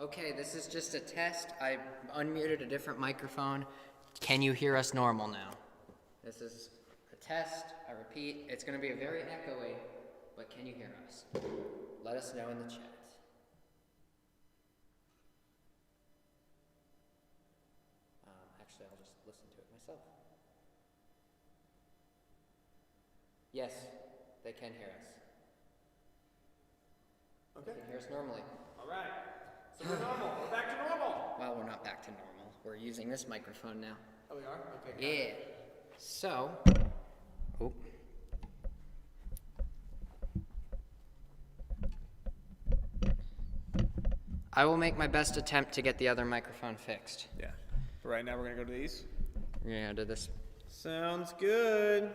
Okay, this is just a test. I unmuted a different microphone. Can you hear us normal now? This is a test. I repeat, it's going to be a very echoey, but can you hear us? Let us know in the chat. Actually, I'll just listen to it myself. Yes, they can hear us. Okay. They can hear us normally. All right. So we're normal. We're back to normal. Well, we're not back to normal. We're using this microphone now. Oh, we are? Okay. Yeah. So, oh. I will make my best attempt to get the other microphone fixed. Yeah. But right now we're going to go to these. We're going to do this. Sounds good.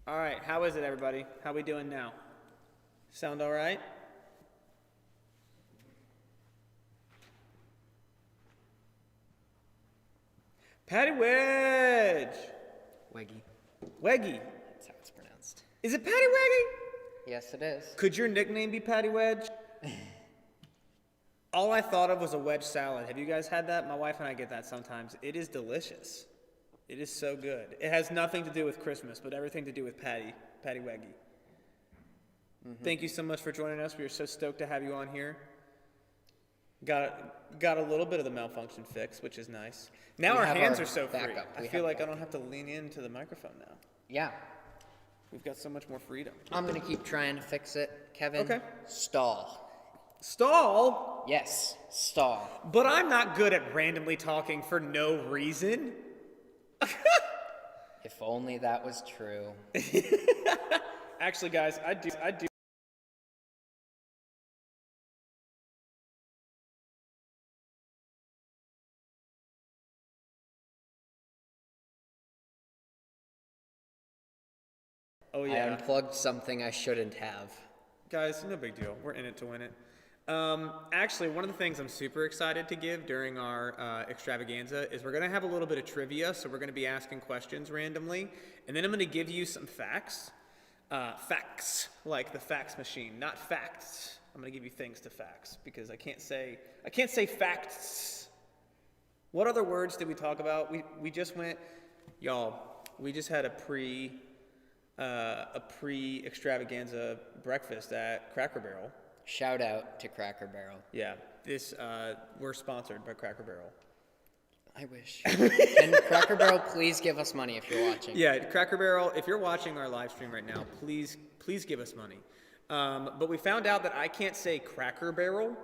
All right. How is it, everybody? How we doing now? Sound all right? Patty Wedge. Weggy. Weggy. That's how it's pronounced. Is it Patty Weggy? Yes, it is. Could your nickname be Patty Wedge? All I thought of was a wedge salad. Have you guys had that? My wife and I get that sometimes. It is delicious. It is so good. It has nothing to do with Christmas, but everything to do with Patty Weggy. Mm-hmm. Thank you so much for joining us. We are so stoked to have you on here. Got a little bit of the malfunction fixed, which is nice. Now our hands are so free. I feel like I don't have to lean into the microphone now. Yeah. We've got so much more freedom. I'm going to keep trying to fix it, Kevin. Okay. Stall. Stall? Yes, stall. But I'm not good at randomly talking for no reason. If only that was true. Actually, guys, I do. Oh, yeah. I unplugged something I shouldn't have. Guys, no big deal. We're in it to win it. Actually, one of the things I'm super excited to give during our extravaganza is we're going to have a little bit of trivia. So we're going to be asking questions randomly. And then I'm going to give you some facts. Facts, like the fax machine, not facts. I'm going to give you things to fax because I can't say facts. What other words did we talk about? We just went, y'all, we just had a pre-extravaganza breakfast at Cracker Barrel. Shout out to Cracker Barrel. Yeah, we're sponsored by Cracker Barrel. I wish. Can Cracker Barrel please give us money if you're watching? Yeah, Cracker Barrel, if you're watching our live stream right now, please give us money. But we found out that I can't say Cracker Barrel.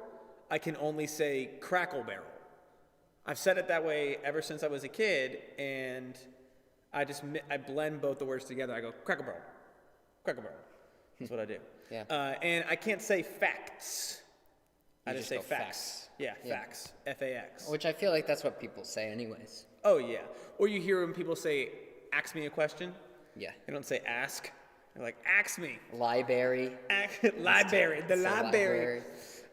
I can only say Crackle Barrel. I've said it that way ever since I was a kid, and I blend both the words together. I go, Cracker Barrel. Cracker Barrel. That's what I do. Yeah. And I can't say facts. I just say facts. Facts. Yeah, facts. F-A-X. Which I feel like that's what people say anyways. Oh, yeah. Or you hear when people say, ask me a question. Yeah. They don't say ask. They're like, ask me. Library. Library. The library.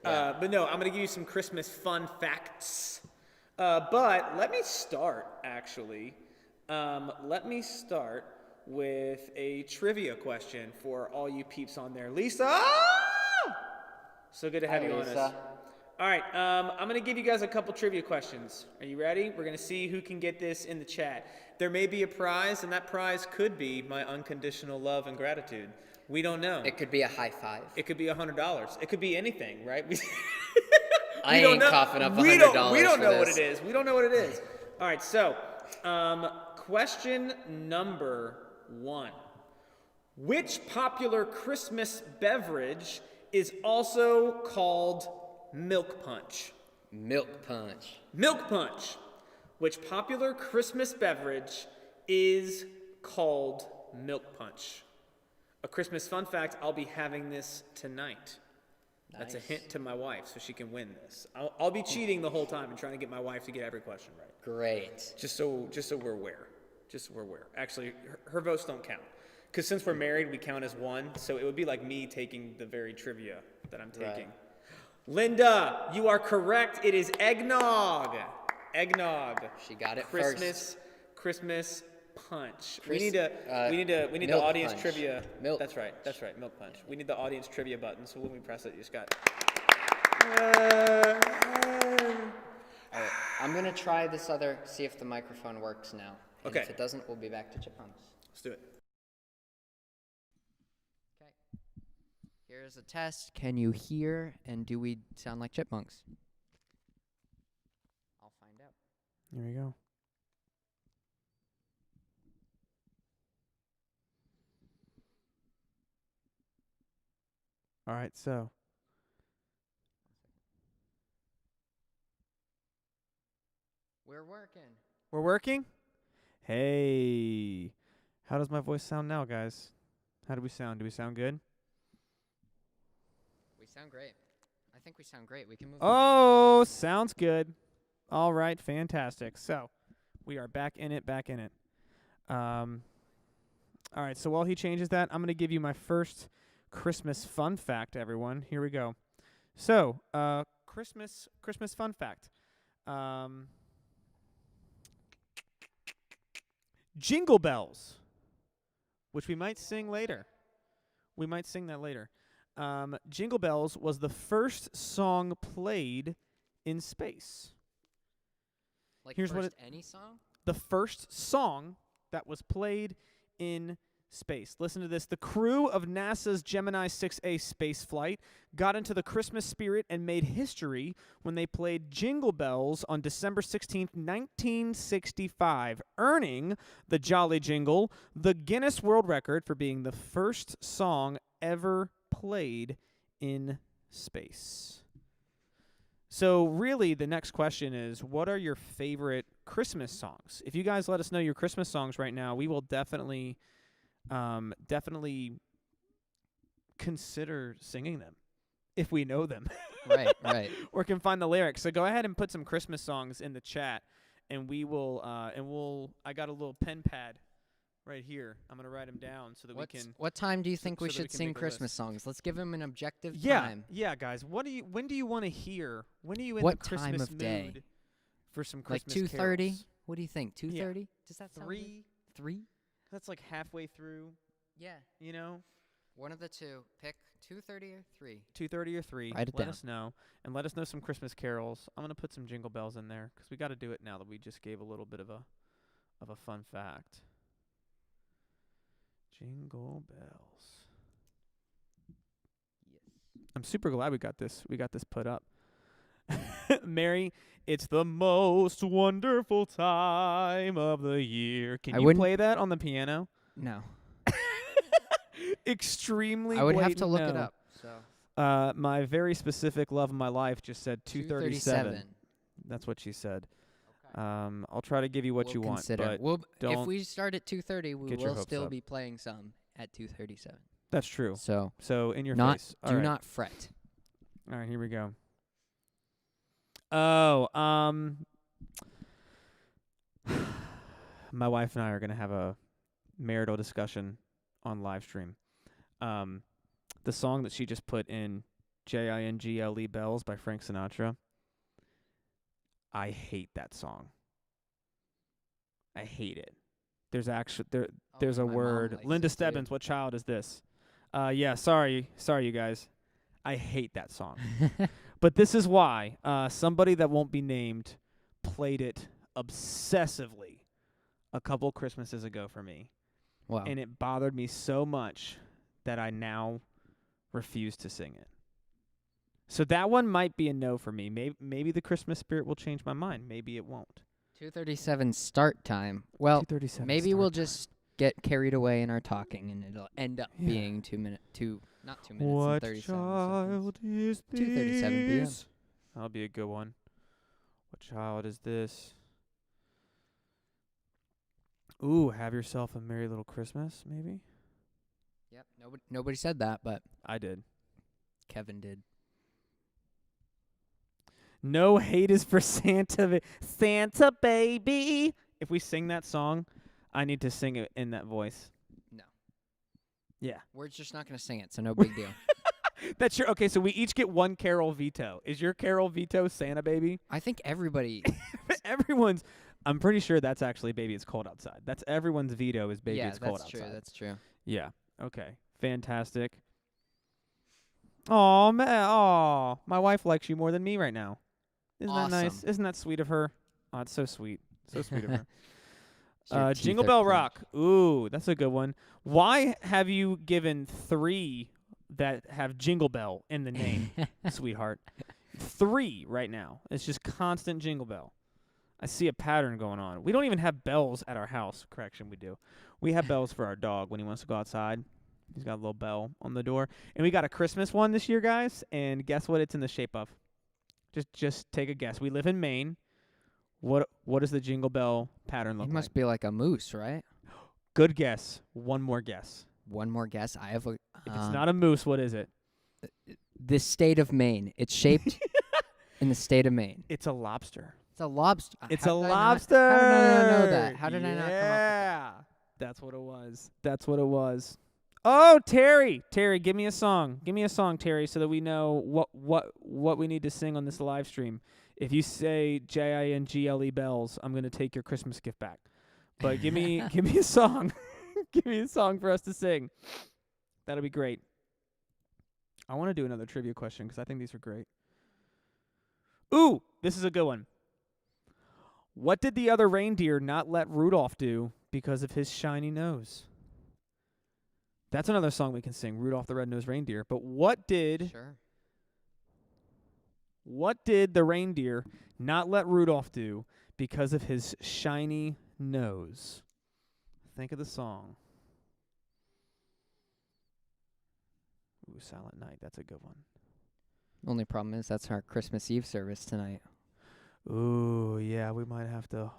Yeah. But no, I'm going to give you some Christmas fun facts. But let me start, actually. Let me start with a trivia question for all you peeps on there. Lisa! So good to have you on us. All right, I'm going to give you guys a couple trivia questions. Are you ready? We're going to see who can get this in the chat. There may be a prize, and that prize could be my unconditional love and gratitude. We don't know. It could be a high five. It could be $100. It could be anything, right? I ain't coughing up $100 We don't know what this. it is. We don't know what it is. All right, so question number 1. Which popular Christmas beverage is also called milk punch? Milk punch. Milk punch. Which popular Christmas beverage is called milk punch? A Christmas fun fact, I'll be having this tonight. Nice. That's a hint to my wife so she can win this. I'll be cheating the whole time and trying to get my wife to get every question right. Great. Just so we're aware. Actually, her votes don't count. Because since we're married, we count as one. So it would be like me taking the very trivia that I'm taking. Right. Linda, you are correct. It is eggnog. Eggnog. She got it Christmas, first. Christmas punch. Chris- we need the milk audience punch. trivia. Milk That's right. That's right. Milk punch. We need the audience trivia button. So when we press it, you just got. All right, I'm gonna try this other. See if the microphone works now. And Okay. If it doesn't, we'll be back to chipmunks. Let's do it. Okay. Here's a test. Can you hear and do we sound like chipmunks? I'll find out. Here we go. All right, so We're working. we're working? Hey. How does my voice sound now, guys? How do we sound? Do we sound good? We sound great. I think we sound great. We can move. Oh, sounds good. All right, fantastic. So, we are back in it. All right, so while he changes that, I'm going to give you my first Christmas fun fact, everyone. Here we go. So, Christmas fun fact. Jingle Bells, which we might sing later. We might sing that later. Jingle Bells was the first song played in space. Like Here's what first any song? The first song that was played in space. Listen to this. The crew of NASA's Gemini 6A space flight got into the Christmas spirit and made history when they played Jingle Bells on December 16th, 1965, earning the Jolly Jingle the Guinness World Record for being the first song ever played in space. So really, the next question is, what are your favorite Christmas songs? If you guys let us know your Christmas songs right now, we will definitely consider singing them if we know them. Right. Or can find the lyrics. So go ahead and put some Christmas songs in the chat, and we will. I got a little pen pad right here. I'm gonna write them down so that we can. What time do you think we so that we should can sing make a Christmas list. songs? Let's give them an objective Yeah, time. yeah, guys. When do you want to hear? When are you in What the time Christmas of day? mood for some Like Christmas 2:30? carols? What do you think? 2:30? Does that sound good? 3. 3? That's like halfway through. Yeah. You know. One of the two. Pick 2:30 or 3. 2:30 or 3. Write it let down. us know. And let us know some Christmas carols. I'm going to put some Jingle Bells in there because we got to do it now that we just gave a little bit of a fun fact. Jingle Bells. Yes. I'm super glad we got this put up. Mary, it's the most wonderful time of the year. Can I you wouldn't- play that on the piano? No. Extremely I would have to blatant look it no. up. So My very specific love of my life just said 237. 2:37. That's what she said. Okay. I'll try to give you what We'll you want, consider. but if don't we start at 2:30, we get your will hopes still up. be playing some at 2:37. that's true. So So in your not face. do not fret. All right, here we go. Oh, my wife and I are going to have a marital discussion on Livestream. The song that she just put in, Jingle Bells by Frank Sinatra, I hate that song. I hate it. There's actually there's a my mom word. likes Linda it too. Stebbins, what child is this? Yeah, sorry you guys. I hate that song. But this is why somebody that won't be named played it obsessively a couple Christmases ago for me. Wow. And it bothered me so much that I now refuse to sing it. So that one might be a no for me. Maybe the Christmas spirit will change my mind. Maybe it won't. 2:37 start time. Well, 2:37 maybe start we'll time. just get carried away in our talking, and it'll end up Yeah. being 2 minutes and What 37 seconds. child is 2:37 p.m. this? That'll be a good one. What child is this? Ooh, have yourself a merry little Christmas, maybe? Yep. Nobody said that, but I did. Kevin did. No hate is for Santa, Santa baby. If we sing that song, I need to sing it in that voice. No. Yeah. We're just not going to sing it, so no big deal. That's your okay. So we each get one carol veto. Is your carol veto Santa baby? I think everybody. Everyone's. I'm pretty sure that's actually Baby It's Cold Outside. That's everyone's veto is Baby yeah, It's Cold that's Outside. true. That's true. Yeah. Okay. Fantastic. Oh man. Oh, my wife likes you more than me right now. Isn't that nice? Awesome. Isn't that sweet of her? Oh, it's so sweet. So sweet of her. Your teeth Jingle are Bell clenched. Rock. Ooh, that's a good one. Why have you given 3 that have Jingle Bell in the name, sweetheart? 3 right now. It's just constant Jingle Bell. I see a pattern going on. We don't even have bells at our house. Correction, we do. We have bells for our dog when he wants to go outside. He's got a little bell on the door. And we got a Christmas one this year, guys. And guess what it's in the shape of? Just take a guess. We live in Maine. What does the Jingle Bell pattern look It like? must be like a moose, right? Good guess. One more guess. One more guess. I have a. If it's not a moose, what is it? The state of Maine. It's shaped in the state of Maine. It's a lobster. It's a lobster. It's How a did I not- lobster. How did I not know that? How did I not come up with that? Yeah. That's what it was. That's what it was. Oh, Terry. Terry, give me a song. Give me a song, Terry, so that we know what we need to sing on this live stream. If you say JINGLE bells, I'm going to take your Christmas gift back. But give me a song. Give me a song for us to sing. That'll be great. I want to do another trivia question because I think these are great. Ooh, this is a good one. What did the other reindeer not let Rudolph do because of his shiny nose? That's another song we can sing, Rudolph the Red-Nosed Reindeer. But what did Sure. the reindeer not let Rudolph do because of his shiny nose? Think of the song. Ooh, Silent Night. That's a good one. Only problem is that's our Christmas Eve service tonight. Ooh, yeah, we might have to. Hold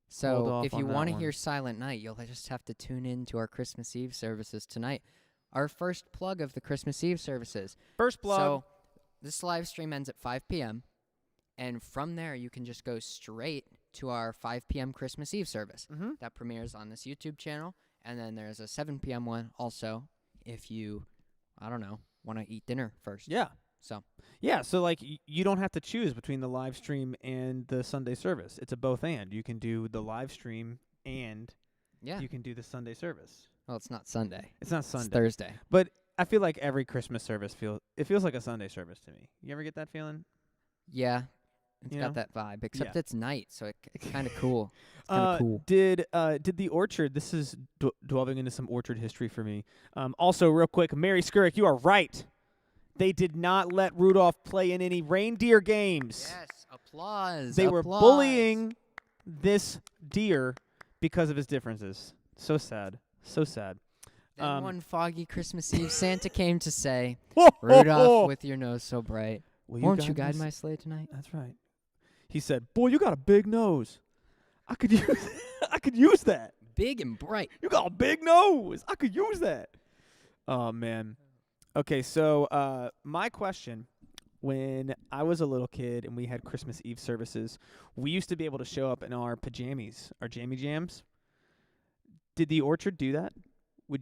So off if on you that want to one. hear Silent Night, you'll just have to tune in to our Christmas Eve services tonight. Our first plug of the Christmas Eve services. First plug. So this live stream ends at 5 p.m. And from there, you can just go straight to our 5 p.m. Christmas Eve service. Mm-hmm. That premieres on this YouTube channel. And then there's a 7 p.m. one also if you, I don't know, want to eat dinner first. Yeah. So Yeah, so like you don't have to choose between the live stream and the Sunday service. It's a both and. You can do the live stream and yeah. you can do the Sunday service. Well, it's not Sunday. It's not It's Sunday. Thursday. But I feel like every Christmas service feels like a Sunday service to me. You ever get that feeling? Yeah. It's You got know? that vibe, except Yeah. it's night, so it's kind of cool. It's kind of cool. Did the orchard? This is delving into some orchard history for me. Also, real quick, Mary Skurick, you are right. They did not let Rudolph play in any reindeer games. Yes, applause. They were applause. bullying this deer because of his differences. So sad. So sad. Then one foggy Christmas Eve, Santa came to say, Ho, ho, Rudolph, ho. with your nose so bright, Will won't you guide my sleigh tonight? That's right. He said, "Boy, you got a big nose. I could use I could use that. Big and bright. You got a big nose. I could use that." Oh man. Okay, so my question, when I was a little kid and we had Christmas Eve services, we used to be able to show up in our pajamas, our jammy jams. Did the orchard do that? Would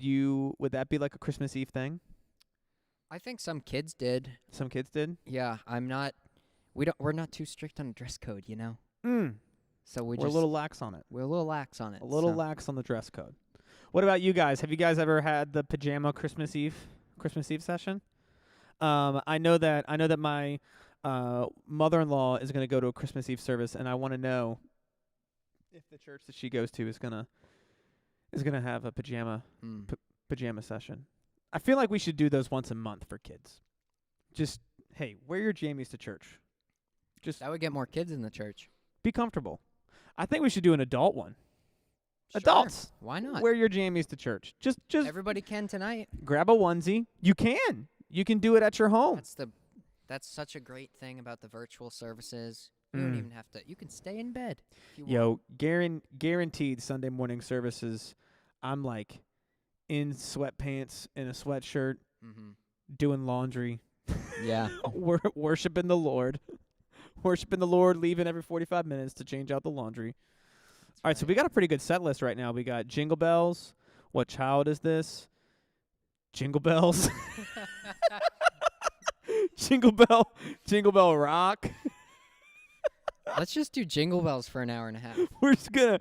that be like a Christmas Eve thing? I think some kids did. Some kids did. Yeah, we're not too strict on a dress code, you know? So We're a little lax on it. we're a little lax on it. A little so. lax on the dress code. What about you guys? Have you guys ever had the pajama Christmas Eve session? I know that my mother-in-law is going to go to a Christmas Eve service, and I want to know if the church that she goes to is gonna have a pajama session. I feel like we should do those once a month for kids. Just, hey, wear your jammies to church. Just That would get more kids in the church. be comfortable. I think we should do an adult one. Sure, Adults, why not? wear your jammies to church. Just Everybody can tonight. grab a onesie. You can do it at your home. That's such a great thing about the virtual services. You Mm. don't even have to. You can stay in bed if you want. Yo, guaranteed Sunday morning services. I'm like in sweatpants and a sweatshirt, doing laundry, Yeah. worshiping the Lord, leaving every 45 minutes to change out the laundry. All right, so we got a pretty good set list right now. We got Jingle Bells. What child is this? Jingle Bells. Jingle Bell Rock. Let's just do Jingle Bells for an hour and a half. We're just gonna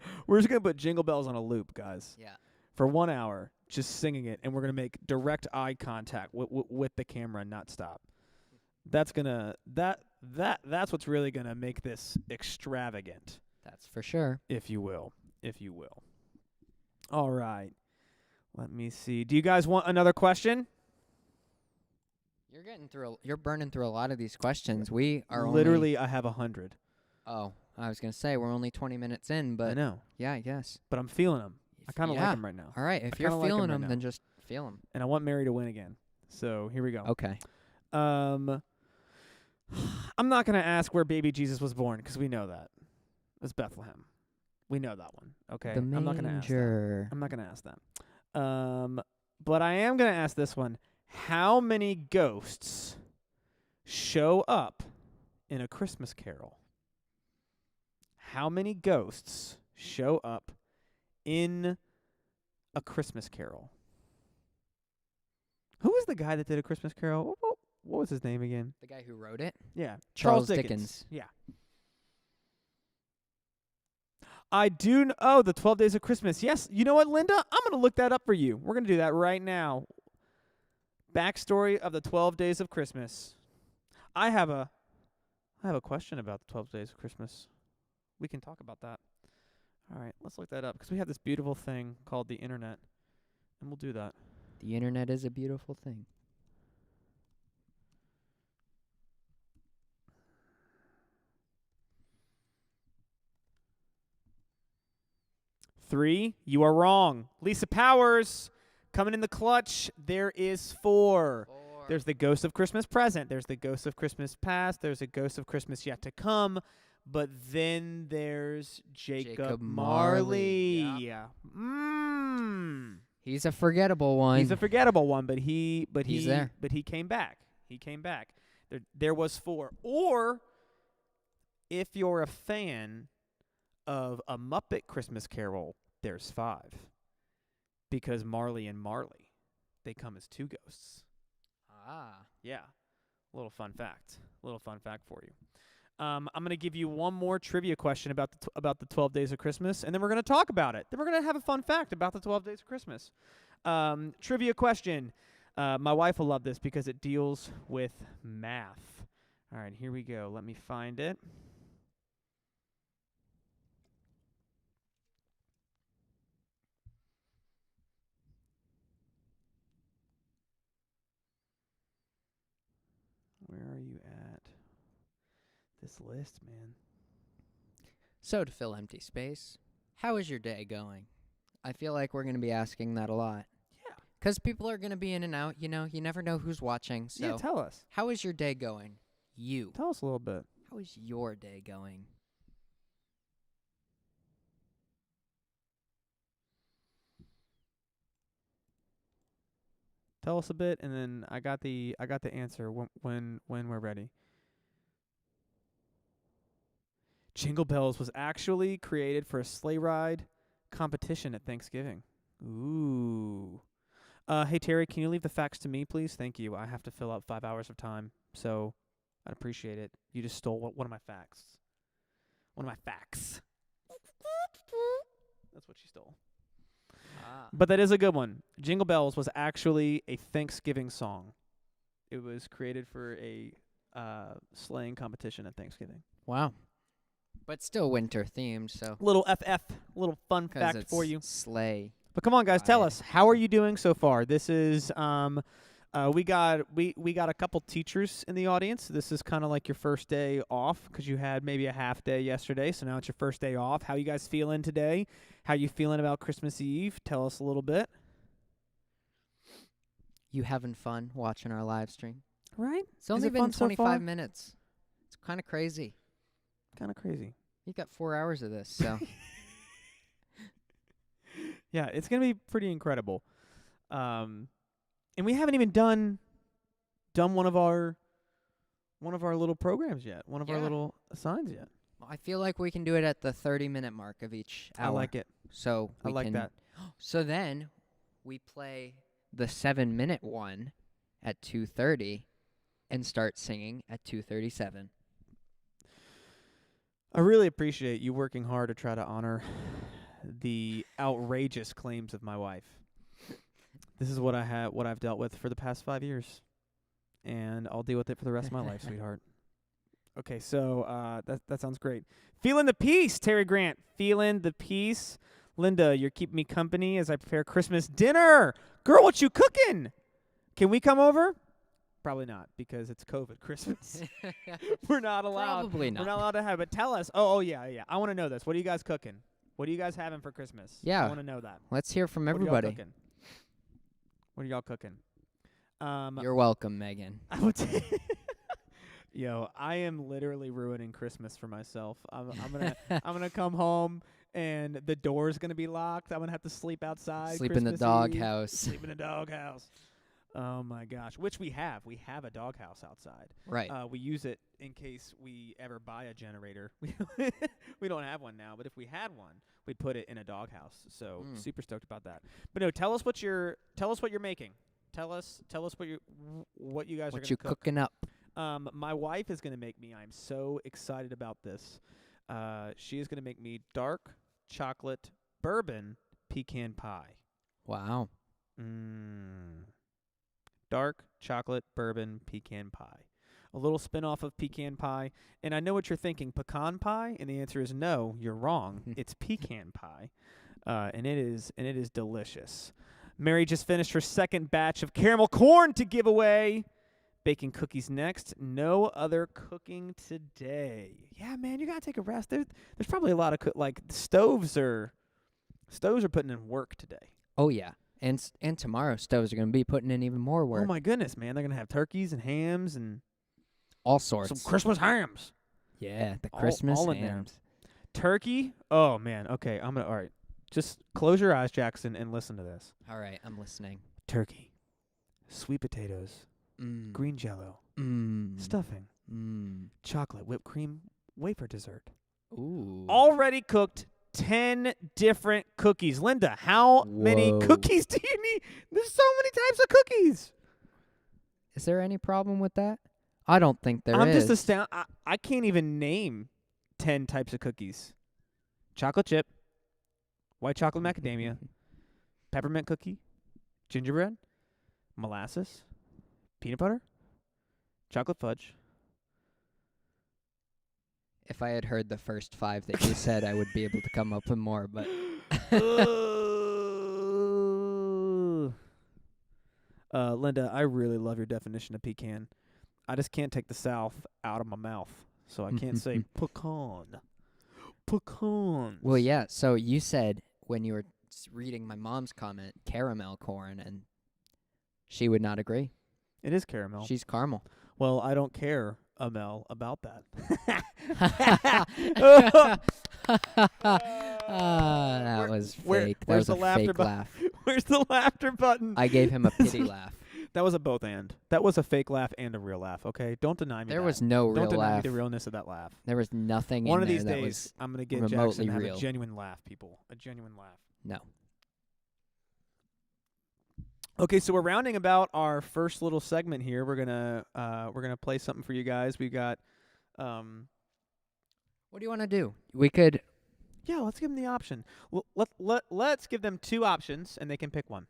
put Jingle Bells on a loop, guys. Yeah. For 1 hour, just singing it, and we're gonna make direct eye contact with the camera and not stop. That's what's really gonna make this extravagant, That's for sure. if you will. All right. Let me see. Do you guys want another question? You're burning through a lot of these questions. We are Literally, I have 100. Oh, I was gonna say we're only 20 minutes in, I but know, yeah, I guess. but I'm feeling them. I kind of like Yeah. them right now, All right, I if you're kinda like 'em feeling right them, now. then just feel them. and I want Mary to win again. So here we go. Okay. I'm not gonna ask where baby Jesus was born because we know that. It's Bethlehem. We know that one. Okay. The I'm not gonna ask that. manger. I'm not gonna ask that. But I am gonna ask this one. How many ghosts show up in A Christmas Carol? How many ghosts show up in A Christmas Carol? Who was the guy that did A Christmas Carol? What was his name again? The guy who wrote it? Yeah, Charles Dickens. Yeah. I do. Oh, the 12 Days of Christmas. Yes. You know what, Linda? I'm going to look that up for you. We're going to do that right now. Backstory of the 12 Days of Christmas. I have a question about the 12 Days of Christmas. We can talk about that. All right, let's look that up because we have this beautiful thing called the internet, and we'll do that. The internet is a beautiful thing. Three, you are wrong. Lisa Powers coming in the clutch. There is four. There's the Ghost of Christmas Present. There's the Ghost of Christmas Past. There's a Ghost of Christmas Yet to Come. But then there's Jacob Marley. Yeah. Mmm. He's a forgettable one. He's a forgettable one, but he's there. But he came back. There was four. Or if you're a fan of A Muppet Christmas Carol, there's five. Because Marley and Marley, they come as two ghosts. Ah. Yeah. Little fun fact for you. I'm going to give you one more trivia question about the 12 Days of Christmas, and then we're going to talk about it. Then we're going to have a fun fact about the 12 Days of Christmas. Trivia question. My wife will love this because it deals with math. All right, here we go. Let me find it. Where are you at? This list, man. So to fill empty space, how is your day going? I feel like we're going to be asking that a lot. Yeah. Because people are going to be in and out, you know. You never know who's watching. So Yeah, tell us. how is your day going? You. Tell us a little bit. How is your day going? Tell us a bit, and then I got the answer when we're ready. Jingle Bells was actually created for a sleigh ride competition at Thanksgiving. Ooh. Hey Terry, can you leave the facts to me, please? Thank you. I have to fill up 5 hours of time, so I'd appreciate it. You just stole one of my facts. One of my facts. That's what she stole. But that is a good one. Jingle Bells was actually a Thanksgiving song. It was created for a sleighing competition at Thanksgiving. Wow. But still winter themed, so. Little little fun 'Cause fact it's for you. sleigh. But come on, guys, tell Right. us, how are you doing so far? This is we got a couple teachers in the audience. This is kind of like your first day off because you had maybe a half day yesterday, so now it's your first day off. How you guys feeling today? How you feeling about Christmas Eve? Tell us a little bit. You having fun watching our live stream? Right? It's only it been fun so far? 25 minutes. It's kind of crazy. Kind of crazy. You got 4 hours of this, so. Yeah, it's gonna be pretty incredible. And we haven't even done one of our little programs yet. One of our Yeah. little signs yet. I feel like we can do it at the 30-minute mark of each hour. I like it. So I we like can, that. So then we play the 7-minute one at 2:30 and start singing at 2:37. I really appreciate you working hard to try to honor the outrageous claims of my wife. This is what I've dealt with for the past 5 years, and I'll deal with it for the rest of my life, sweetheart. Okay, so that sounds great. Feeling the peace, Terry Grant. Feeling the peace. Linda, you're keeping me company as I prepare Christmas dinner. Girl, what you cooking? Can we come over? Probably not, because it's COVID Christmas. We're not allowed. Probably not. We're not allowed to have it. Tell us. Oh, yeah. I want to know this. What are you guys cooking? What are you guys having for Christmas? Yeah. I want to know that. Let's hear from What everybody. are y'all cooking? You're welcome, Megan. I would say Yo, I am literally ruining Christmas for myself. I'm gonna come home and the door's gonna be locked. I'm gonna have to sleep outside. Sleep in the Christmas dog Eve. house. Sleep in the doghouse. Oh my gosh, which we have. We have a doghouse outside. Right. We use it in case we ever buy a generator. We don't have one now, but if we had one, we'd put it in a doghouse. So super stoked about that. But no, tell us what you're making. Tell us what you guys are What gonna you cook. cooking up? My wife is gonna make me. I'm so excited about this. She is gonna make me dark chocolate bourbon pecan pie. Wow. Dark chocolate bourbon pecan pie. A little spin-off of pecan pie. And I know what you're thinking, pecan pie? And the answer is no, you're wrong. It's pecan pie. And it is delicious. Mary just finished her second batch of caramel corn to give away. Baking cookies next. No other cooking today. Yeah, man, you gotta take a rest. There's probably a lot of stoves are putting in work today. Oh yeah, and tomorrow stoves are gonna be putting in even more work. Oh my goodness, man! They're gonna have turkeys and hams and All sorts. some Christmas hams. Yeah, the All Christmas in there. hams. Turkey? Oh man. Okay, all right. Just close your eyes, Jackson, and listen to this. All right, I'm listening. Turkey, sweet potatoes, green jello, stuffing, chocolate, whipped cream, wafer dessert. Ooh. Already cooked 10 different cookies. Linda, how many Whoa. cookies do you need? There's so many types of cookies. Is there any problem with that? I don't think there is. I'm just astounded. I can't even name 10 types of cookies. Chocolate chip, white chocolate macadamia, peppermint cookie, gingerbread, molasses, peanut butter, chocolate fudge. If I had heard the first 5 that you said, I would be able to come up with more, but Linda, I really love your definition of pecan. I just can't take the South out of my mouth, so I can't say pecan. Pecan. Well, yeah, so you said when you were reading my mom's comment, caramel corn, and she would not agree. It is caramel. She's caramel. Well, I don't care, Amel, about that. That was fake. That where's was a the laughter fake laugh. Where's the laughter button? I gave him a pity laugh. That was a both and. That was a fake laugh and a real laugh, okay? Don't deny me There that. was no Don't real deny me laugh. the realness of that laugh. There was nothing One in of there these that days, was I'm going to get remotely Jackson to have real. a genuine laugh, people. A genuine laugh. No. Okay, so we're rounding about our first little segment here. We're gonna play something for you guys. We've got What do you want to do? We could. yeah, let's give them the option. Let's give them 2 options, and they can pick one.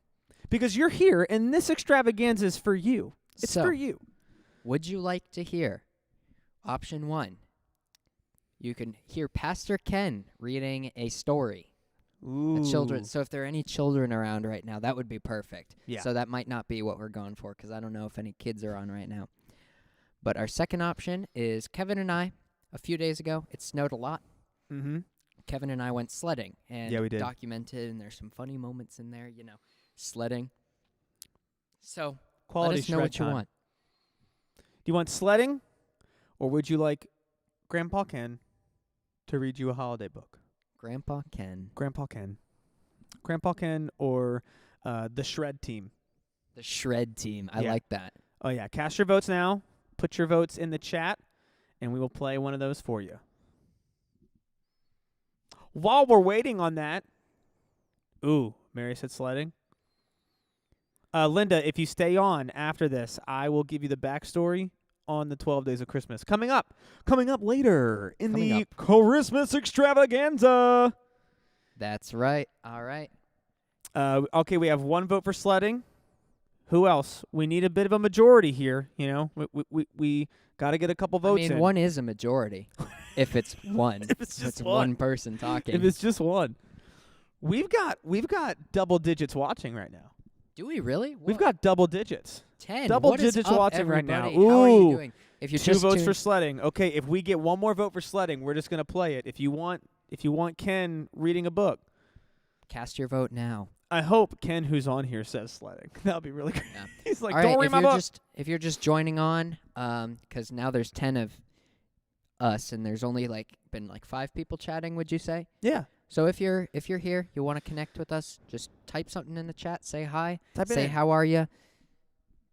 Because you're here, and this extravaganza is for you. It's So, for you. Would you like to hear option 1? You can hear Pastor Ken reading a story. Ooh. Children. So if there are any children around right now, that would be perfect. Yeah. So that might not be what we're going for because I don't know if any kids are on right now. But our second option is Kevin and I. A few days ago, it snowed a lot. Mm-hmm. Kevin and I went sledding and Yeah, we did. documented, and there's some funny moments in there, sledding. So Quality let us know shred what you time. want. Do you want sledding, or would you like Grandpa Ken to read you a holiday book? Grandpa Ken. Grandpa Ken, or the Shred Team. The Shred Team. I Yeah. like that. Oh yeah, cast your votes now. Put your votes in the chat, and we will play one of those for you. While we're waiting on that, Mary said sledding. Linda, if you stay on after this, I will give you the backstory on the 12 Days of Christmas. Coming up later in Coming the up. Christmas Extravaganza. That's right. All right. Okay, we have 1 vote for Sledding. Who else? We need a bit of a majority here. You know, we got to get a couple votes in. 1 is a majority. If it's 1. If it's just one person talking. If it's just 1. We've got double digits watching right now. Do we really? We've got double digits. 10. Double What is digits up, watching right now. everybody? How are you Ooh. doing? If you're 2 just votes for tuned- Sledding. Okay, if we get 1 more vote for Sledding, we're just gonna play it. If you want Ken reading a book, cast your vote now. I hope Ken, who's on here, says Sledding. That would be really great. Yeah. He's like, All don't right, read my book. if you're just joining on, because now there's 10 of us, and there's only been 5 people chatting. Would you say? Yeah. So if you're here, you want to connect with us, just type something in the chat. Say hi. Type it Say in. how are you,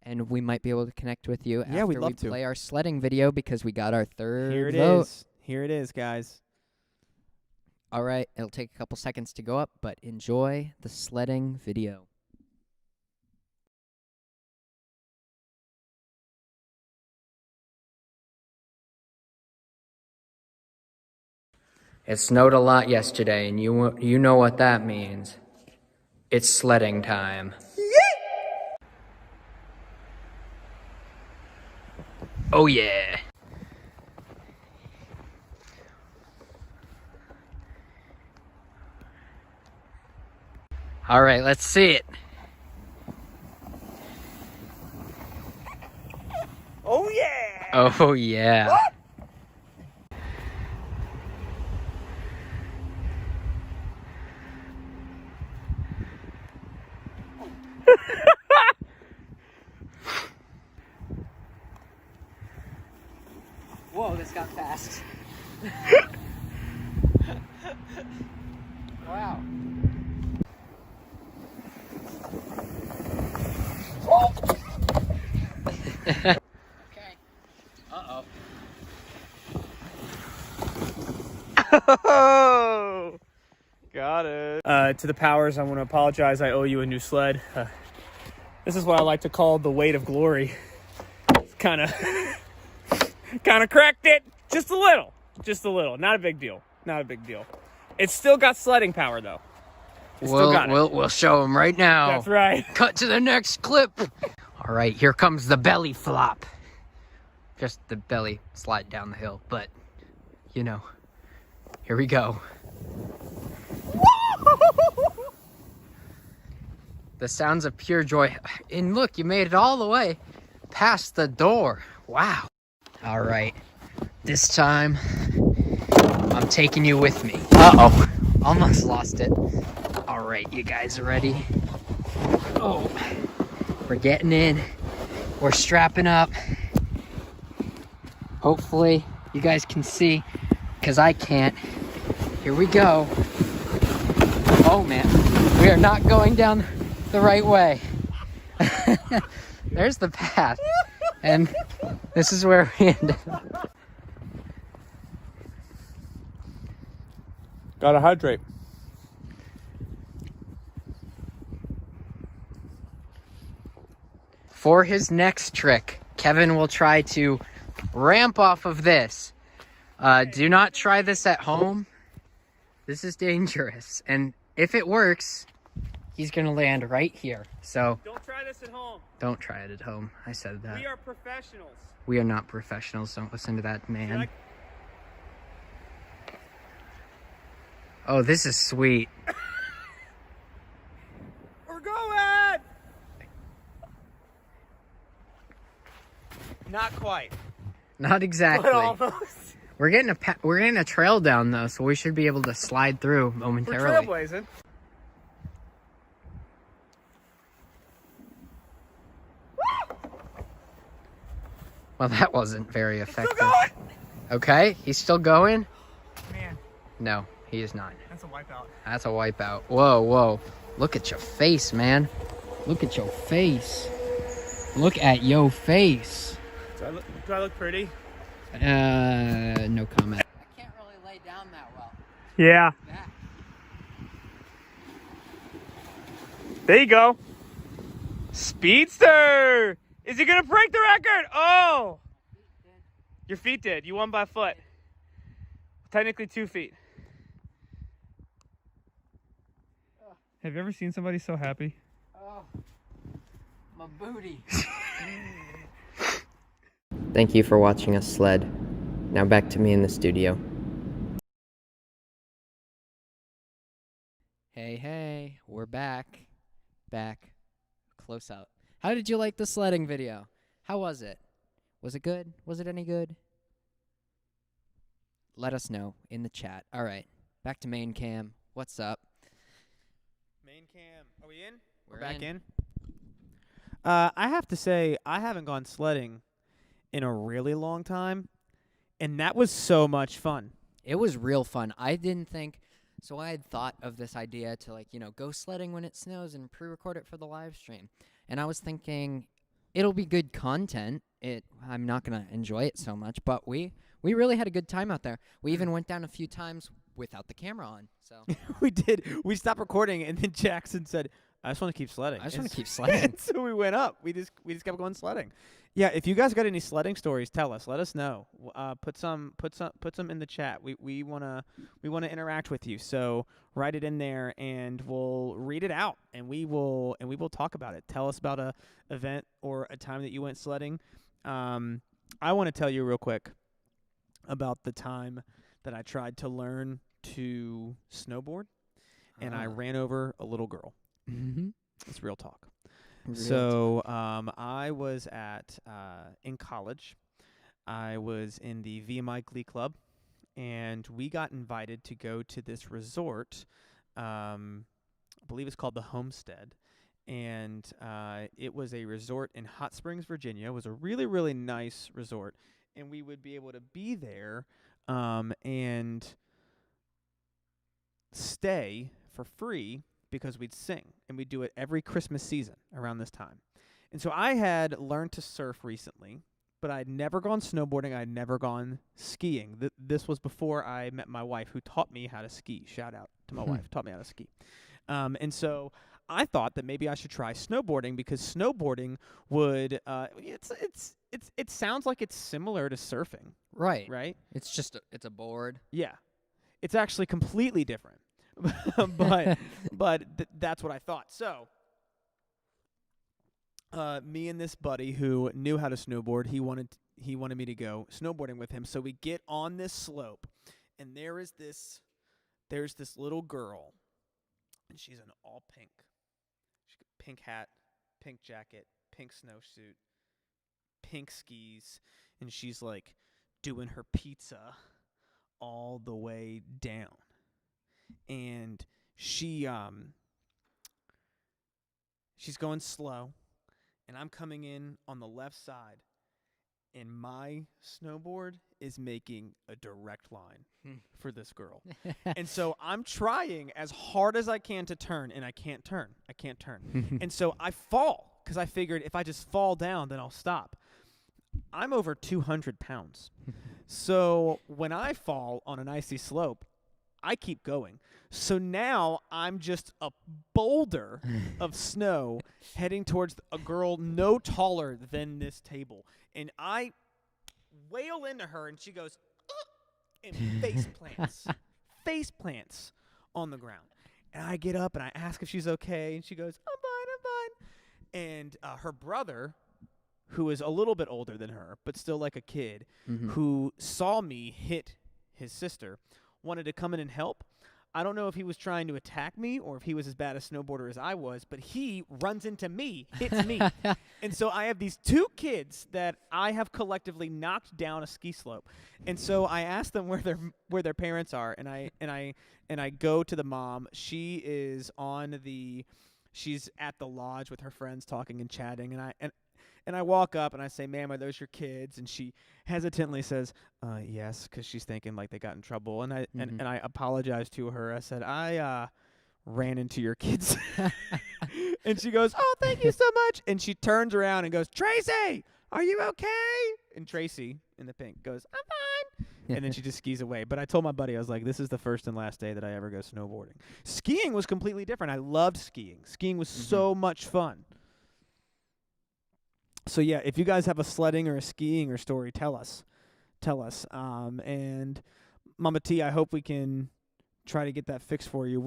and we might be able to connect with you Yeah, after we'd love we to. play our sledding video because we got our 3rd Here it vote. is. Here it is, guys. All right, it'll take a couple seconds to go up, but enjoy the sledding video. It snowed a lot yesterday, and you know what that means. It's sledding time. Oh yeah. All right, let's see it. Oh yeah! Oh yeah. Whoa, this got fast. Wow. Okay. Uh-oh. Oh, got it. To the powers, I want to apologize. I owe you a new sled. This is what I like to call the weight of glory. Kind of cracked it just a little. Not a big deal. It's still got sledding power though. It's still got it. We'll show him right now. That's right. Cut to the next clip. All right, here comes the belly flop. Just the belly slide down the hill, but you know, here we go. The sounds of pure joy. And look, you made it all the way past the door. Wow. All right, this time I'm taking you with me. Uh-oh, almost lost it. All right, you guys are ready? Oh, we're getting in. We're strapping up. Hopefully you guys can see, because I can't. Here we go. Oh man, we are not going down the right way. There's the path. And this is where we ended up. Gotta hydrate. For his next trick, Kevin will try to ramp off of this. Do not try this at home. This is dangerous. And if it works, he's gonna land right here. So Don't try this at home. don't try it at home. I said that. We are professionals. We are not professionals. Don't listen to that man. Oh, this is sweet. We're going! Not quite. Not exactly. But almost. We're getting a trail down though, so we should be able to slide through We're momentarily. trailblazing. Well, that wasn't very effective. Still going? Okay, he's still going? Man, No, he is not. that's a wipeout. That's a wipeout. Whoa, whoa. Look at your face, man. Look at your face. Look at your face. Do I look pretty? No comment. I can't really lay down that well. Yeah. That. There you go. Speedster! Is he gonna break the record? Oh! Your feet did. You won by a foot. Technically 2 feet. Have you ever seen somebody so happy? Oh, my booty. Thank you for watching us sled. Now back to me in the studio. Hey, we're back. Close up. How did you like the sledding video? How was it? Was it good? Was it any good? Let us know in the chat. All right, back to main cam. What's up? Main cam. Are we in? We're back in. in. I have to say, I haven't gone sledding in a really long time, and that was so much fun. It was real fun. I didn't think so. I had thought of this idea to go sledding when it snows and pre-record it for the live stream. And I was thinking it'll be good content. I'm not gonna enjoy it so much, but we really had a good time out there. We even went down a few times without the camera on. So We did. We stopped recording, and then Jackson said, "I just want to keep sledding." I just want to keep sledding. So we went up. We just kept going sledding. Yeah, if you guys got any sledding stories, tell us. Let us know. Put some in the chat. We wanna interact with you. So write it in there, and we'll read it out, and we will talk about it. Tell us about a event or a time that you went sledding. I want to tell you real quick about the time that I tried to learn to snowboard, and I ran over a little girl. Mm-hmm. It's real talk. Real I was in college. I was in the VMI Glee Club, and we got invited to go to this resort. I believe it's called the Homestead, and it was a resort in Hot Springs, Virginia. It was a really, really nice resort, and we would be able to be there and stay for free because we'd sing, and we'd do it every Christmas season around this time. And so I had learned to surf recently, but I'd never gone snowboarding. I'd never gone skiing. This was before I met my wife, who taught me how to ski. Shout out to my wife, taught me how to ski. And so I thought that maybe I should try snowboarding, because snowboarding would it sounds like it's similar to surfing, Right. right? It's a board. Yeah. It's actually completely different. but that's what I thought. So me and this buddy who knew how to snowboard, he wanted me to go snowboarding with him. So we get on this slope, and there's this little girl, and she's in all pink. She's got pink hat, pink jacket, pink snowsuit, pink skis, and she's like doing her pizza all the way down. And she's going slow, and I'm coming in on the left side, and my snowboard is making a direct line for this girl. And so I'm trying as hard as I can to turn, and I can't turn. And so I fall, because I figured if I just fall down, then I'll stop. I'm over 200 pounds. So when I fall on an icy slope, I keep going. So now I'm just a boulder of snow heading towards a girl no taller than this table. And I wail into her, and she goes, and face plants on the ground. And I get up, and I ask if she's okay, and she goes, I'm fine. And her brother, who is a little bit older than her, but still like a kid, who saw me hit his sister, wanted to come in and help. I don't know if he was trying to attack me or if he was as bad a snowboarder as I was, but he runs into me, hits me. And so I have these two kids that I have collectively knocked down a ski slope. And so I asked them where their parents are, and I go to the mom. She's at the lodge with her friends talking and chatting, and I walk up and I say, "Ma'am, are those your kids?" And she hesitantly says, "Yes," because she's thinking like they got in trouble. And I apologize to her. I said, "I ran into your kids." And she goes, "Oh, thank you so much." And she turns around and goes, "Tracy, are you okay?" And Tracy in the pink goes, "I'm fine." And then she just skis away. But I told my buddy, I was like, this is the first and last day that I ever go snowboarding. Skiing was completely different. I loved skiing. Skiing was so much fun. So yeah, if you guys have a sledding or a skiing or story, tell us. tell us. And Mama T, I hope we can try to get that fixed for you.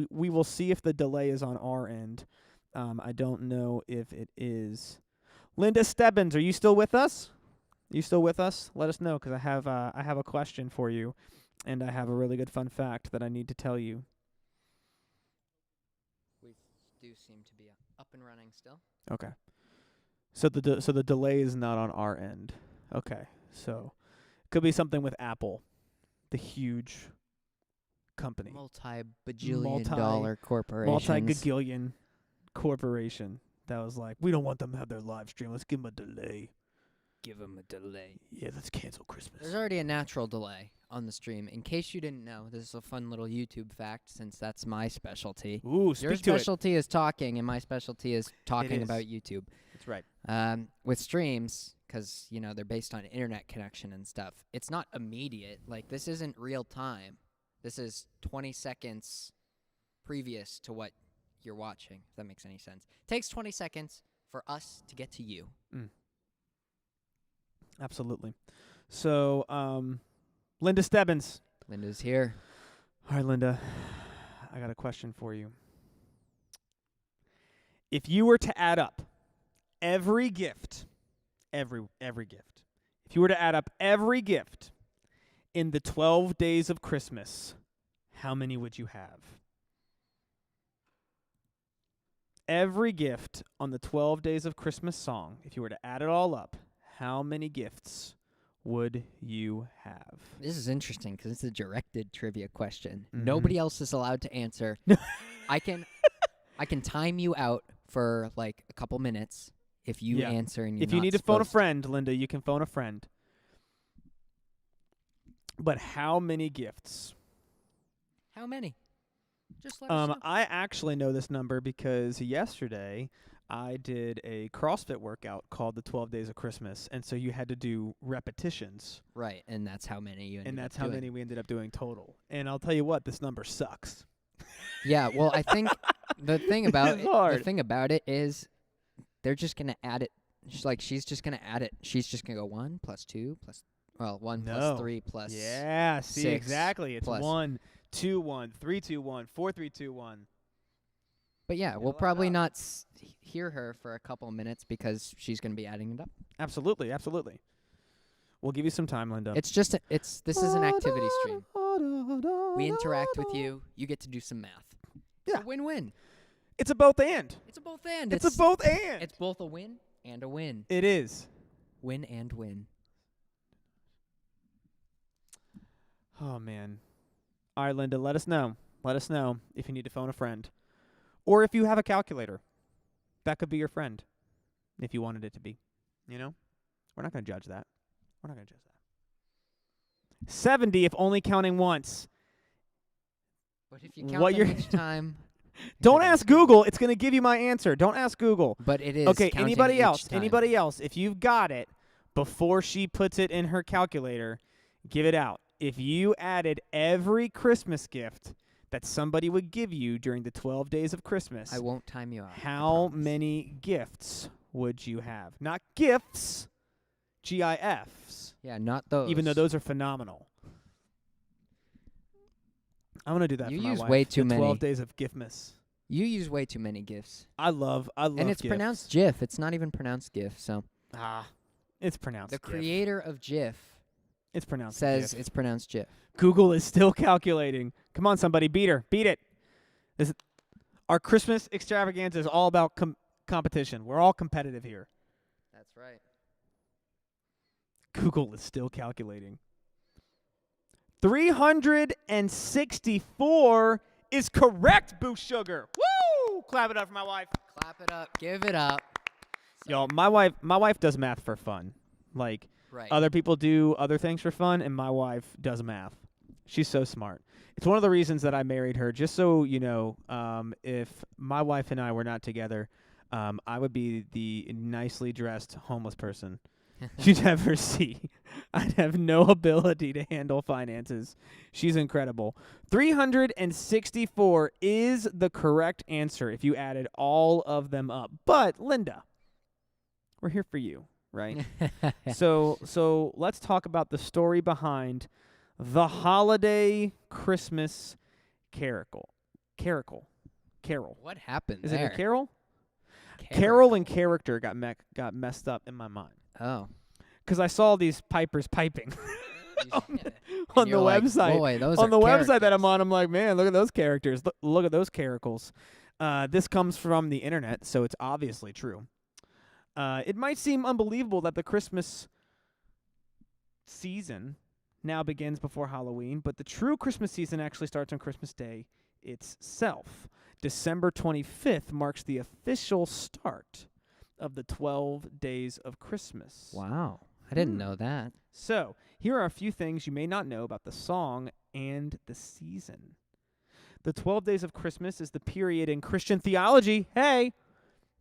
We will see if the delay is on our end. I don't know if it is. Linda Stebbins, are you still with us? You still with us? Let us know, because I have a question for you, and I have a really good fun fact that I need to tell you. We do seem to be up and running still. Okay. So the delay is not on our end. Okay. So could be something with Apple, the huge company, Multi-bajillion dollar corporations. multi-gagillion corporation that was like, we don't want them to have their live stream. Let's give them a delay. Give them a delay. Yeah, let's cancel Christmas. There's already a natural delay on the stream. In case you didn't know, this is a fun little YouTube fact, since that's my specialty. Ooh, Your speak to it. specialty is talking, and my specialty is talking is. about YouTube. That's right. With streams, because, they're based on internet connection and stuff, it's not immediate. Like, this isn't real time. This is 20 seconds previous to what you're watching, if that makes any sense. It takes 20 seconds for us to get to you. Absolutely. So, Linda Stebbins. Linda's here. All right, Linda, I got a question for you. If you were to add up every gift, every gift, if you were to add up every gift in the 12 days of Christmas, how many would you have? Every gift on the 12 days of Christmas song, if you were to add it all up, how many gifts would you have? This is interesting because it's a directed trivia question. Mhm. Nobody else is allowed to answer. I can time you out for like a couple minutes if you Yeah. answer and you're If you not need to phone a supposed friend, Linda, you can phone a friend. But how many gifts? How many? Just let us know. I actually know this number because yesterday I did a CrossFit workout called the 12 Days of Christmas, and so you had to do repetitions, Right, and that's how many you ended and that's up how doing. many we ended up doing total. And I'll tell you what, this number sucks. Yeah, well, I think the thing about It's hard. the thing about it is they're just gonna add it. She's just gonna add it. She's just gonna go 1 plus 2 plus 1 No. plus 3 plus Yeah, see, 6 exactly. It's plus. 1, 2, 1, 3, 2, 1, 4, 3, 2, 1. But yeah, we'll lot probably up. not hear her for a couple minutes because she's gonna be adding it up. Absolutely, absolutely. We'll give you some time, Linda. It's just this is an activity stream. We interact with you. You get to do some math. It's Yeah. a win-win. It's a both and. It's a both and. It's a both and. It's both a win and a win. It is. Win and win. Oh, man. All right, Linda, let us know. Let us know if you need to phone a friend. Or if you have a calculator. That could be your friend. If you wanted it to be. You know? We're not going to judge that. We're not going to judge that. 70 if only counting once. But if you count What them you're- each time, Don't ask Google. It's going to give you my answer. Don't ask Google. but it is Okay, counting anybody each else? time. Anybody else? If you've got it before she puts it in her calculator, give it out. If you added every Christmas gift that somebody would give you during the 12 days of Christmas, I won't time you out. I how promise. many gifts would you have? Not gifts, GIFs, Yeah, not those. even though those are phenomenal. I'm going to do that You for my use wife. way too the 12 many. days of giftmas. You use way too many gifs. I love And it's gifts. pronounced GIF. It's not even pronounced GIF. So It's pronounced the GIF. creator of GIF It's pronounced says GIF. it's pronounced GIF. Google is still calculating. Come on, somebody, beat her. Beat it. Our Christmas extravaganza is all about competition. We're all competitive here. That's right. Google is still calculating. 364 is correct, Boo Sugar. Woo! Clap it up for my wife. Clap it up. Give it up. Y'all, my wife does math for fun. Like, Right. other people do other things for fun, and my wife does math. She's so smart. It's one of the reasons that I married her, just so you know, if my wife and I were not together, I would be the nicely dressed homeless person you'd ever see. I'd have no ability to handle finances. She's incredible. 364 is the correct answer if you added all of them up. But, Linda, we're here for you. right? So let's talk about the story behind the holiday Christmas carol. What happened Is there? it a carol? Carol and character got messed up in my mind Oh. because I saw these pipers piping on the You're like, website. Boy, those On are the website that characters. I'm on, I'm like, man, look at those characters. Look at those caracals. This comes from the internet, so it's obviously true. It might seem unbelievable that the Christmas season now begins before Halloween, but the true Christmas season actually starts on Christmas Day itself. December 25th marks the official start of the 12 days of Christmas. Wow. I didn't know that. So, here are a few things you may not know about the song and the season. The 12 days of Christmas is the period in Christian theology,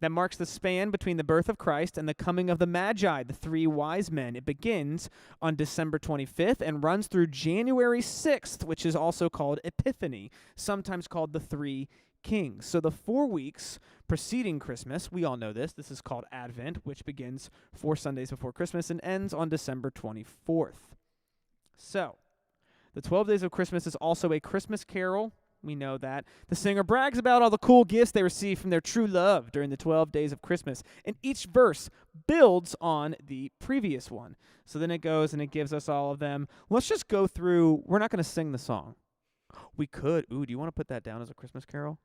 that marks the span between the birth of Christ and the coming of the Magi, the three wise men. It begins on December 25th and runs through January 6th, which is also called Epiphany, sometimes called the Three Kings. So the 4 weeks preceding Christmas, we all know this is called Advent, which begins 4 Sundays before Christmas and ends on December 24th. So, the 12 days of Christmas is also a Christmas carol. We know that. The singer brags about all the cool gifts they receive from their true love during the 12 days of Christmas. And each verse builds on the previous one. So then it goes and it gives us all of them. Let's just go through. We're not going to sing the song. We could. Ooh, do you want to put that down as a Christmas carol?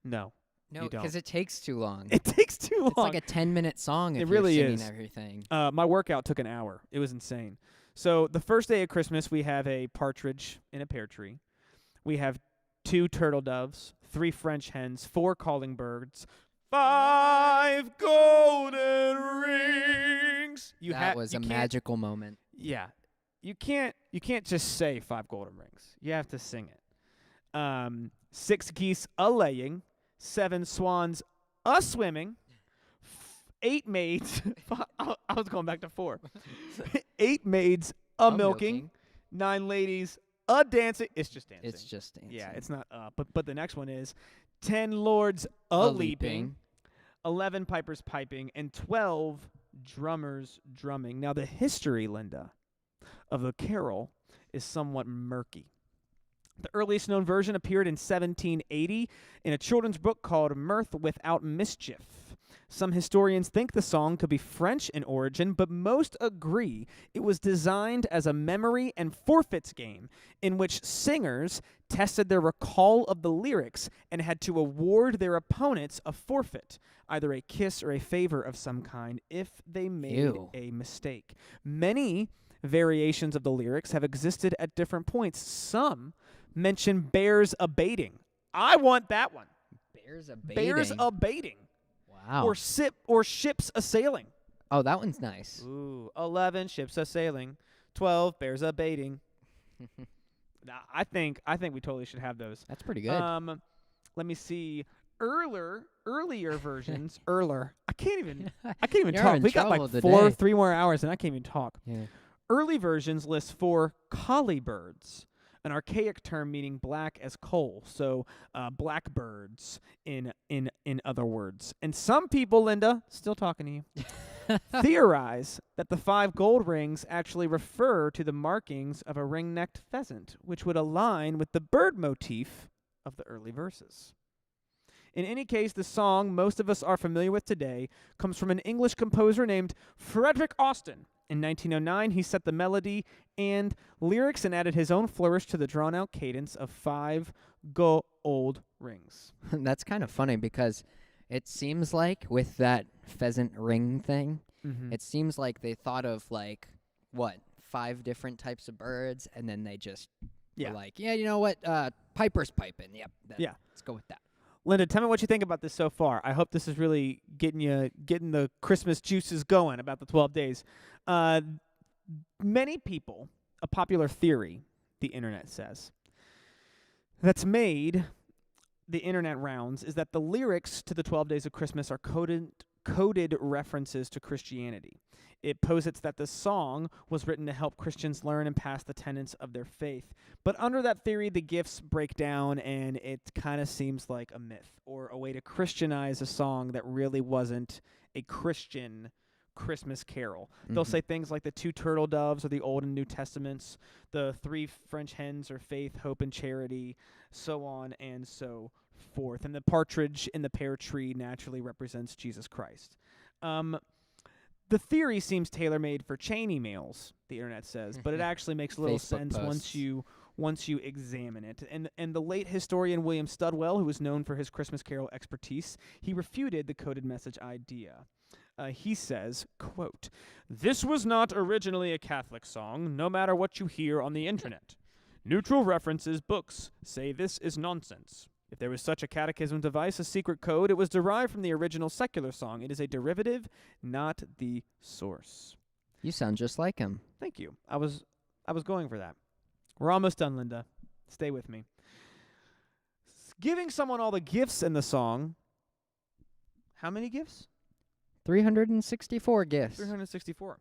No. No, you don't. because it takes too long. It takes too long. It's like a 10-minute song if It really you're singing is. everything. My workout took an hour. It was insane. So the first day of Christmas, we have a partridge in a pear tree. We have 2 turtle doves, 3 French hens, 4 calling birds, 5 golden rings. That was a magical moment. Yeah. You can't just say 5 golden rings. You have to sing it. 6 geese a-laying, 7 swans a-swimming, 8 maids. I was going back to 4. 8 maids a-milking, 9 ladies a-dancing. It's just dancing. It's just dancing. Yeah, it's not but the next one is 10 lords a-leaping, 11 pipers piping, and 12 drummers drumming. Now, the history, Linda, of the carol is somewhat murky. The earliest known version appeared in 1780 in a children's book called Mirth Without Mischief. Some historians think the song could be French in origin, but most agree it was designed as a memory and forfeits game in which singers tested their recall of the lyrics and had to award their opponents a forfeit, either a kiss or a favor of some kind, if they made a mistake. Many variations of the lyrics have existed at different points. Some mention bears a-baiting. I want that one. Bears a-baiting? Bears a-baiting. Wow. Or ships a-sailing. Oh, that one's nice. Ooh, 11 ships a-sailing, 12 bears a-baiting. I think we totally should have those. That's pretty good. Let me see. Earlier versions. I can't even You're talk. in We got like trouble 3 more hours and I can't even talk. Yeah. Early versions list 4 collie birds, an archaic term meaning black as coal. So blackbirds in other words. And some people, Linda, still talking to you, theorize that the 5 gold rings actually refer to the markings of a ring-necked pheasant, which would align with the bird motif of the early verses. In any case, the song most of us are familiar with today comes from an English composer named Frederick Austin. In 1909, he set the melody and lyrics and added his own flourish to the drawn-out cadence of 5 gold rings. That's kind of funny because it seems like with that pheasant ring thing, it seems like they thought of 5 different types of birds, and then they just were like, yeah, you know what, piper's piping. Yep. Let's go with that. Linda, tell me what you think about this so far. I hope this is really getting the Christmas juices going about the 12 days. Many people, a popular theory, the internet says, that's made the internet rounds is that the lyrics to the 12 days of Christmas are coded references to Christianity. It posits that the song was written to help Christians learn and pass the tenets of their faith. But under that theory, the gifts break down, and it kind of seems like a myth or a way to Christianize a song that really wasn't a Christian Christmas carol. They'll say things like the 2 turtle doves or the Old and New Testaments, the 3 French hens are faith, hope, and charity, so on and so forth. And the partridge in the pear tree naturally represents Jesus Christ. The theory seems tailor-made for chain emails, the internet says, but it actually makes a little sense once you examine it. And the late historian William Studwell, who was known for his Christmas carol expertise, he refuted the coded message idea. He says, quote, "This was not originally a Catholic song, no matter what you hear on the internet. Neutral references, books, say this is nonsense. If there was such a catechism device, a secret code, it was derived from the original secular song. It is a derivative, not the source." You sound just like him. Thank you. I was going for that. We're almost done, Linda. Stay with me. Giving someone all the gifts in the song. How many gifts? 364 gifts. 364.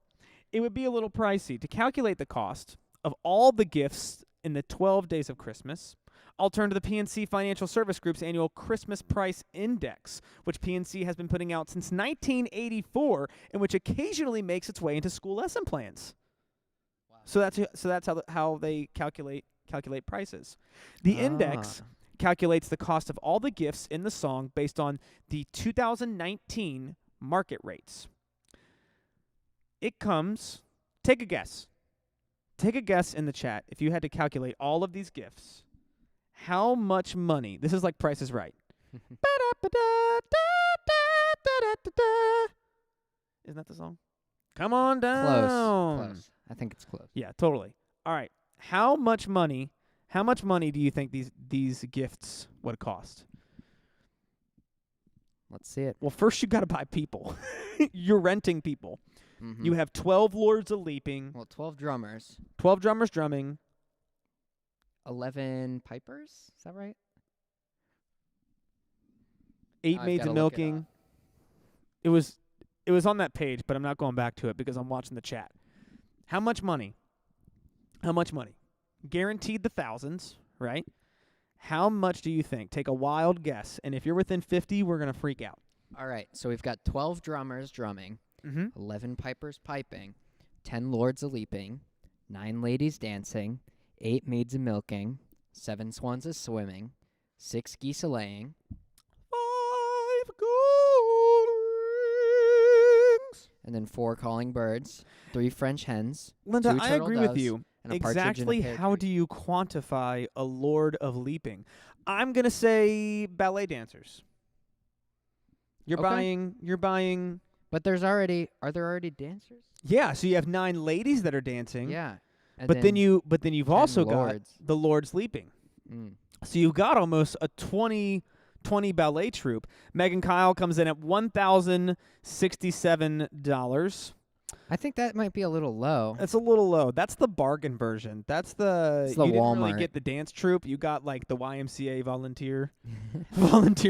It would be a little pricey. To calculate the cost of all the gifts in the 12 days of Christmas, I'll turn to the PNC Financial Service Group's annual Christmas Price Index, which PNC has been putting out since 1984 and which occasionally makes its way into school lesson plans. Wow. So that's how they calculate prices. The index calculates the cost of all the gifts in the song based on the 2019 market rates. It comes, take a guess. Take a guess in the chat if you had to calculate all of these gifts. How much money? This is like Price is Right. Isn't that the song? Come on down. Close. I think it's close. Yeah, totally. All right. How much money do you think these gifts would cost? Let's see it. Well, first you got to buy people. You're renting people. Mm-hmm. You have 12 Lords of Leaping. Well, 12 drummers. 12 drummers drumming. 11 pipers? Is that right? 8 I've maids gotta of look it milking. up. It was on that page, but I'm not going back to it because I'm watching the chat. How much money? Guaranteed the thousands, right? How much do you think? Take a wild guess. And if you're within 50, we're going to freak out. All right, so we've got 12 drummers drumming, Mm-hmm. 11 pipers piping, 10 lords a leaping, 9 ladies dancing, 8 maids a milking, 7 swans a swimming, 6 geese a laying, 5 gold rings. and then 4 calling birds, 3 French hens, Linda, 2 I turtle agree with doves, you. and a partridge in a Exactly pear how tree. do you quantify a Lord of Leaping? I'm going to say ballet dancers. You're Okay. buying. But are there already dancers? Yeah, so you have 9 ladies that are dancing. Yeah. And But then you've 10 also got lords. the Lords Leaping. Mm. So you've got almost a 20 ballet troupe. Megan Kyle comes in at $1,067. I think that might be a little low. That's a little low. That's the bargain version. That's the It's the you didn't really Walmart. get the dance troupe. You got like the YMCA volunteer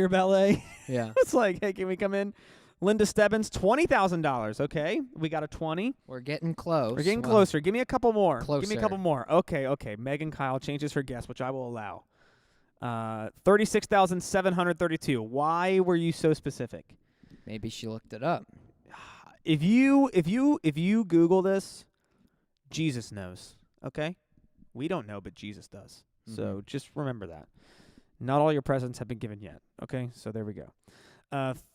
ballet. Yeah. It's like, hey, can we come in? Linda Stebbins, $20,000. Okay, we got a 20. We're getting close. We're getting Well, closer. Give me a couple more. Give me a Closer. couple more. Okay. Megan Kyle changes her guess, which I will allow. 36,732. Why were you so specific? Maybe she looked it up. If you Google this, Jesus knows. Okay, we don't know, but Jesus does. So just remember that. Not all your presents have been given yet. Okay, so there we go.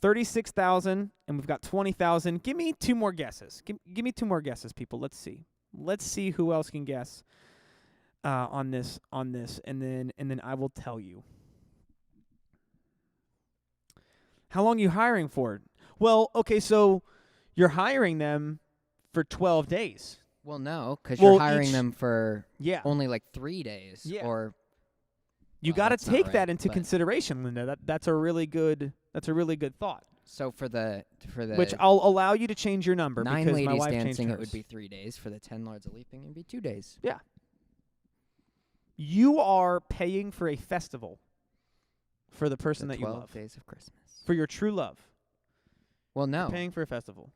36,000, and we've got 20,000. Give me 2 more guesses. Give me 2 more guesses, people. Let's see who else can guess on this, and then I will tell you. How long are you hiring for? Well, okay, so you're hiring them for 12 days. Well, no, because Well, you're hiring each- them for Yeah. only like 3 days. Yeah. Or You well, got to that's not take right, that into but- consideration, Linda. That's a really good thought. so for the Which I'll allow you to change your number 9 because my ladies wife changed dancing, it hers. would be 3 days. For the 10 lords of leaping, it would be 2 days. Yeah. You are paying for a festival for the person The that you 12 love. days of Christmas. For your true love. Well, You're no. paying for a festival.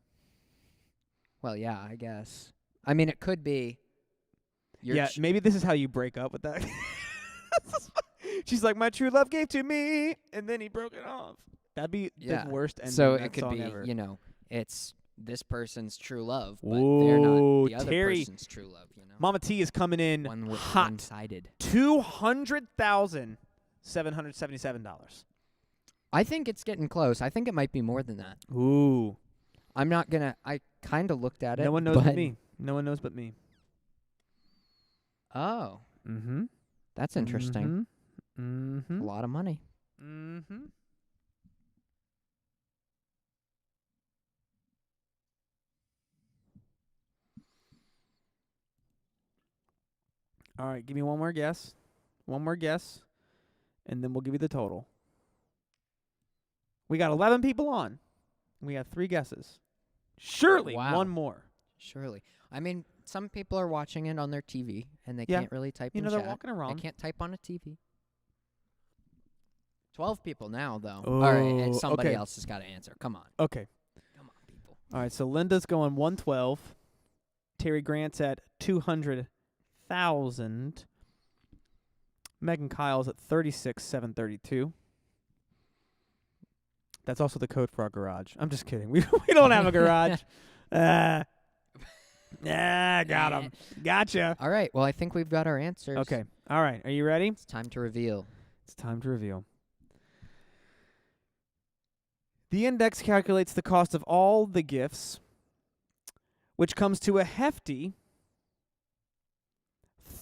Well, yeah, I guess. I mean, it could be. Yeah, maybe this is how you break up with that. She's like, my true love gave to me, and then he broke it off. That'd be Yeah. the worst ending So to it that could song be, ever. it's this person's true love, but they're not the other Terry. person's true love, you know? Mama T is coming in hot. One-sided. $200,777. I think it's getting close. I think it might be more than that. Ooh. I'm not going to... I kind of looked at it. No one knows but me. No one knows but me. Oh. Mm-hmm. That's interesting. Mm-hmm. A lot of money. Mm-hmm. All right, give me one more guess. One more guess, and then we'll give you the total. We got 11 people on. We have 3 guesses. Surely Wow. one more. Surely. I mean, some people are watching it on their TV, and they Yeah. can't really type You in know, chat. they're walking around. They can't type on a TV. 12 people now, though. All right, and somebody okay. else has got to answer. Come on. Okay. Come on, people. All right, so Linda's going 112. Terry Grant's at 200,000. Megan Kyle's at 36,732. That's also the code for our garage. I'm just kidding. We don't have a garage. Got him. Gotcha. All right, well, I think we've got our answers. Okay. All right. Are you ready? It's time to reveal. It's time to reveal. The index calculates the cost of all the gifts, which comes to a hefty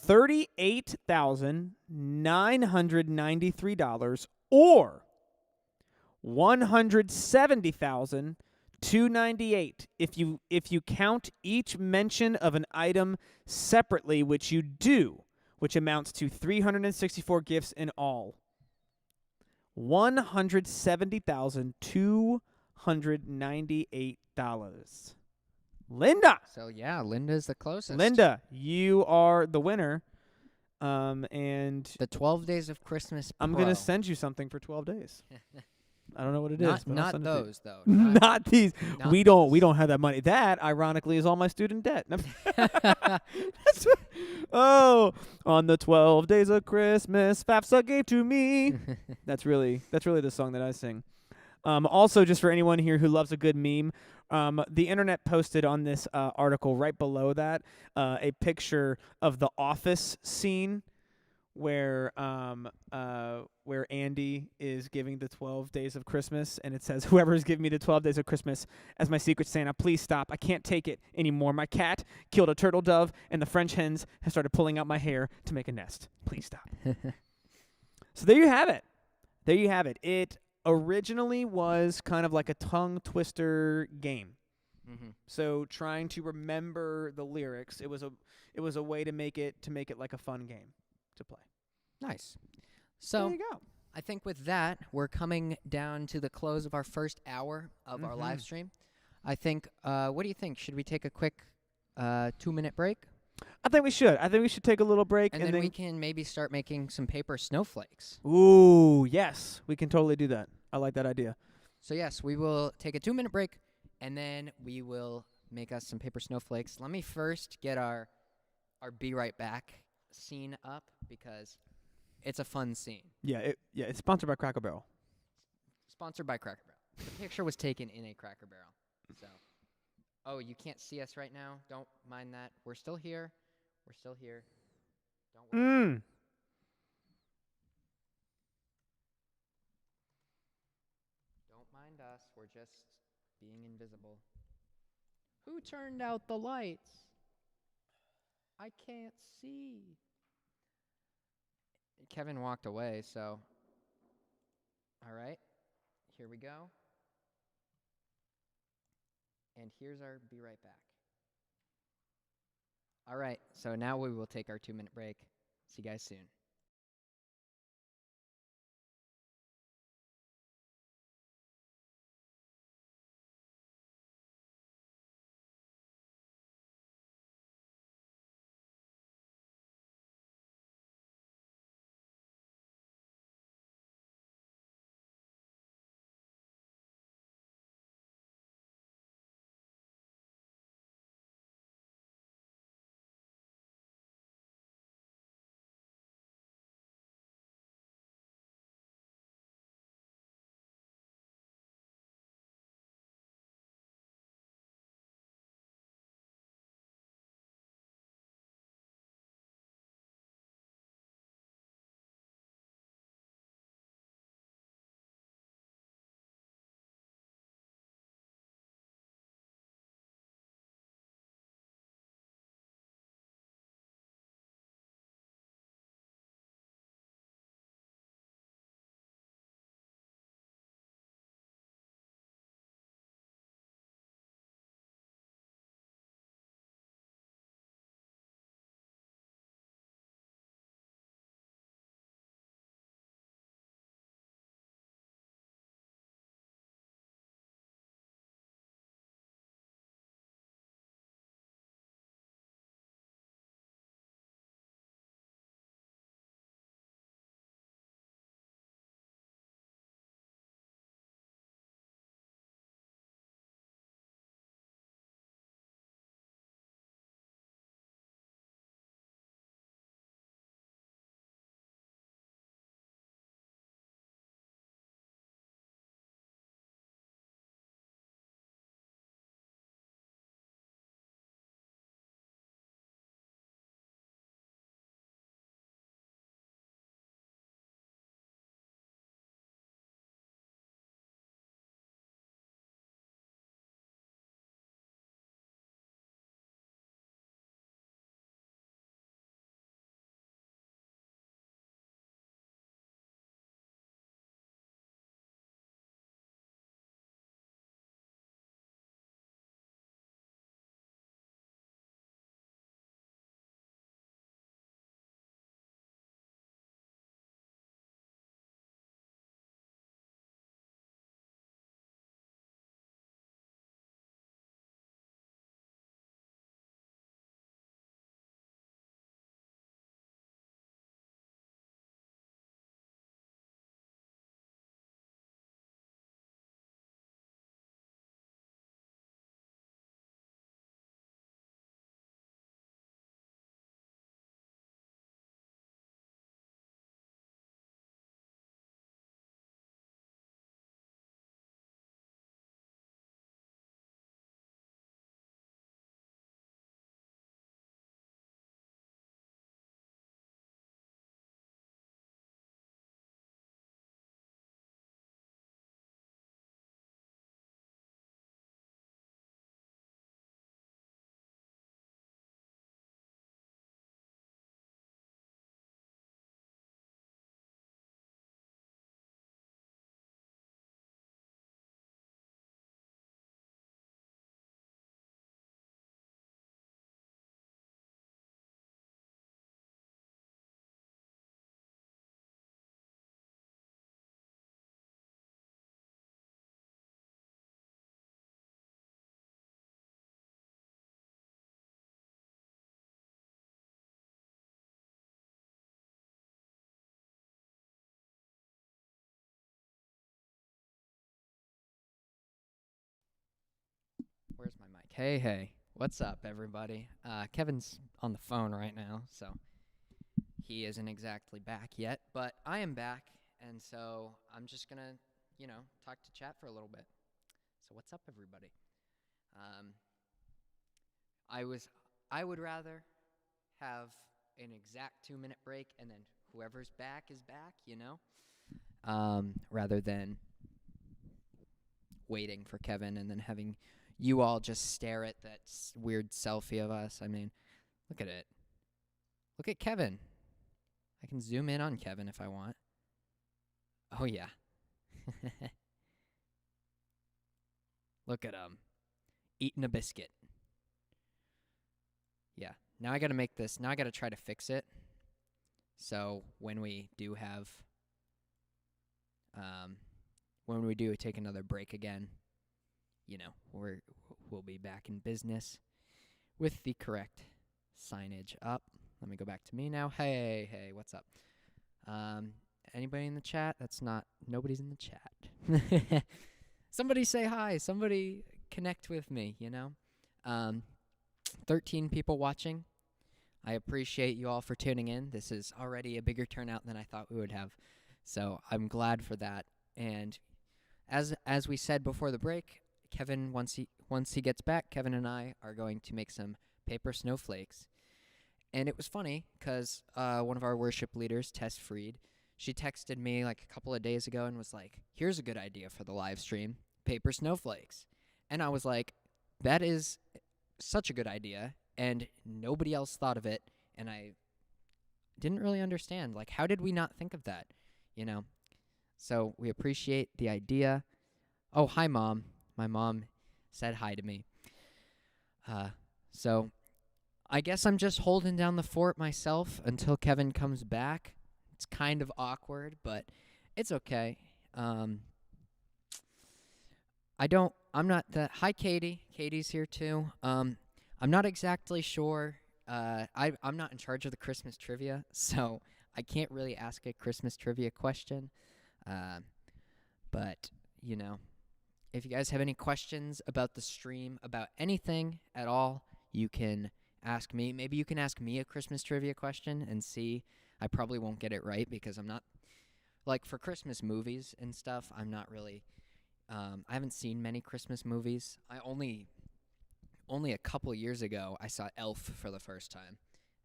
$38,993 or $170,298 if you count each mention of an item separately, which you do, which amounts to 364 gifts in all. $170,298. Linda. So, yeah, Linda's the closest. Linda, you are the winner. And The 12 Days of Christmas I'm Pro. going to send you something for 12 days. I don't know what it is. Not, but I'll not send it to you. those, though. Not these. not We don't have that money. That, ironically, is all my student debt. That's what, oh, on the 12 days of Christmas, FAFSA gave to me. That's really the song that I sing. Also, just for anyone here who loves a good meme, the internet posted on this article right below that a picture of the Office scene where Andy is giving the 12 days of Christmas, and it says, "Whoever is giving me the 12 days of Christmas as my secret Santa, please stop. I can't take it anymore. My cat killed a turtle dove, and the French hens have started pulling out my hair to make a nest. Please stop." So there you have it. There you have it. It originally was kind of like a tongue twister game. Mm-hmm. So trying to remember the lyrics, it was a way to make it like a fun game to play. Nice. So, there you go. I think with that, we're coming down to the close of our first hour of our live stream. I think, what do you think? Should we take a quick 2-minute break? I think we should. I think we should take a little break. And then we can maybe start making some paper snowflakes. Ooh, yes. We can totally do that. I like that idea. So, yes, we will take a 2-minute break, and then we will make us some paper snowflakes. Let me first get our Be Right Back scene up because it's a fun scene. Yeah, it's sponsored by Cracker Barrel. Sponsored by Cracker Barrel. The picture was taken in a Cracker Barrel. So, oh, you can't see us right now. Don't mind that. We're still here. We're still here. Don't worry. Don't mind us. We're just being invisible. Who turned out the lights? I can't see. Kevin walked away, so. All right. Here we go. And here's our Be Right Back. All right, so now we will take our 2-minute break. See you guys soon. Where's my mic? Hey. What's up, everybody? Kevin's on the phone right now, so he isn't exactly back yet, but I am back, and so I'm just gonna, talk to chat for a little bit. So what's up, everybody? I would rather have an exact 2-minute break, and then whoever's back is back, rather than waiting for Kevin and then having you all just stare at that weird selfie of us. I mean, look at it. Look at Kevin. I can zoom in on Kevin if I want. Oh, yeah. Look at him. Eating a biscuit. Yeah. Now I got to make this. Now I got to try to fix it. So when we do take another break again, we'll be back in business with the correct signage up. Let me go back to me now. Hey, what's up? Anybody in the chat? Nobody's in the chat. Somebody say hi. Somebody connect with me, 13 people watching. I appreciate you all for tuning in. This is already a bigger turnout than I thought we would have. So I'm glad for that. And as we said before the break, Kevin, once he gets back, Kevin and I are going to make some paper snowflakes. And it was funny because one of our worship leaders, Tess Freed, she texted me like a couple of days ago and was like, here's a good idea for the live stream, paper snowflakes. And I was like, that is such a good idea, and nobody else thought of it, and I didn't really understand. Like, how did we not think of that, So we appreciate the idea. Oh, hi, Mom. My mom said hi to me. So I guess I'm just holding down the fort myself until Kevin comes back. It's kind of awkward, but it's okay. Hi, Katie. Katie's here too. I'm not exactly sure. I'm not in charge of the Christmas trivia, so I can't really ask a Christmas trivia question. But, if you guys have any questions about the stream, about anything at all, you can ask me. Maybe you can ask me a Christmas trivia question and see. I probably won't get it right because I'm not, like, for Christmas movies and stuff, I'm not really, I haven't seen many Christmas movies. Only a couple years ago, I saw Elf for the first time.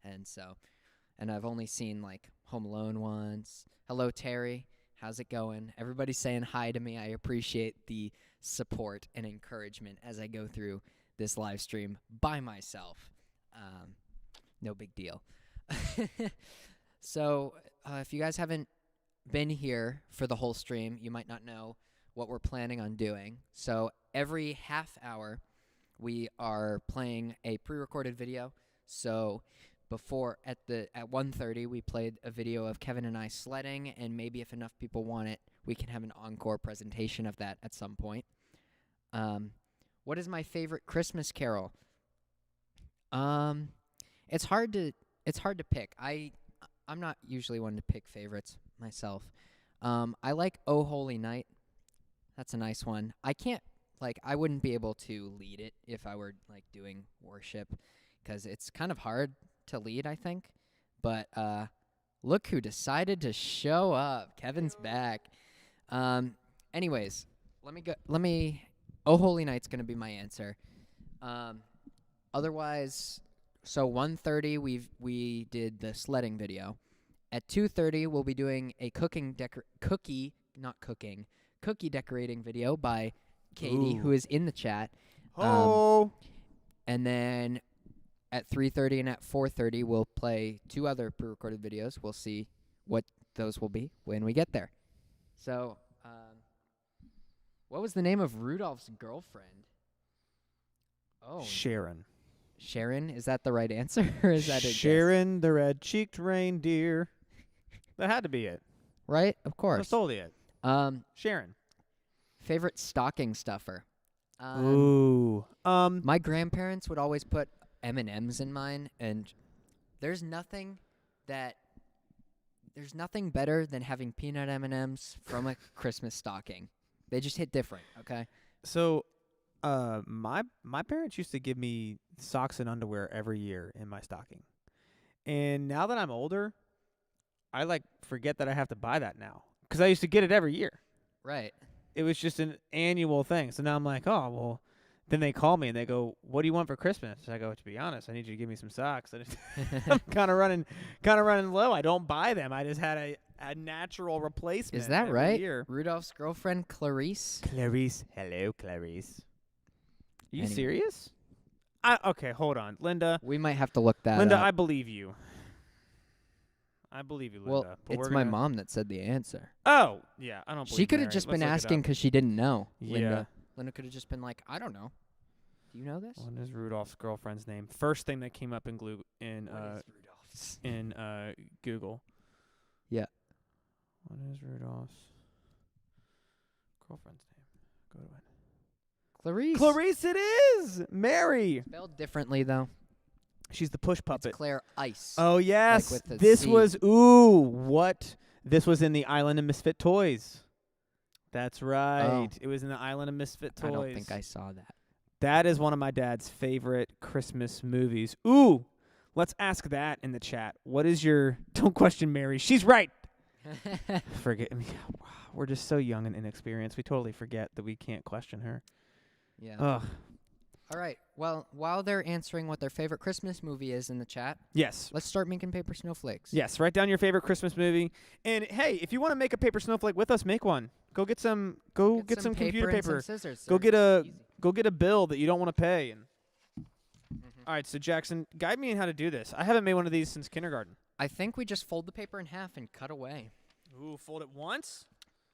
And I've only seen, like, Home Alone once. Hello, Terry. How's it going? Everybody's saying hi to me. I appreciate the support and encouragement as I go through this live stream by myself. No big deal. So if you guys haven't been here for the whole stream, you might not know what we're planning on doing. So every half hour, we are playing a pre-recorded video. So before at 1:30, we played a video of Kevin and I sledding, and maybe if enough people want it, we can have an encore presentation of that at some point. What is my favorite Christmas carol? It's hard to pick. I'm not usually one to pick favorites myself. I like "Oh Holy Night." That's a nice one. I wouldn't be able to lead it if I were like doing worship, because it's kind of hard to lead, I think. But look who decided to show up. Kevin's back. Anyways, let me "Oh Holy Night's going to be my answer. Otherwise, so 1:30 we did the sledding video. At 2:30 we'll be doing a cookie decorating video by Katie, who is in the chat. And then at 3:30 and at 4:30 we'll play 2 other pre-recorded videos. We'll see what those will be when we get there. So, what was the name of Rudolph's girlfriend? Oh, Sharon. Sharon? Is that the right answer, or is that a Sharon, the red-cheeked reindeer. That had to be it. Right? Of course. That's totally it. Sharon. Favorite stocking stuffer? My grandparents would always put M&Ms in mine, and there's nothing better than having peanut M&Ms from a Christmas stocking. They just hit different, okay? So My parents used to give me socks and underwear every year in my stocking. And now that I'm older, I like forget that I have to buy that now cuz I used to get it every year. Right. It was just an annual thing. So now I'm like, "Oh, well." Then they call me and they go, "What do you want for Christmas?" I go, "To be honest, I need you to give me some socks." And I'm kind of running low. I don't buy them. I just had a natural replacement. Is that every right? Year. Rudolph's girlfriend, Clarice? Clarice, hello, Clarice. Are you Anyway. serious? Okay, hold on, Linda. We might have to look that Linda, up. I believe you. I believe you, Linda. Well, but it's we're my gonna- mom that said the answer. Oh, yeah, I don't believe She could have Mary. just Let's been look it asking up. because she didn't know, Yeah. Linda. Linda could have just been like, I don't know. Do you know this? What is Rudolph's girlfriend's name? First thing that came up in What is Rudolph's? Google. Yeah. What is Rudolph's girlfriend's name? Go to it. Clarice. Clarice, it is Mary. Spelled differently, though. She's the push puppet. It's Claire Ice. Oh yes, with the this C. was what? This was in the Island of Misfit Toys. That's right. It was in the Island of Misfit Toys. I don't think I saw that. That is one of my dad's favorite Christmas movies. Ooh, let's ask that in the chat. What is your? Don't question Mary. She's right. Forget me. Wow, we're just so young and inexperienced. We totally forget that we can't question her. Yeah. Ugh. All right. Well, while they're answering what their favorite Christmas movie is in the chat, Yes. let's start making paper snowflakes. Yes, write down your favorite Christmas movie. And hey, if you want to make a paper snowflake with us, make one. Go get some get some computer and paper. Some scissors. Go They're get a easy. go get a bill that you don't want to pay and All right, so Jackson, guide me in how to do this. I haven't made one of these since kindergarten. I think we just fold the paper in half and cut away. Ooh, fold it once?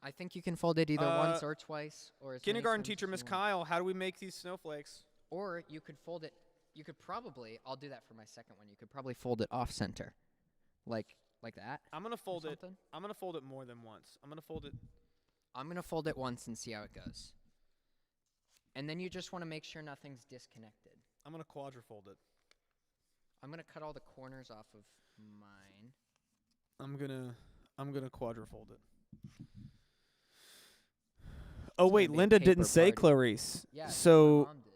I think you can fold it either once or twice or as many Kindergarten times teacher as Miss you want. Kyle, how do we make these snowflakes? Or you could fold it. You could probably. I'll do that for my second one. You could probably fold it off center, like that. I'm going to fold it. something? I'm going to fold it more than once. I'm going to fold it. I'm gonna fold it once and see how it goes. And then you just want to make sure nothing's disconnected. I'm going to quadrufold it. I'm gonna cut all the corners off of mine. I'm going to quadrufold it. Oh It's wait, gonna be a Linda paper didn't say party. Clarice. Yeah. So my mom did.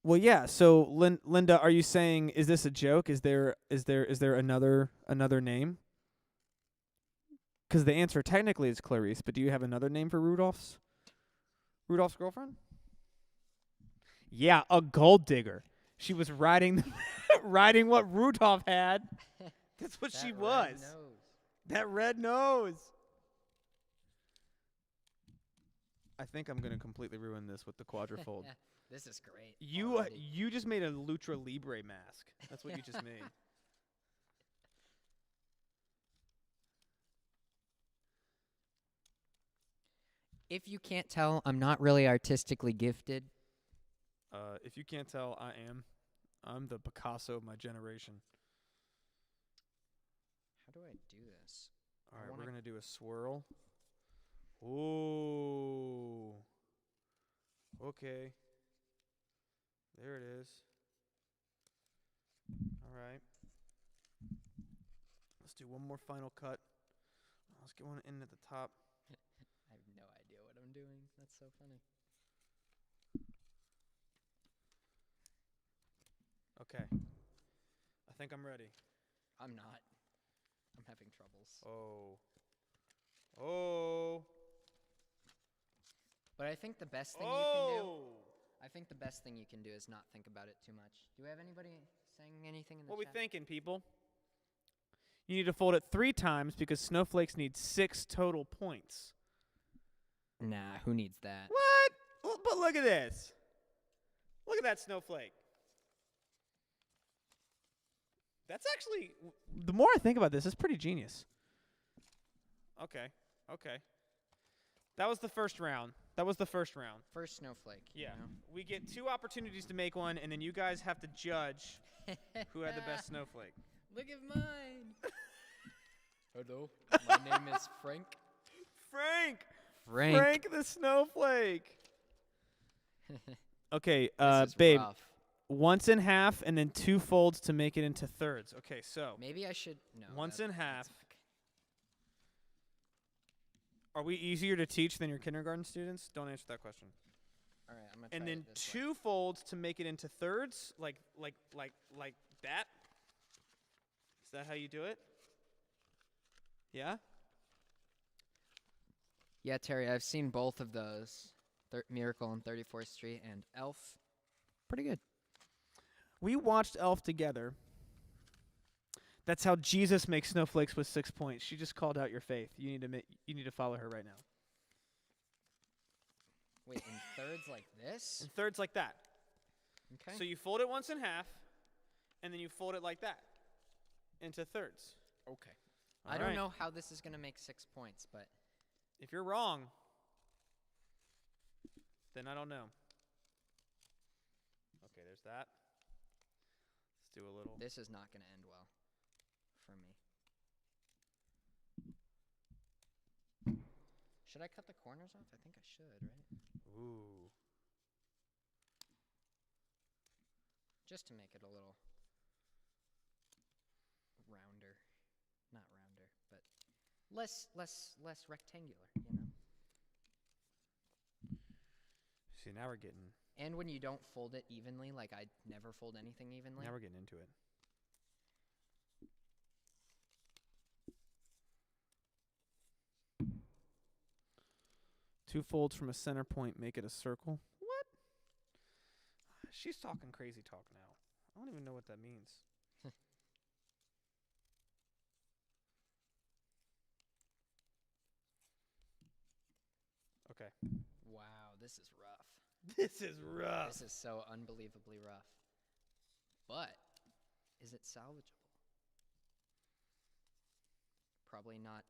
well, yeah. So Linda, are you saying is this a joke? Is there another name? Because the answer technically is Clarice, but do you have another name for Rudolph's girlfriend? Yeah, a gold digger. She was riding riding what Rudolph had. That's what she That was. red nose. That red nose. I think I'm gonna completely ruin this with the quadrufold. This is great. You already. you just made a Lucha Libre mask. That's what you just made. If you can't tell, I'm not really artistically gifted. If you can't tell, I'm the Picasso of my generation. How do I do this? All right, wanna- we're gonna do a swirl. Ooh. Okay. There it is. All right. Let's do one more final cut. Let's get one in at the top. I have no idea what I'm doing. That's so funny. Okay. I think I'm ready. I'm not. I'm having troubles. Oh. But I think the best thing you can do is not think about it too much. Do we have anybody saying anything in the What we chat? thinking, people? You need to fold it 3 times because snowflakes need 6 total points. Nah, who needs that? What? But look at this. Look at that snowflake. That's actually, the more I think about this, it's pretty genius. Okay. That was the first round. First snowflake. you Yeah. know? We get 2 opportunities to make one, and then you guys have to judge who had the best snowflake. Look at mine. Hello, my name is Frank. Frank the snowflake. Okay, This is babe. rough. Once in half and then 2 folds to make it into thirds. Okay, so Maybe I should. No. Once in half. that's okay. Are we easier to teach than your kindergarten students? Don't answer that question. All right, I'm I'm gonna and try then it this way. 2 folds to make it into thirds, like that. Is that how you do it? Yeah? Yeah, Terry, I've seen both of those. Miracle on 34th Street and Elf. Pretty good. We watched Elf together. That's how Jesus makes snowflakes with 6 points. She just called out your faith. You need to follow her right now. Wait, in thirds like this? In thirds like that. Okay. So you fold it once in half, and then you fold it like that into thirds. Okay. All I don't right. know how this is going to make 6 points, but If you're wrong, then I don't know. Okay, there's that. Let's do a little. this is not going to end well for me. Should I cut the corners off? I think I should, right? Ooh. Just to make it a little rounder. Not rounder, but less rectangular, you know? See, now we're getting And when you don't fold it evenly, like I never fold anything evenly. now we're getting into it. Two folds from a center point make it a circle. What? She's talking crazy talk now. I don't even know what that means. Okay. Wow, this is rough. This is rough. This is so unbelievably rough. But is it salvageable? Probably not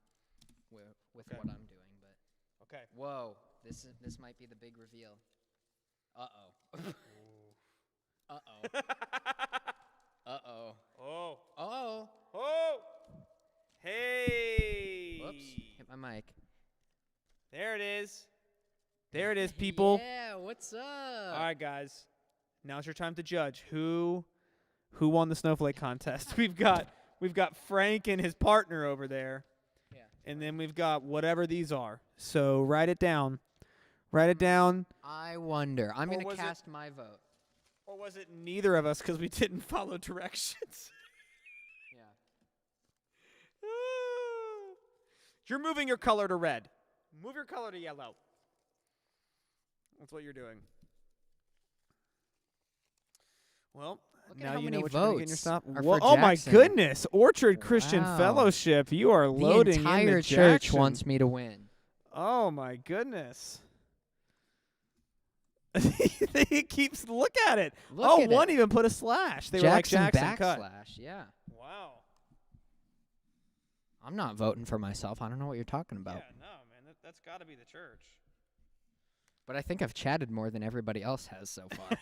with Okay. what I'm doing, but Okay. whoa, this might be the big reveal. Uh-oh. Uh-oh. Uh-oh. Oh. Oh. Oh. Hey. Whoops. Hit my mic. There it is. There it is, people. Yeah, what's up? All right, guys. Now's your time to judge who won the snowflake contest. We've got Frank and his partner over there. Yeah. And then we've got whatever these are. So write it down. Write it down. I wonder. I'm Or going to was it- cast my vote. Or was it neither of us because we didn't follow directions? Yeah. You're moving your color to red. Move your color to yellow. That's what you're doing. Well, Look at now how you many know what you're gonna get in your votes stop. are Whoa, for oh my Jackson. goodness! Orchard Christian Wow. Fellowship. You are loading The entire in the church Jackson. wants me to win. Oh my goodness. He keeps look at it. Look at one it. even put a slash. They were like Jackson cut. backslash, yeah. Wow. I'm not voting for myself. I don't know what you're talking about. Yeah, no, man. That's got to be the church. But I think I've chatted more than everybody else has so far.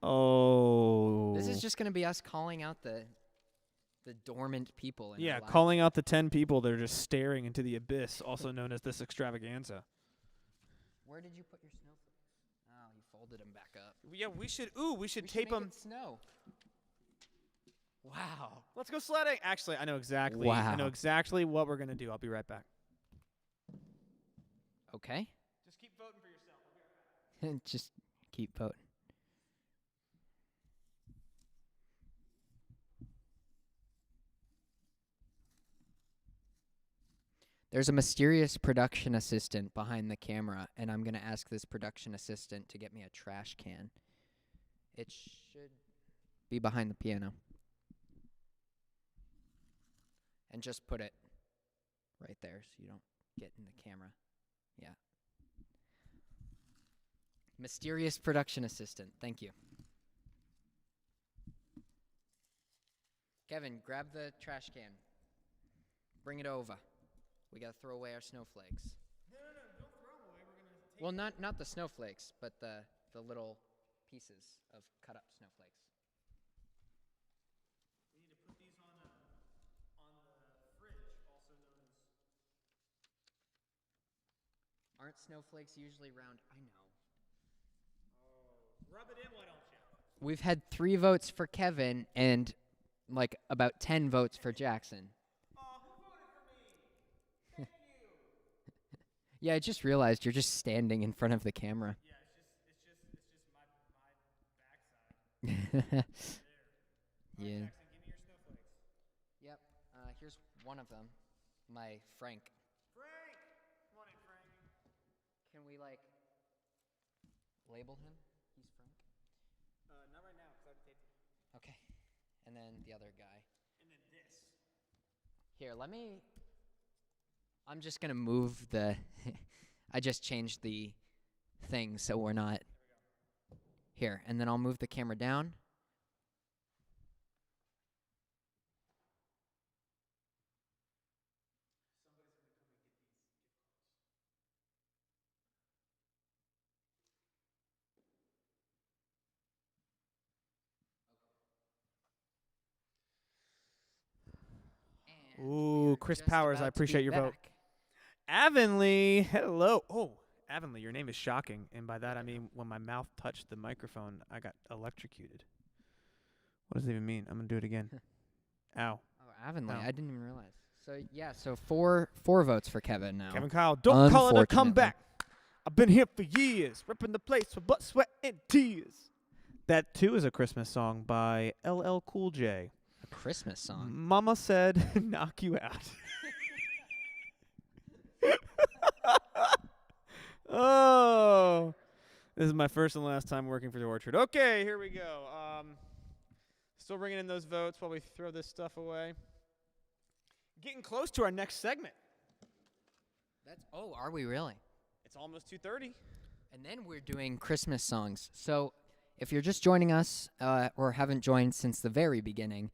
Oh. This is just going to be us calling out the dormant people in our yeah, lives. calling out the 10 people that are just staring into the abyss, also known as this extravaganza. Where did you put your snowflakes? Oh, you folded them back up. Yeah, we should tape make them. it snow. Wow. Let's go sledding. Actually, I know exactly. Wow. I know exactly what we're gonna do. I'll be right back. Okay. Just keep voting for yourself. I'll be right back. Just keep voting. There's a mysterious production assistant behind the camera, and I'm going to ask this production assistant to get me a trash can. It should be behind the piano. And just put it right there so you don't get in the camera. Yeah. Mysterious production assistant. Thank you. Kevin, grab the trash can. Bring it over. We gotta throw away our snowflakes. No, don't throw them away. We're gonna take Well, not the snowflakes, but the little pieces of cut up snowflakes. We need to put these on the fridge, also known as. Aren't snowflakes usually round? I know. Rub it in, why don't you? We've had 3 votes for Kevin and like about 10 votes for Jackson. Oh, who voted for me? Thank you. Yeah, I just realized you're just standing in front of the camera. Yeah, it's just my backside. Yeah. Jackson, give me your snowflakes. Yep. Here's one of them. My Frank. Frank! Come on in, Frank. Can we label him? He's Frank. Not right now, because I have taped it. Okay. And then the other guy. And then this. Here, I'm just gonna move the. I just changed the thing so we're not. Here, and then I'll move the camera down. And we Ooh, are Chris just Powers, I about to be appreciate your vote. back. Avonlea, hello. Oh, Avonlea, your name is shocking. And by that, I mean when my mouth touched the microphone, I got electrocuted. What does it even mean? I'm going to do it again. Ow. Oh, Avonlea, Oh. I didn't even realize. So yeah, so four votes for Kevin now. Kevin Kyle, don't call it a Unfortunately. comeback. I've been here for years, ripping the place for blood, sweat, and tears. That, too, is a Christmas song by LL Cool J. A Christmas song. Mama said, knock you out. Oh, this is my first and last time working for the Orchard. Okay, here we go. Still bringing in those votes while we throw this stuff away. Getting close to our next segment. Are we really? It's almost 2:30. And then we're doing Christmas songs. So if you're just joining us or haven't joined since the very beginning,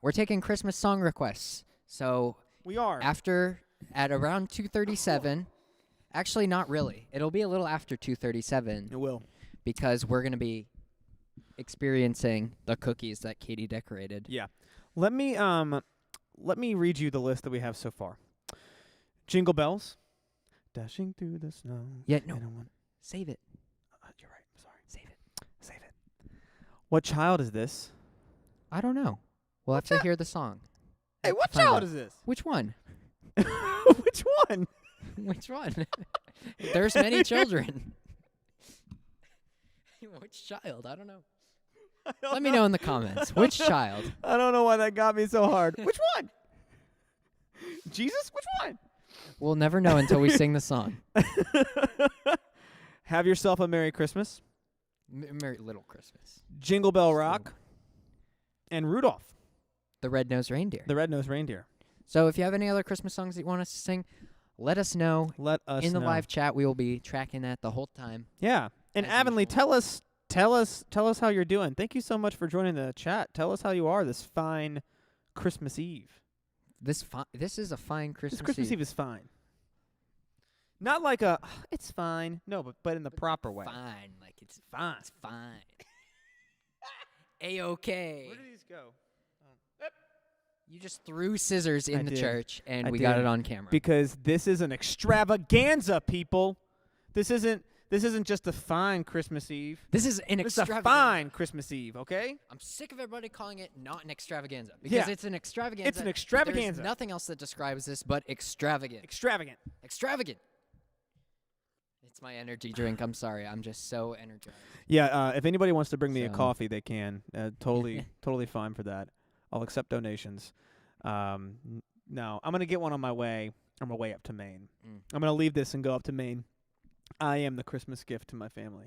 we're taking Christmas song requests. So We are. at around 2:37, actually not really. It'll be a little after 2:37 It will. because we're going to be experiencing the cookies that Katie decorated. Yeah. Let me read you the list that we have so far. Jingle bells. Dashing through the snow. Yeah, no. and I want- Save it. You're right. I'm sorry. Save it. Save it. What child is this? I don't know. We'll have to hear the song. Hey, what Find child out. is this? Which one? Which one? Which one? There's many children. Which child? I don't know. Let me know in the comments. Which child? I don't know why that got me so hard. Which one? Jesus? Which one? We'll never know until we sing the song. Have yourself a Merry Christmas. Merry Little Christmas. Jingle Bell Rock. And Rudolph, The Red-Nosed Reindeer. the Red-Nosed Reindeer. So if you have any other Christmas songs that you want us to sing, let us know. Let us In the know. live chat, we will be tracking that the whole time. Yeah. And as Avonlea, usual. tell us how you're doing. Thank you so much for joining the chat. Tell us how you are this fine Christmas Eve. This is a fine Christmas This Christmas Eve is fine. Not like it's fine. No, but in the proper way. Fine. Like it's Fine. It's fine. A-okay. Where do these go? You just threw scissors in I the did. church, and I we got did. it on camera. Because this is an extravaganza, people. This isn't just a fine Christmas Eve. This is an This is a extravaganza. fine Christmas Eve, okay? I'm sick of everybody calling it not an extravaganza because Yeah. it's an extravaganza. It's an extravaganza. There's nothing else that describes this but extravagant. Extravagant. Extravagant. It's my energy drink. I'm sorry. I'm just so energized. Yeah, if anybody wants to bring me a So- coffee, they can. Totally fine for that. I'll accept donations. No, I'm going to get one on my way up to Maine. Mm. I'm going to leave this and go up to Maine. I am the Christmas gift to my family.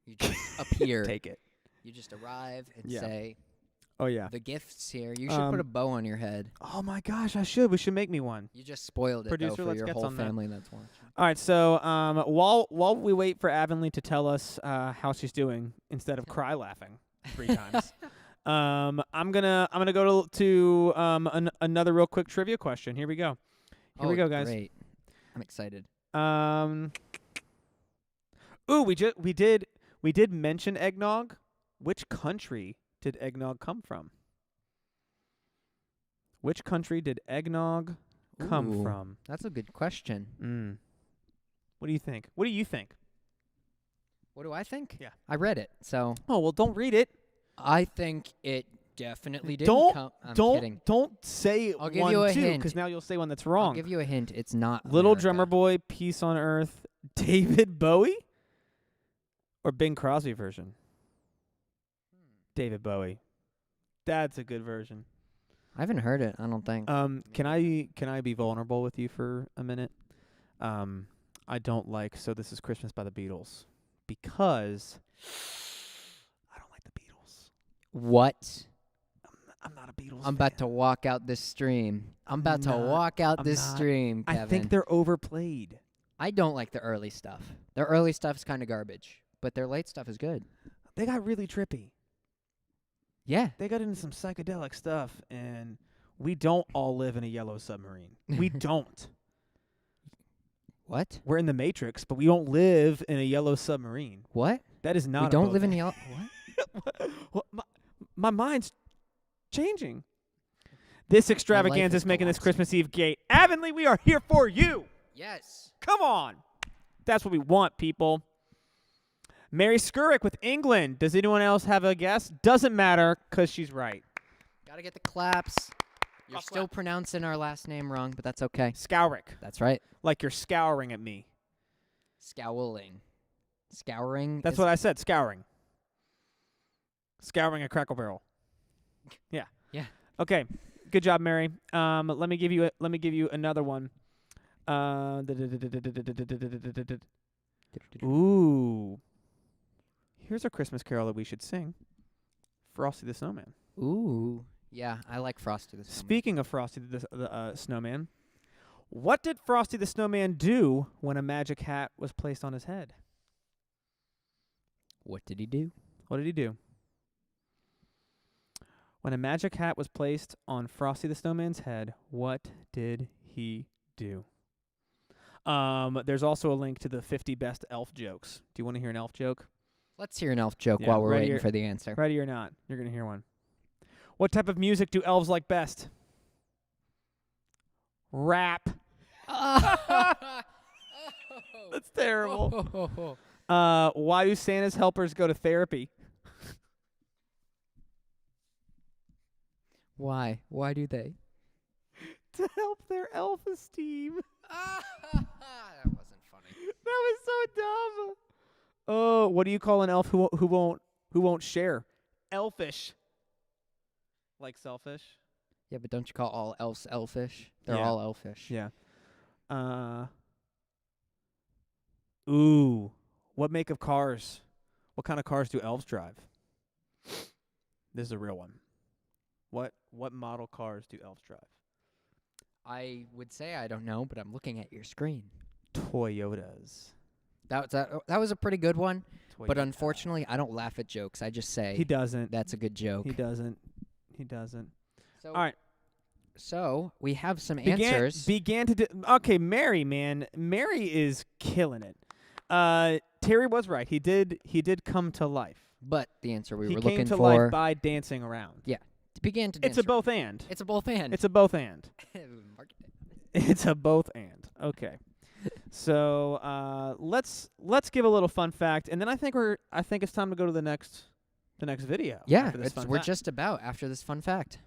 You just appear. Take it. You just arrive and Yeah. say, Oh, yeah. the gift's here. You should put a bow on your head. Oh, my gosh, I should. We should make me one. You just spoiled it, Producer, though, for let's your get whole on that. family that's watching. All right, so while we wait for Avonlea to tell us how she's doing instead of cry laughing 3 times, I'm gonna go to another real quick trivia question. Here we go. Here we go, guys. Great. I'm excited. Ooh, we did mention eggnog. Which country did eggnog come from? Which country did eggnog come Ooh, from? That's a good question. What do you think? What do you think? What do I think? Yeah. I read it, so Oh, well, don't read it. I think it definitely didn't Don't come. I'm don't kidding. don't say I'll give one you a too, hint. because now you'll say one that's I'll wrong. give you a hint. It's not Little America. Drummer Boy, Peace on Earth, David Bowie, or Bing Crosby version. David Bowie. That's a good version. I haven't heard it. I don't think. Can I be vulnerable with you for a minute? I don't like So This Is Christmas by the Beatles because I don't like the Beatles. What? I'm not a Beatles I'm about to walk out this stream. I'm about to walk out this stream, Kevin. I think they're overplayed. I don't like the early stuff. Their early stuff's kind of garbage, but their late stuff is good. They got really trippy. Yeah. They got into some psychedelic stuff, and we don't all live in a yellow submarine. We don't. What? We're in the Matrix, but we don't live in a yellow submarine. What? That is not. We don't live in yellow. What? Well, my mind's changing. This extravaganza is making this Christmas Eve gate. Avonlea, we are here for you. Yes. Come on. That's what we want, people. Mary Skurick with England. Does anyone else have a guess? Doesn't matter, because she's right. Gotta get the claps. You're still pronouncing our last name wrong, but that's okay. Skowrick. That's right. Like you're scouring at me. Scowling. Scouring. That's what I said, scouring. Scouring a Crackle Barrel. Yeah. Yeah. Okay. Good job, Mary. Let me give you another one. Ooh. Here's a Christmas carol that we should sing. Frosty the Snowman. Ooh. Yeah, I like Frosty the Snowman. Speaking of Frosty the Snowman, what did Frosty the Snowman do when a magic hat was placed on his head? What did he do? What did he do? When a magic hat was placed on Frosty the Snowman's head, what did he do? There's also a link to the 50 best elf jokes. Do you want to hear an elf joke? Let's hear an elf joke Yeah, while we're ready waiting or- for the answer. Ready or not, you're going to hear one. What type of music do elves like best? Rap. That's terrible. Why do Santa's helpers go to therapy? Why? Why do they? To help their elf esteem. That wasn't funny. That was so dumb. Oh, what do you call an elf who won't share? Elfish. Like selfish? Yeah, but don't you call all elves elfish? They're Yeah. all elfish. Yeah. Ooh. What make of cars? What kind of cars do elves drive? This is a real one. What model cars do elves drive? I would say I don't know, but I'm looking at your screen. Toyotas. That was a pretty good one, but Toyota. unfortunately, I don't laugh at jokes. I just say He doesn't. that's a good joke. He doesn't. So, All right. So we have some answers. Began to do. Okay, Mary, man. Mary is killing it. Terry was right. He did come to life. But the answer we He were came looking to for life by dancing around. began to. It's a both and. It's a both and. It's a both and. Mark it. It's a both and. Okay. So let's give a little fun fact, and then I think it's time to go to the next video. Yeah, after this fun we're fact. just about after this fun fact.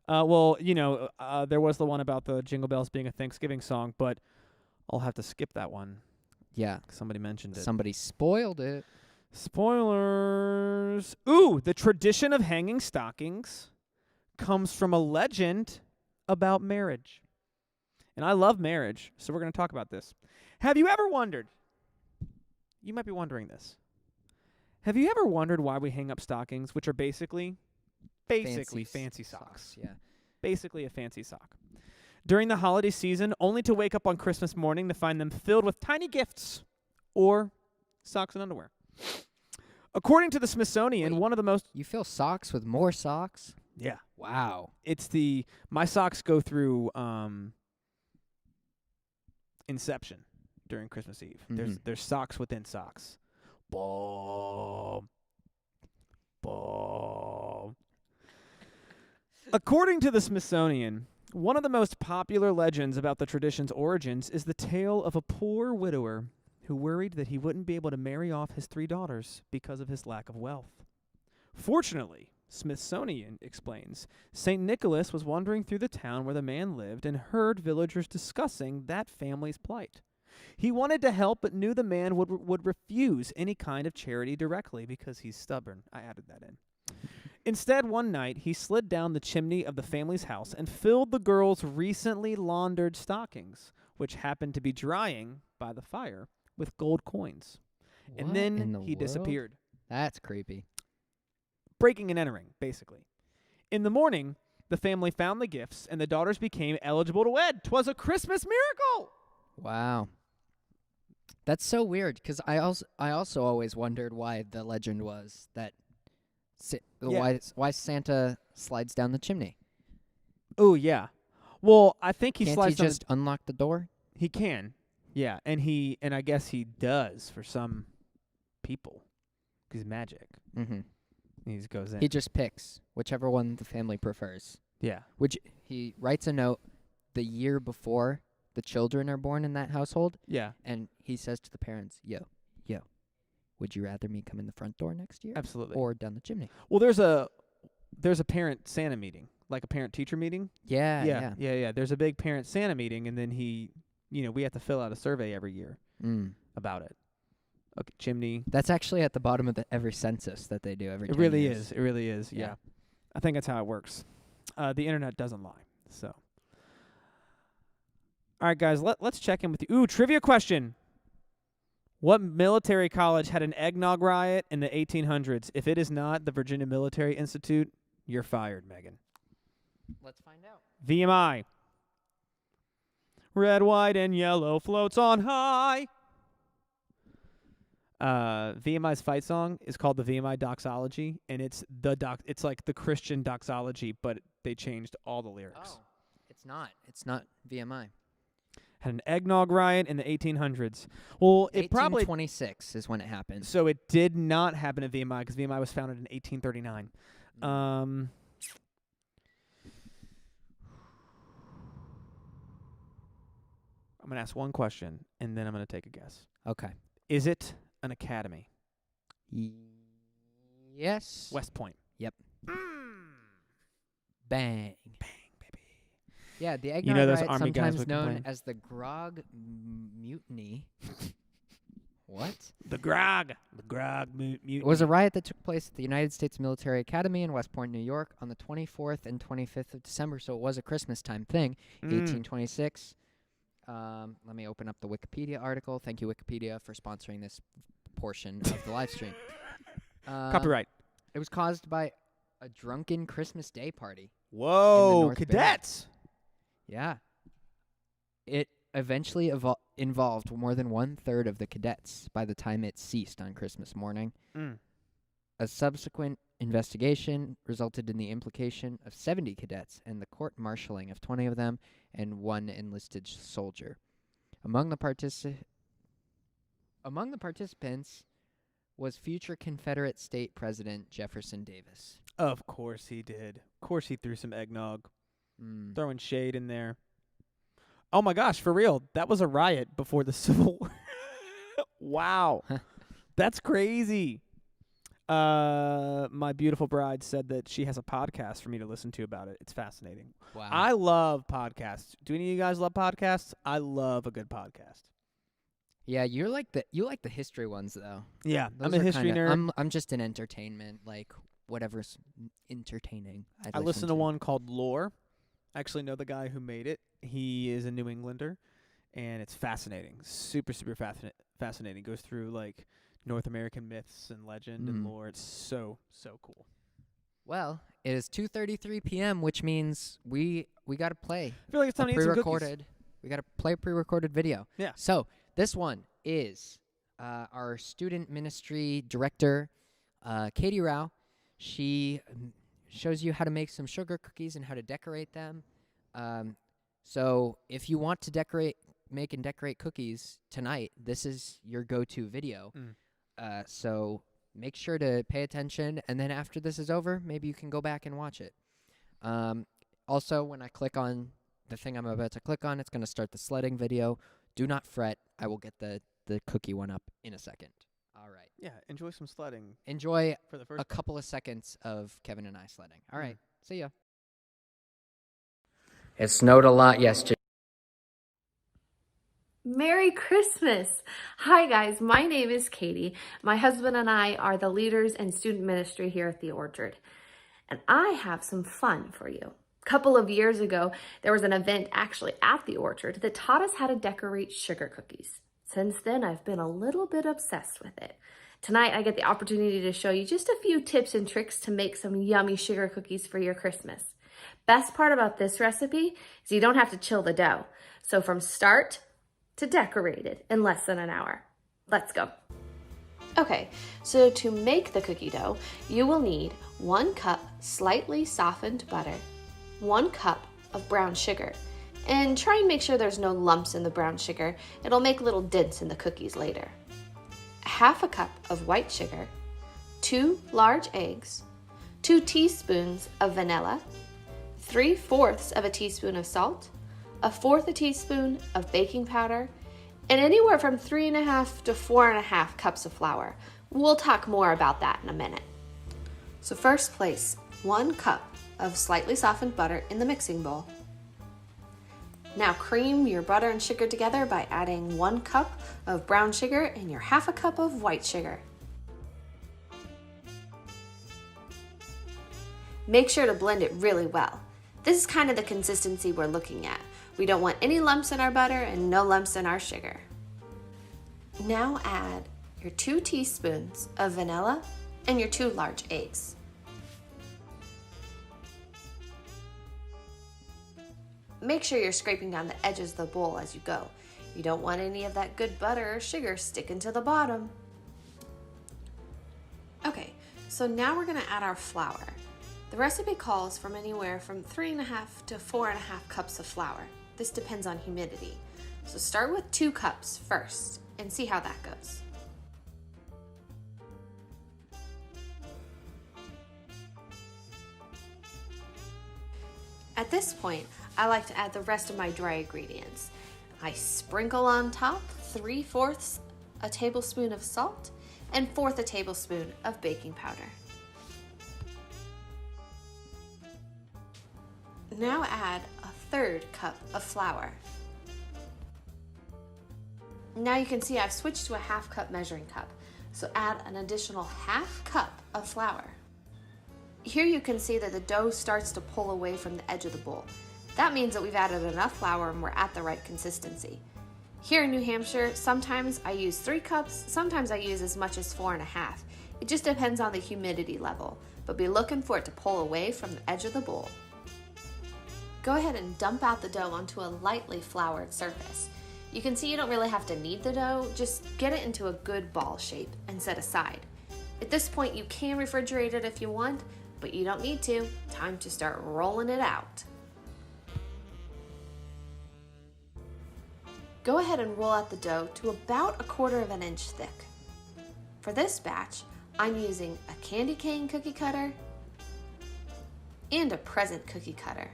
Well, there was the one about the Jingle Bells being a Thanksgiving song, but I'll have to skip that one. Yeah, Somebody mentioned it. somebody spoiled it. Spoilers. Ooh, the tradition of hanging stockings comes from a legend about marriage. And I love marriage, so we're going to talk about this. Have you ever wondered? You might be wondering this. Have you ever wondered why we hang up stockings, which are basically fancy socks? Yeah. Basically a fancy sock. During the holiday season, only to wake up on Christmas morning to find them filled with tiny gifts or socks and underwear. According to the Smithsonian, Wait. one of the most... You fill socks with more socks? Yeah. Wow. It's my socks go through Inception during Christmas Eve. Mhm. There's socks within socks. Boom. Boom. According to the Smithsonian, one of the most popular legends about the tradition's origins is the tale of a poor widower who worried that he wouldn't be able to marry off his 3 daughters because of his lack of wealth. Fortunately, Smithsonian explains, St. Nicholas was wandering through the town where the man lived and heard villagers discussing that family's plight. He wanted to help but knew the man would refuse any kind of charity directly because he's stubborn. I added that in. Instead, one night, he slid down the chimney of the family's house and filled the girl's recently laundered stockings, which happened to be drying by the fire, with gold coins. And What then in the he world? disappeared. That's creepy. Breaking and entering, basically. In the morning, the family found the gifts, and the daughters became eligible to wed. 'Twas a Christmas miracle! Wow. That's so weird, because I also always wondered why the legend was that why Santa slides down the chimney. Oh, yeah. Well, I think he Can't slides he down just unlock the door? He can. Yeah, and I guess he does for some people. 'Cause he's magic. Mm-hmm. He just goes in. He just picks whichever one the family prefers. Yeah. Which he writes a note the year before the children are born in that household, Yeah. and he says to the parents, yo, would you rather me come in the front door next year Absolutely. or down the chimney? Well, there's a parent Santa meeting, like a parent teacher meeting. Yeah. Yeah. There's a big parent Santa meeting, and then we have to fill out a survey every year about it. Okay, chimney. That's actually at the bottom of every census that they do every 10 It really years. is. It really is. Yeah. Yeah. I think that's how it works. The internet doesn't lie. So. All right, guys, let's check in with you. Ooh, trivia question. What military college had an eggnog riot in the 1800s? If it is not the Virginia Military Institute, you're fired, Megan. Let's find out. VMI. Red, white, and yellow floats on high. VMI's fight song is called the VMI Doxology, and it's like the Christian doxology, but they changed all the lyrics. Oh, it's not. It's not VMI. Had an eggnog riot in the 1800s. Well, it probably 1826 is when it happened. so it did not happen at VMI because VMI was founded in 1839. I'm gonna ask one question and then I'm gonna take a guess. Okay. Is it an academy? Yes. West Point. Bang. Bang, baby. Yeah, the eggnog You know those riot, army guys sometimes would known complain. as the Grog Mutiny. What? The grog mutiny. It was a riot that took place at the United States Military Academy in West Point, New York on the 24th and 25th of December, so it was a Christmas time thing, 1826. Let me open up the Wikipedia article. Thank you, Wikipedia, for sponsoring this portion of the live stream. Copyright. It was caused by a drunken Christmas Day party. Whoa, North Bay. cadets. Yeah. It eventually involved more than 1/3 of the cadets by the time it ceased on Christmas morning. A subsequent investigation resulted in the implication of 70 cadets and the court-martialing of 20 of them and one enlisted soldier. Among the participants was future Confederate State President Jefferson Davis. Of course he did. Of course he threw some eggnog. Throwing shade in there. Oh my gosh, for real. That was a riot before the Civil War. Wow. That's crazy. My beautiful bride said that she has a podcast for me to listen to about it. It's fascinating. Wow. I love podcasts. Do any of you guys love podcasts? I love a good podcast. Yeah, you like the history ones though. Yeah, Those I'm a are history kinda, nerd. I'm just an entertainment, like whatever's entertaining. I listen to one called Lore. I actually know the guy who made it. He is a New Englander, and it's fascinating. Super, super fascinating. Goes through like North American myths and legend and lore. It's so, so cool. Well, it is 2:33 p.m., which means we got to play I feel like it's time to eat some cookies. pre-recorded. We got to play a pre-recorded video. Yeah. So this one is our student ministry director, Katie Rao. She shows you how to make some sugar cookies and how to decorate them. So if you want to make and decorate cookies tonight, this is your go-to video. So make sure to pay attention, and then after this is over, maybe you can go back and watch it. Also, when I click on the thing I'm about to click on, it's going to start the sledding video. Do not fret. I will get the cookie one up in a second. All All right. Yeah, enjoy some sledding Enjoy for the first. a couple of seconds of Kevin and I sledding. All right. See ya. It snowed a lot yesterday. Merry Christmas! Hi guys, my name is Katie. My husband and I are the leaders in student ministry here at the Orchard. And I have some fun for you. A couple of years ago, there was an event actually at the Orchard that taught us how to decorate sugar cookies. Since then, I've been a little bit obsessed with it. Tonight, I get the opportunity to show you just a few tips and tricks to make some yummy sugar cookies for your Christmas. Best part about this recipe is you don't have to chill the dough. So from start to decorated in less than an hour. Let's go. Okay, so to make the cookie dough, you will need 1 cup slightly softened butter, 1 cup of brown sugar, and try and make sure there's no lumps in the brown sugar. It'll make little dents in the cookies later. 1/2 cup of white sugar, 2 large eggs, 2 teaspoons of vanilla, 3/4 of a teaspoon of salt, 1/4 teaspoon of baking powder, and anywhere from 3.5 to 4.5 cups of flour. We'll talk more about that in a minute. So first place 1 cup of slightly softened butter in the mixing bowl. Now cream your butter and sugar together by adding 1 cup of brown sugar and your 1/2 cup of white sugar. Make sure to blend it really well. This is kind of the consistency we're looking at. We don't want any lumps in our butter and no lumps in our sugar. Now add your 2 teaspoons of vanilla and your 2 large eggs. Make sure you're scraping down the edges of the bowl as you go. You don't want any of that good butter or sugar sticking to the bottom. Okay, so now we're gonna add our flour. The recipe calls for anywhere from 3.5 to 4.5 cups of flour. This depends on humidity. So start with 2 cups first and see how that goes. At this point, I like to add the rest of my dry ingredients. I sprinkle on top 3/4 a tablespoon of salt and 1/4 a tablespoon of baking powder. Now add 1/3 cup of flour. Now you can see I've switched to a 1/2 cup measuring cup, so add an additional 1/2 cup of flour. Here you can see that the dough starts to pull away from the edge of the bowl. That means that we've added enough flour and we're at the right consistency. Here in New Hampshire, sometimes I use 3 cups, sometimes I use as much as 4.5. It just depends on the humidity level, but be looking for it to pull away from the edge of the bowl. Go ahead and dump out the dough onto a lightly floured surface. You can see you don't really have to knead the dough, just get it into a good ball shape and set aside. At this point, you can refrigerate it if you want, but you don't need to. Time to start rolling it out. Go ahead and roll out the dough to about 1/4 inch thick. For this batch, I'm using a candy cane cookie cutter and a present cookie cutter.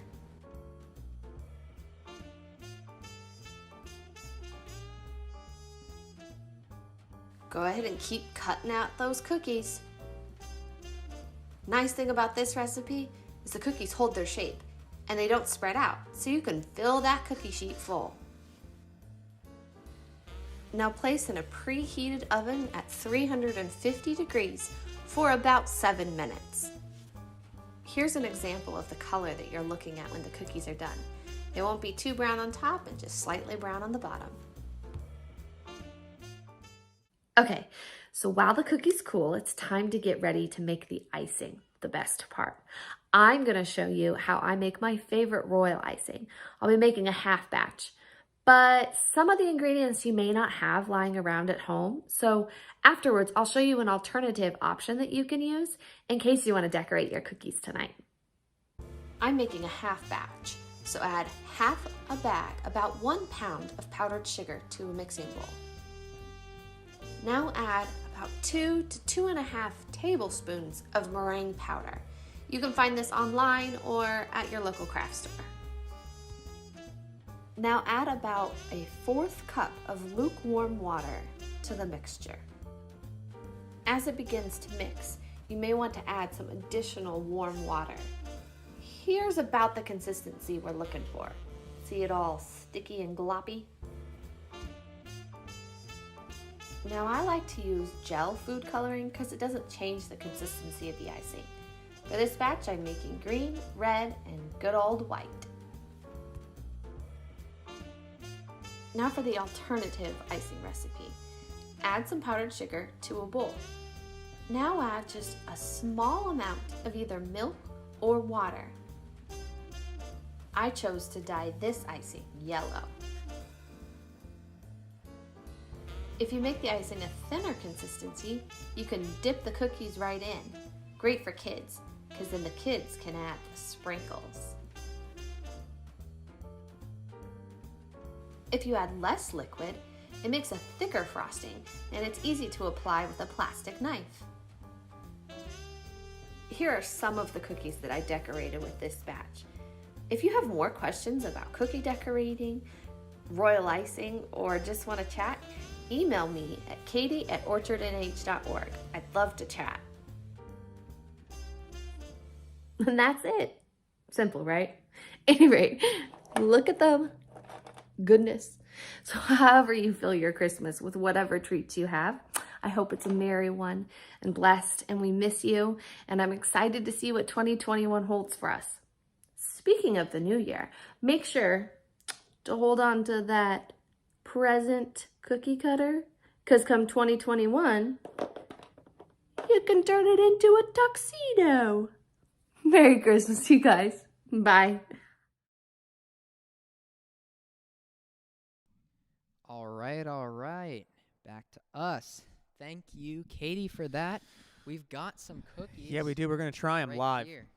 Go ahead and keep cutting out those cookies. Nice thing about this recipe is the cookies hold their shape and they don't spread out, so you can fill that cookie sheet full. Now place in a preheated oven at 350 degrees for about 7 minutes. Here's an example of the color that you're looking at when the cookies are done. They won't be too brown on top and just slightly brown on the bottom. Okay, so while the cookies cool, it's time to get ready to make the icing, the best part. I'm gonna show you how I make my favorite royal icing. I'll be making a half batch, but some of the ingredients you may not have lying around at home. So afterwards, I'll show you an alternative option that you can use in case you wanna decorate your cookies tonight. I'm making a half batch, so add half a bag, about 1 pound of powdered sugar to a mixing bowl. Now add about 2 to 2.5 tablespoons of meringue powder. You can find this online or at your local craft store. Now add about 1/4 cup of lukewarm water to the mixture. As it begins to mix, you may want to add some additional warm water. Here's about the consistency we're looking for. See it all sticky and gloppy? Now I like to use gel food coloring because it doesn't change the consistency of the icing. For this batch, I'm making green, red, and good old white. Now for the alternative icing recipe. Add some powdered sugar to a bowl. Now add just a small amount of either milk or water. I chose to dye this icing yellow. If you make the icing a thinner consistency, you can dip the cookies right in. Great for kids, because then the kids can add the sprinkles. If you add less liquid, it makes a thicker frosting, and it's easy to apply with a plastic knife. Here are some of the cookies that I decorated with this batch. If you have more questions about cookie decorating, royal icing, or just want to chat, email me at katie@orchardnh.org. I'd love to chat. And that's it. Simple, right? At any rate, look at them. Goodness. So however you fill your Christmas with whatever treats you have, I hope it's a merry one and blessed, and we miss you, and I'm excited to see what 2021 holds for us. Speaking of the new year, make sure to hold on to that present cookie cutter, because come 2021, you can turn it into a tuxedo. Merry Christmas, you guys. Bye. All right. Back to us. Thank you, Katie, for that. We've got some cookies. Yeah, we do. We're going to try them right live. here.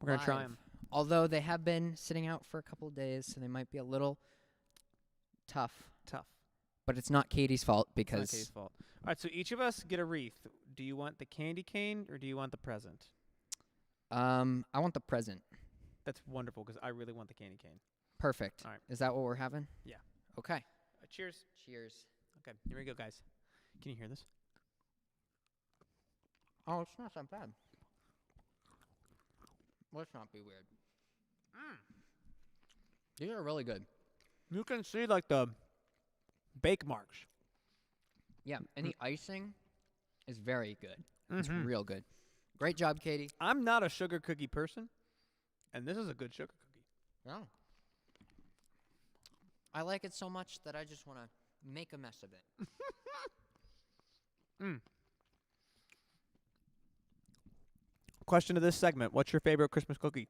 We're going to try Live. them. Although they have been sitting out for a couple days, so they might be a little tough. But it's not Katie's fault because... It's not Katie's fault. All right, so each of us get a wreath. Do you want the candy cane or do you want the present? I want the present. That's wonderful because I really want the candy cane. Perfect. All right. Is that what we're having? Yeah. Okay. Cheers. Cheers. Okay, here we go, guys. Can you hear this? Oh, it's not that bad. Let's not be weird. These are really good. You can see like the bake marks. Yeah, and the icing is very good. It's Mhm. real good. Great job, Katie. I'm not a sugar cookie person, and this is a good sugar cookie. No. I like it so much that I just want to make a mess of it. Question of this segment: what's your favorite Christmas cookie?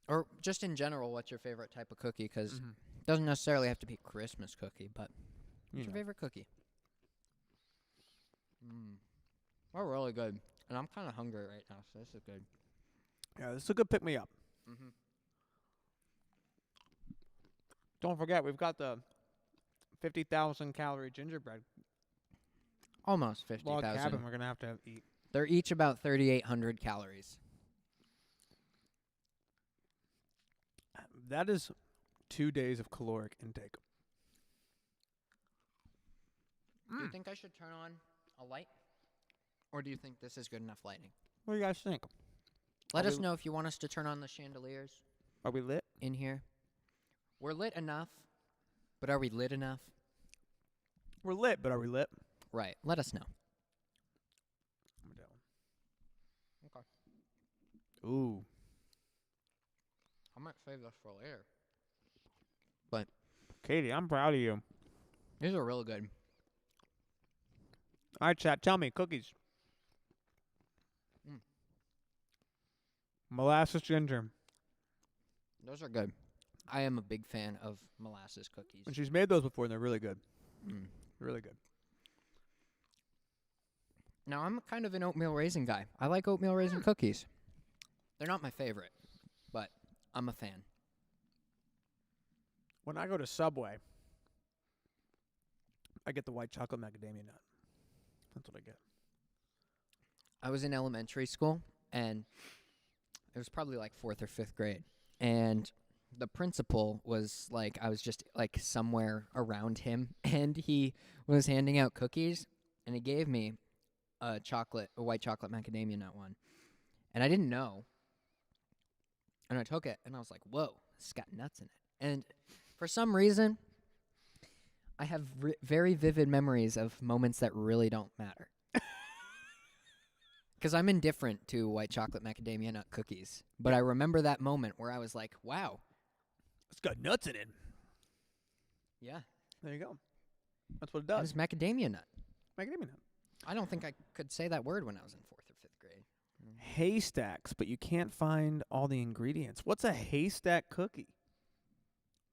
Or just in general, what's your favorite type of cookie? Because it doesn't necessarily have to be Christmas cookie, but what's your favorite cookie? They're really good. And I'm kind of hungry right now, so this is good. Yeah, this is a good pick-me-up. Don't forget, we've got the 50,000 calorie gingerbread Almost log 50,000. cabin we're going to have to eat. They're each about 3,800 calories. That is 2 days of caloric intake. Do you think I should turn on a light? Or do you think this is good enough lighting? What do you guys think? Let Are us we- know if you want us to turn on the chandeliers Are we lit? in here. We're lit enough, but are we lit enough? We're lit, but are we lit? Right. Let us know. Okay. Ooh. I might save this for later. But Katie, I'm proud of you. these are really good. All right, chat, tell me, cookies. Molasses ginger. Those are good. I am a big fan of molasses cookies. And she's made those before, and they're really good. Mm. Really good. Now, I'm kind of an oatmeal raisin guy. I like oatmeal raisin cookies. They're not my favorite, but I'm a fan. When I go to Subway, I get the white chocolate macadamia nut. That's what I get. I was in elementary school, and it was probably like 4th or 5th grade. And the principal was like, I was just like somewhere around him, and he was handing out cookies, and he gave me a white chocolate macadamia nut one, and I didn't know. And I took it, and I was like, "Whoa, this has got nuts in it." And for some reason, I have very vivid memories of moments that really don't matter. Because I'm indifferent to white chocolate macadamia nut cookies, but I remember that moment where I was like, "Wow, It's got nuts in it. yeah, There you go. That's what it that does. is macadamia nut." Macadamia nut. I don't think I could say that word when I was in 4th or 5th grade. Haystacks, but you can't find all the ingredients. What's a haystack cookie?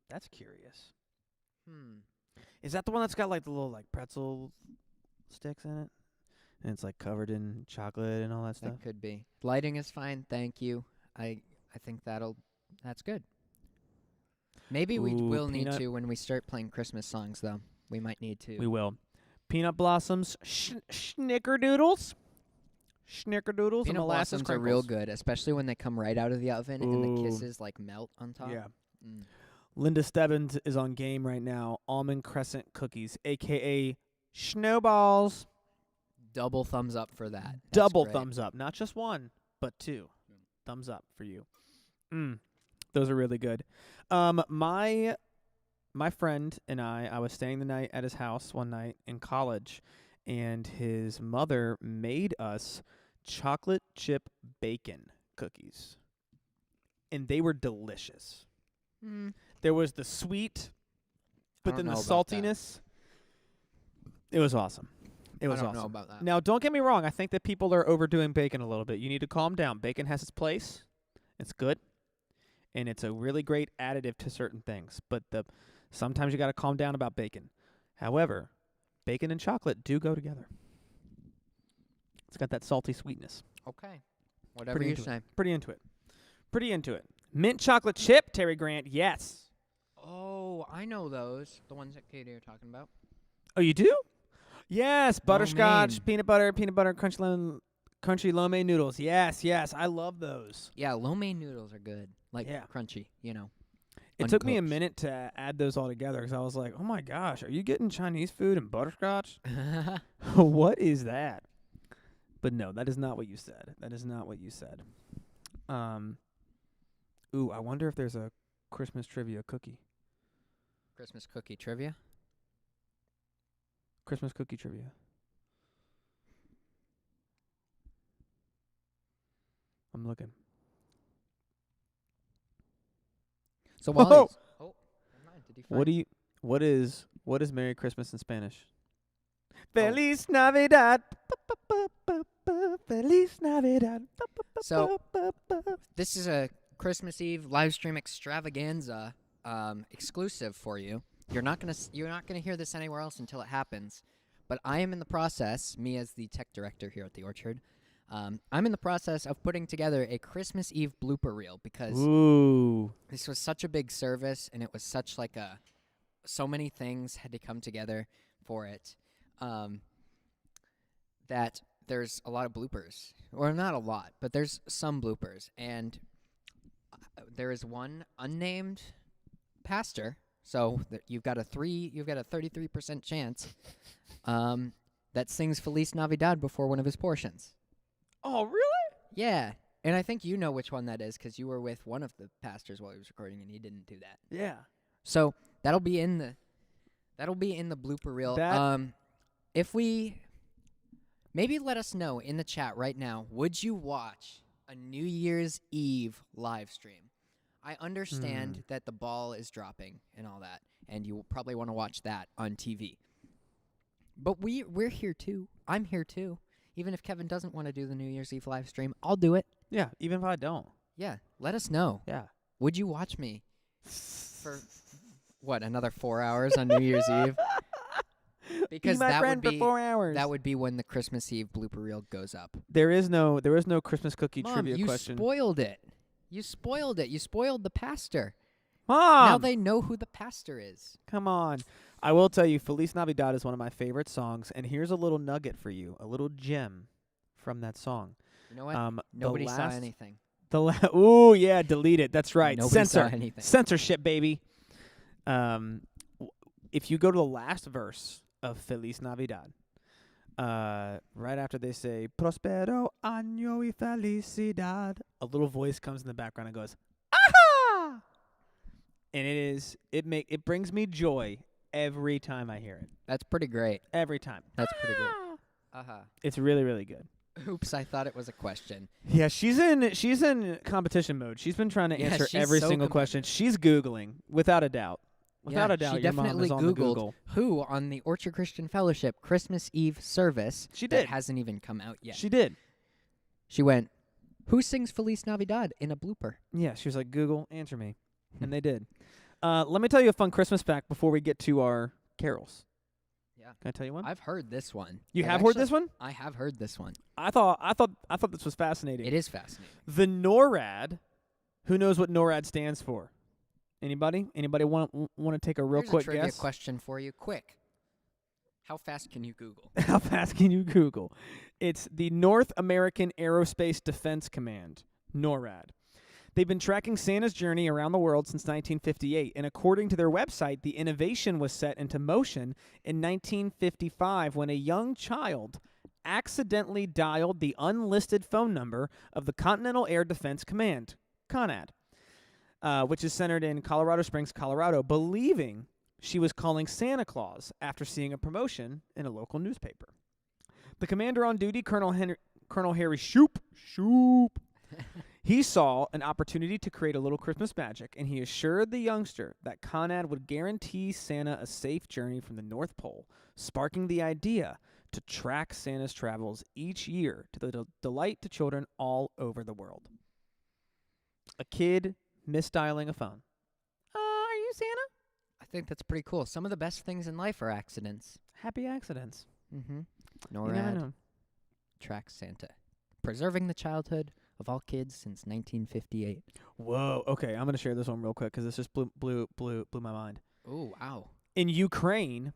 That's curious. Is that the one that's got like the little like pretzel sticks in it? And it's like covered in chocolate and all that stuff? That could be. Lighting is fine, thank you. I think that's good. Maybe we Ooh, will need peanut- to when we start playing Christmas songs, though. We might need to. We will. Peanut blossoms, snickerdoodles. Snickerdoodles and Peanut molasses blossoms are real crinkles. good, especially when they come right out of the oven and the Ooh. kisses like melt on top. Yeah. Mm. Linda Stebbins is on game right now. Almond crescent cookies, a.k.a. snowballs. Double thumbs up for that. That's Double great. thumbs up. Not just one, but two. Thumbs up for you. Those are really good. My friend and I was staying the night at his house one night in college, and his mother made us chocolate chip bacon cookies. And they were delicious. There was the sweet, but don't then the know about that. saltiness. It was awesome. It was I don't awesome. know about that. Now, don't get me wrong. I think that people are overdoing bacon a little bit. You need to calm down. Bacon has its place. It's good. And it's a really great additive to certain things. But sometimes you got to calm down about bacon. However, bacon and chocolate do go together. It's got that salty sweetness. Okay. Whatever Pretty you into say. it. Pretty into it. Pretty into it. Mint chocolate chip, Terry Grant. Yes. Oh, I know those. The ones that Katie are talking about. Oh, you do? Yes. Butterscotch, man. peanut butter, crunchy lo mein noodles. Yes, yes. I love those. Yeah, lo mein noodles are good. Like Yeah. crunchy, you know. It took me a Uncooked. minute to add those all together because I was like, oh my gosh, are you getting Chinese food and butterscotch? What is that? But no, that is not what you said. That is not what you said. Ooh, I wonder if there's a Christmas trivia cookie. Christmas cookie trivia. Christmas cookie trivia. I'm looking. So while Oh! he's- never mind. Did he find What is Merry Christmas in Spanish? Oh. Feliz Navidad. Feliz Navidad. So- This is a Christmas Eve Livestream Extravaganza exclusive for you. You're not gonna hear this anywhere else until it happens. But I am in the process, me as the tech director here at the Orchard, I'm in the process of putting together a Christmas Eve blooper reel because Ooh. this was such a big service and it was such like so many things had to come together for it that there's a lot of bloopers, or not a lot, but there's some bloopers, and there is one unnamed pastor, so you've got a 33% chance that sings Feliz Navidad before one of his portions. Oh, really? Yeah, and I think you know which one that is because you were with one of the pastors while he was recording, and he didn't do that. Yeah. So that'll be in the blooper reel. If we maybe let us know in the chat right now, would you watch a New Year's Eve live stream? I understand that the ball is dropping and all that, and you will probably want to watch that on TV. But we're here too. I'm here too. Even if Kevin doesn't want to do the New Year's Eve live stream, I'll do it. Yeah, even if I don't. Yeah, let us know. Yeah. Would you watch me for what, another 4 hours on New Year's Eve? Because Be my that friend would be for 4 hours. that would be when the Christmas Eve blooper reel goes up. There is no Christmas cookie Mom, trivia you question. spoiled it. You spoiled it. You spoiled the pastor. Mom, Now they know who the pastor is. come on. I will tell you, Feliz Navidad is one of my favorite songs, and here's a little nugget for you, a little gem from that song. You know what? Nobody saw anything. Ooh, yeah, delete it. That's right. Nobody saw Censor. anything. Censorship, baby. If you go to the last verse of Feliz Navidad, right after they say Prospero año y felicidad, a little voice comes in the background and goes, "Aha!" And it brings me joy every time I hear it. That's pretty great. Every time. That's pretty great. Uh-huh. It's really, really good. Oops, I thought it was a question. Yeah, she's in competition mode. She's been trying to Yeah, answer she's every so single question. She's Googling, without a doubt. Without a doubt, she your mom definitely is on the Googled Google. who on the Orchard Christian Fellowship Christmas Eve service She that did. hasn't even come out yet. She did. She went, who sings Feliz Navidad in a blooper? Yeah, she was like, Google, answer me. And they did. Let me tell you a fun Christmas fact before we get to our carols. Yeah. Can I tell you one? I've heard this one. You I've have heard actually- this one? I have heard this one. I thought this was fascinating. It is fascinating. The NORAD. Who knows what NORAD stands for? Anybody? Anybody want to take a real Here's quick a trivia guess? question for you. Quick. How fast can you Google? How fast can you Google? It's the North American Aerospace Defense Command, NORAD. They've been tracking Santa's journey around the world since 1958, and according to their website, the innovation was set into motion in 1955 when a young child accidentally dialed the unlisted phone number of the Continental Air Defense Command, CONAD, which is centered in Colorado Springs, Colorado, believing she was calling Santa Claus after seeing a promotion in a local newspaper. The commander on duty, Colonel Harry Shoup, he saw an opportunity to create a little Christmas magic, and he assured the youngster that CONAD would guarantee Santa a safe journey from the North Pole, sparking the idea to track Santa's travels each year to the delight to children all over the world. A kid misdialing a phone. Are you Santa? I think that's pretty cool. Some of the best things in life are accidents. Happy accidents. Mm-hmm. You never NORAD know. tracks Santa. Preserving the childhood of all kids since 1958. Whoa. Okay, I'm going to share this one real quick because this just blew my mind. Oh, wow. In Ukraine,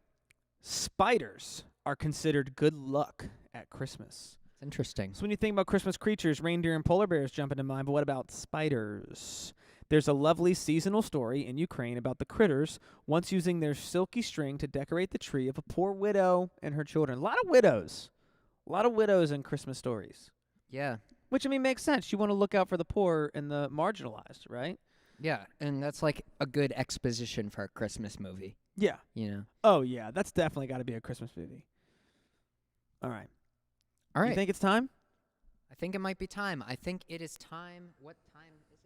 spiders are considered good luck at Christmas. It's interesting. So when you think about Christmas creatures, reindeer and polar bears jump into mind, but what about spiders? There's a lovely seasonal story in Ukraine about the critters once using their silky string to decorate the tree of a poor widow and her children. A lot of widows. A lot of widows in Christmas stories. Yeah. Which, I mean, makes sense. You want to look out for the poor and the marginalized, right? Yeah, and that's like a good exposition for a Christmas movie, Yeah. you know? Oh, yeah. That's definitely got to be a Christmas movie. All right. All right. You think it's time? I think it might be time. I think it is time. What time is it?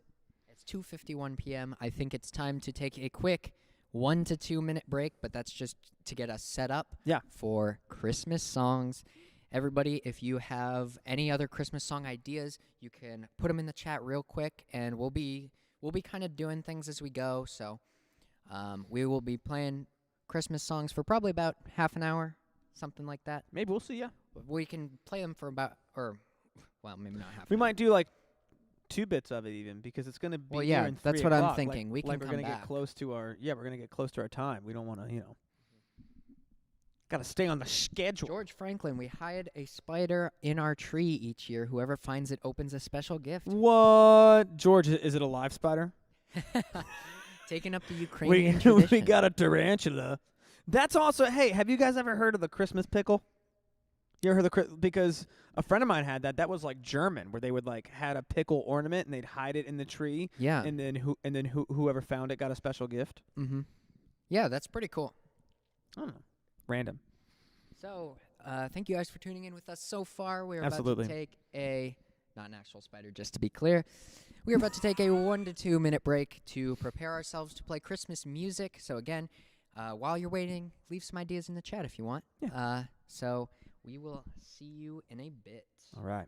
It's 2:51 p.m. I think it's time to take a quick 1 to 2 minute break, but that's just to get us set up for Christmas songs. Everybody, if you have any other Christmas song ideas, you can put them in the chat real quick, and we'll be kind of doing things as we go. So we will be playing Christmas songs for probably about half an hour, something like that. Maybe we'll see, yeah. We can play them for about, well, maybe not half. We might do like 2 bits of it even because it's going to be Well, yeah, here in that's 3 what I'm o'clock. thinking. We can we're come gonna back. get close to our we're going to get close to our time. We don't want to, got to stay on the schedule. George Franklin, we hide a spider in our tree each year. Whoever finds it opens a special gift. What? George, is it a live spider? Taking up the Ukrainian We tradition. got a tarantula. That's also, hey, have you guys ever heard of the Christmas pickle? You ever heard because a friend of mine had that. That was like German, where they would like had a pickle ornament and they'd hide it in the tree. Yeah. And then whoever found it got a special gift. Mm-hmm. Yeah, that's pretty cool. I don't know. Random. So, thank you guys for tuning in with us so far. We're Absolutely. about to take not an actual spider, just to be clear. We're about to take a 1 to 2 minute break to prepare ourselves to play Christmas music. So again, while you're waiting, leave some ideas in the chat if you want. Yeah. So we will see you in a bit. All right.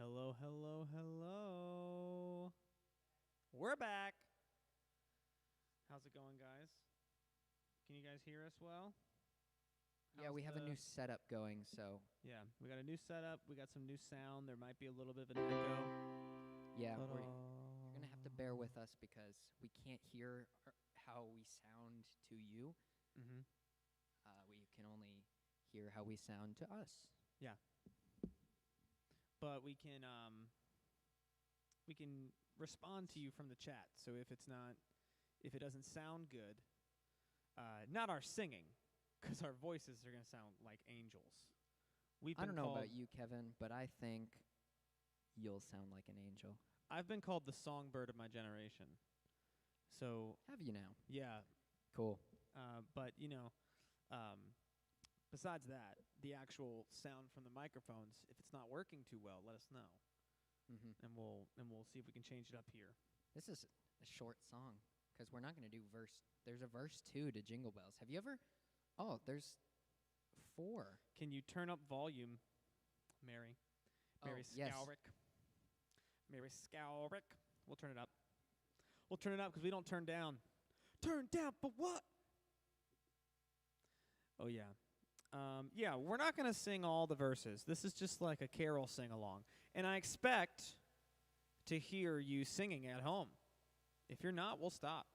Hello, hello, hello. We're back. How's it going, guys? Can you guys hear us well? Yeah, we have a new setup going, so Yeah, we got a new setup. We got some new sound. There might be a little bit of an echo. yeah, But, you're going to have to bear with us because we can't hear how we sound to you. Mm-hmm. We can only hear how we sound to us. Yeah. But we can respond to you from the chat. So if it doesn't sound good, not our singing, because our voices are going to sound like angels. I don't know about you, Kevin, but I think you'll sound like an angel. I've been called the songbird of my generation. So Have you now? yeah, Cool. but besides that, the actual sound from the microphones, if it's not working too well, let us know, and we'll see if we can change it up here. This is a short song because we're not going to do verse. There's a verse 2 to Jingle Bells. Have you ever? Oh, there's 4. Can you turn up volume, Mary? Mary yes. Scowrick. Mary Scowrick. We'll turn it up. We'll turn it up because we don't turn down. Turn down for what? Oh, yeah. Yeah, we're not going to sing all the verses. This is just like a carol sing-along. And I expect to hear you singing at home. If you're not, we'll stop.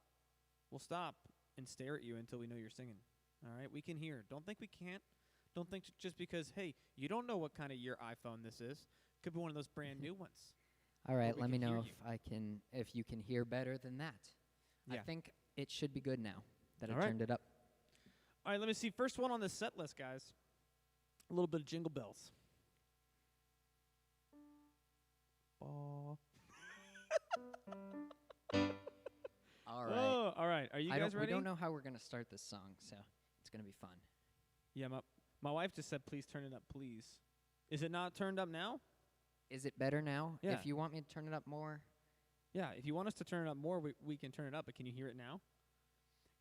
We'll stop and stare at you until we know you're singing. All right? We can hear. Don't think we can't. Don't think just because, hey, you don't know what kind of year iPhone this is. Could be one of those brand new ones. All right, we let me can know hear if you can hear better than that. I Yeah. think it should be good now that I All right. turned it up. All right, let me see. First one on the set list, guys. A little bit of Jingle Bells. All right. Oh, all right. Are you guys ready? We don't know how we're going to start this song, so it's going to be fun. Yeah, my wife just said, please turn it up, please. Is it not turned up now? Is it better now? Yeah. If you want me to turn it up more. Yeah, if you want us to turn it up more, we can turn it up, but can you hear it now?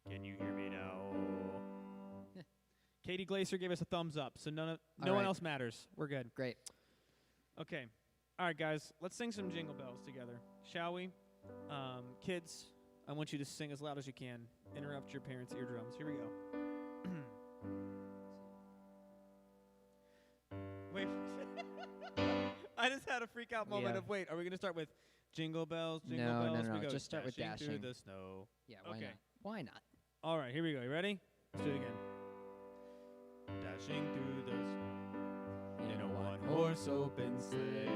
Can you hear me now? Katie Glacier gave us a thumbs up, so no one right. else matters. We're good. Great. Okay. All right, guys, let's sing some Jingle Bells together, shall we? Kids, I want you to sing as loud as you can. Interrupt your parents' eardrums. Here we go. Wait. I just had a freak out moment of, wait, are we going to start with Jingle Bells, Jingle Bells? No. We go Just start with dashing through dashing. the snow. Yeah, why Okay. not? Why not? All right, here we go. You ready? Let's do it again. Dashing through the snow in a one-horse open sleigh.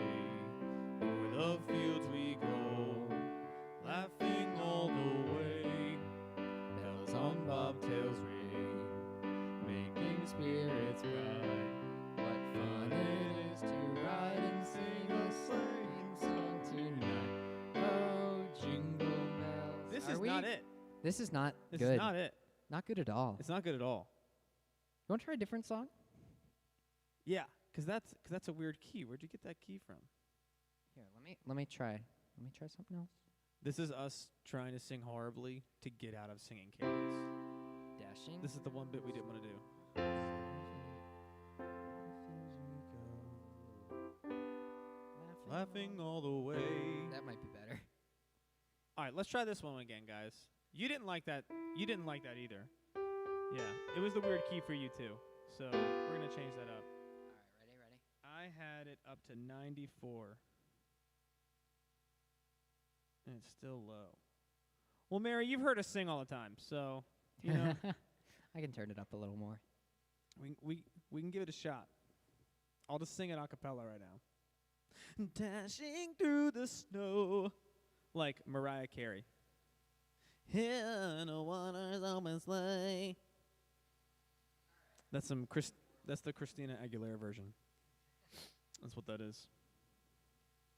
O'er the fields we go, laughing all the way. Bells on bobtails ring, making spirits bright. What fun it is to ride and sing a sleighing song tonight. Oh, Jingle Bells. This is not it. This is not This good. is not it. Not good at all. It's not good at all. You want to try a different song? Yeah, because that's a weird key. Where'd you get that key from? Here, let me try. Let me try something else. This is us trying to sing horribly to get out of singing carols. Dashing. This is the one bit we didn't want to do. Laughing all the way. That might be better. All right, let's try this one again, guys. You didn't like that. You didn't like that either. Yeah, it was the weird key for you too. So we're gonna change that up. All right, ready? I had it up to 94, and it's still low. Well, Mary, you've heard us sing all the time, so you know I can turn it up a little more. we can give it a shot. I'll just sing it a cappella right now. Dashing through the snow, like Mariah Carey. In a one-horse open sleigh. That's That's the Christina Aguilera version. That's what that is.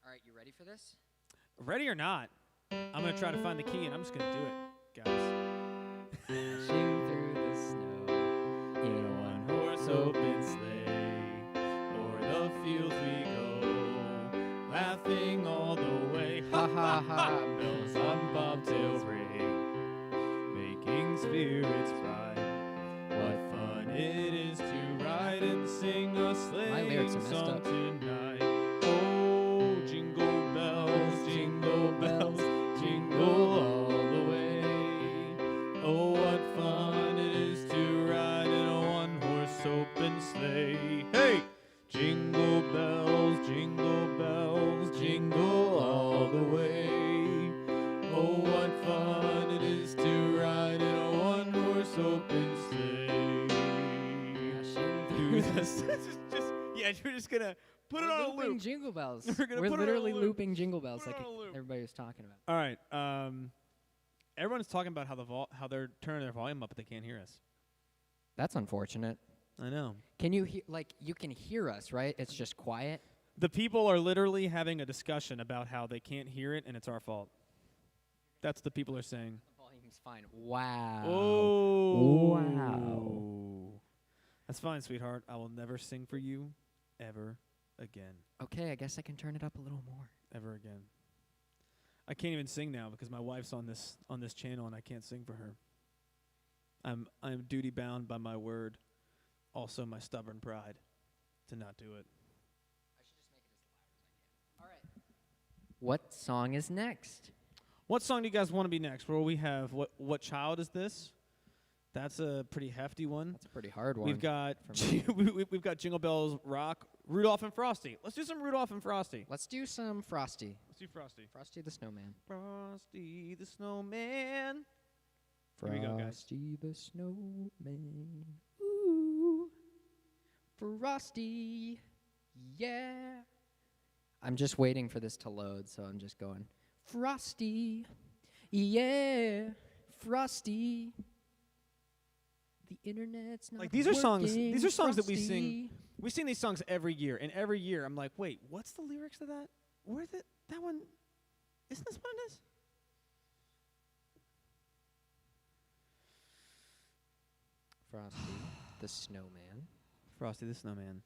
All right, you ready for this? Ready or not, I'm gonna try to find the key, and I'm just gonna do it, guys. Dashing through the snow in a one-horse open sleigh, o'er the fields we go, laughing all the way. Ha ha ha. Bells on bobtails ring, making spirits bright. What fun it is to ride and sing a My lyrics sleighing are messed song up. tonight. Oh, open sleigh. Hey! Jingle bells, jingle all the way. Oh, what fun it is to ride in a one-horse open sleigh. Through the we're just gonna put it on a looping loop. Jingle bells. We're gonna We're put it on a literally loop. looping jingle bells Put it like on a loop. everybody was talking about. All right. Everyone's talking about how they're turning their volume up, but they can't hear us. That's unfortunate. I know. Can you hear? Like, you can hear us, right? It's just quiet. The people are literally having a discussion about how they can't hear it, and it's our fault. That's the people are saying. The volume's fine. Wow. Oh. Wow. That's fine, sweetheart. I will never sing for you ever again. Okay, I guess I can turn it up a little more. Ever again. I can't even sing now because my wife's on this channel and I can't sing for her. I'm duty bound by my word, also my stubborn pride, to not do it. I should just make it as loud as I can. All right. What song is next? What song do you guys want to be next? Well, we have what child is this? That's a pretty hefty one. That's a pretty hard one. We've got for we've got Jingle Bells Rock, Rudolph and Frosty. Let's do some Rudolph and Frosty. Let's do some Frosty. Let's do Frosty. Frosty the Snowman. Frosty the Snowman. Here we go, guys. Frosty the Snowman. Ooh. Frosty. Yeah. I'm just waiting for this to load, so I'm just going. Frosty. Yeah. Frosty. The internet's not Like these are songs that we Frosty. sing. We sing these songs every year, and every year I'm like, wait, what's the lyrics to that? Where's it? That one? Isn't this what it is? Frosty the Snowman. Frosty the Snowman.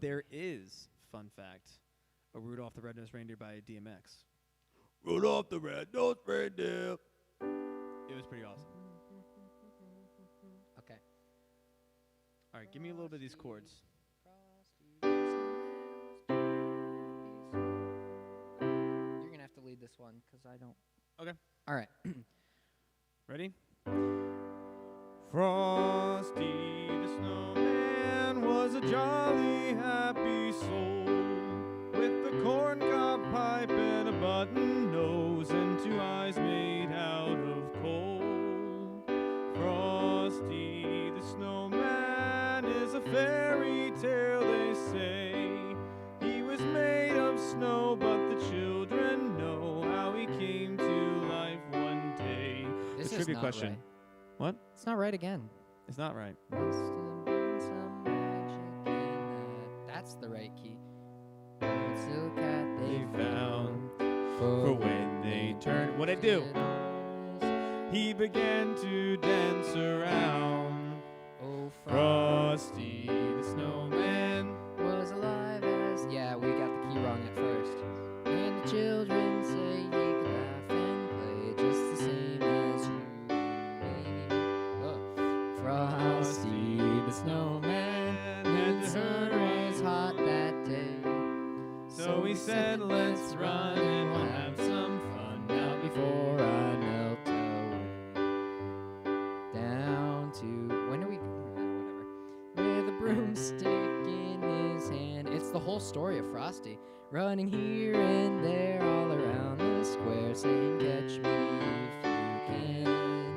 There is, fun fact, a Rudolph the Red-Nosed Reindeer by DMX. Rudolph the Red-Nosed Reindeer. It was pretty awesome. Okay. All right, give me a little bit of these chords. You're gonna have to lead this one because I don't. Okay. All right. Ready? Frosty the Snowman was a jolly, happy soul with a corncob pipe and a button nose and two eyes made out of coal. Frosty the Snowman is a fairy tale, they say. He was made of snow, but the children know how he came to life one day. This The is trivia not question. right. What? It's not right again. It's not right. Must have been some magic in that. That's the right key. Old silk hat they found For when they turned, what'd I do? He began to dance around. Oh, Frosty the Snowman. was alive as. Yeah, we got the key wrong at first. And the children say he could laugh and play just the same as you and me. Oh. Frosty the Snowman, and the sun was hot that day. So he said, let's run and we'll have some fun now Before I melt away. Down to. When do we. Whatever. With a broomstick in his hand. It's the whole story of Frosty. Running here and there all around the square, saying, catch me if you can.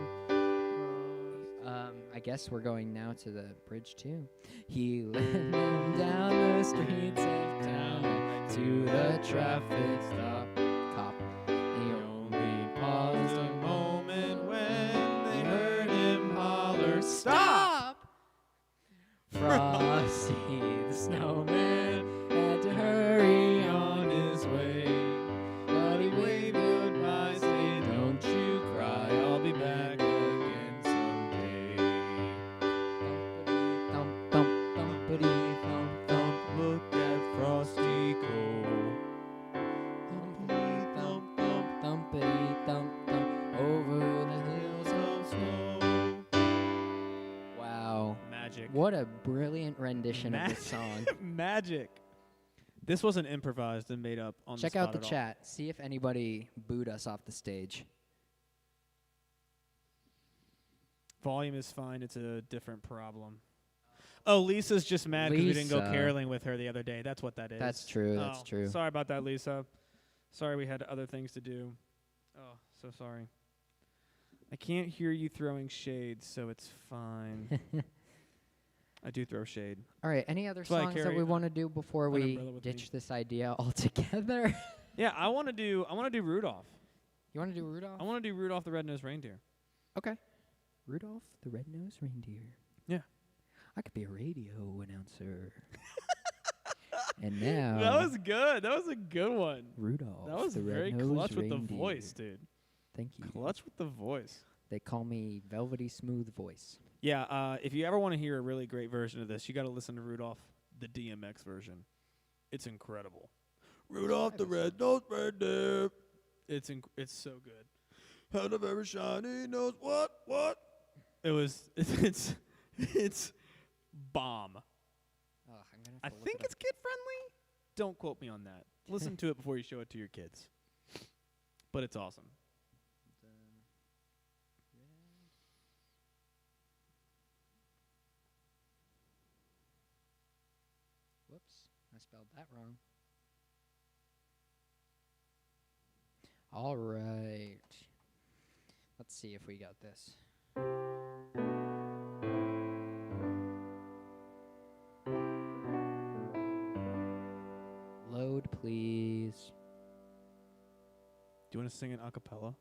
I guess we're going now to the bridge too. He led them down the streets of town to the traffic stop. Cop. He only paused a moment when they heard him holler, stop! Frosty the Snowman had to hurry on his way, but he waved goodbye, saying, don't you cry, I'll be back again someday. Thump, thump, thumpity, thump, thump, look at Frosty go. Thumpity, thump, thump, thumpity, thump, thump, over the hills of snow. Wow. Magic. What a brilliant rendition of this song. Magic. This wasn't improvised and made up on Check the out spot the at all. chat. See if anybody booed us off the stage. Volume is fine. It's a different problem. Oh, Lisa's just mad because we didn't go Lisa. caroling with her the other day. That's what that is. That's true. That's Oh, true. Sorry about that, Lisa. Sorry we had other things to do. Oh, so sorry. I can't hear you throwing shade, so it's fine. I do throw shade. All right. Any other That's why I songs that carry we want to do before an we umbrella with ditch me. this idea altogether? Yeah, I want to do Rudolph. You want to do Rudolph? I want to do Rudolph the Red-Nosed Reindeer. Okay. Rudolph the Red-Nosed Reindeer. Yeah. I could be a radio announcer. And now That was good. That was a good one. Rudolph. That was the very Red-Nosed clutch with the Reindeer. voice, dude. Thank you. Clutch with the voice. They call me Velvety Smooth Voice. Yeah, if you ever want to hear a really great version of this, you got to listen to Rudolph, the DMX version. It's incredible. Rudolph the Red-Nosed Reindeer. It's so good. Had a very shiny nose. What? It's bomb. Oh, I'm gonna I have to look think it up. it's kid friendly. Don't quote me on that. Listen to it before you show it to your kids. But it's awesome. Whoops, I spelled that wrong. All right. Let's see if we got this. Load, please. Do you want to sing it a cappella?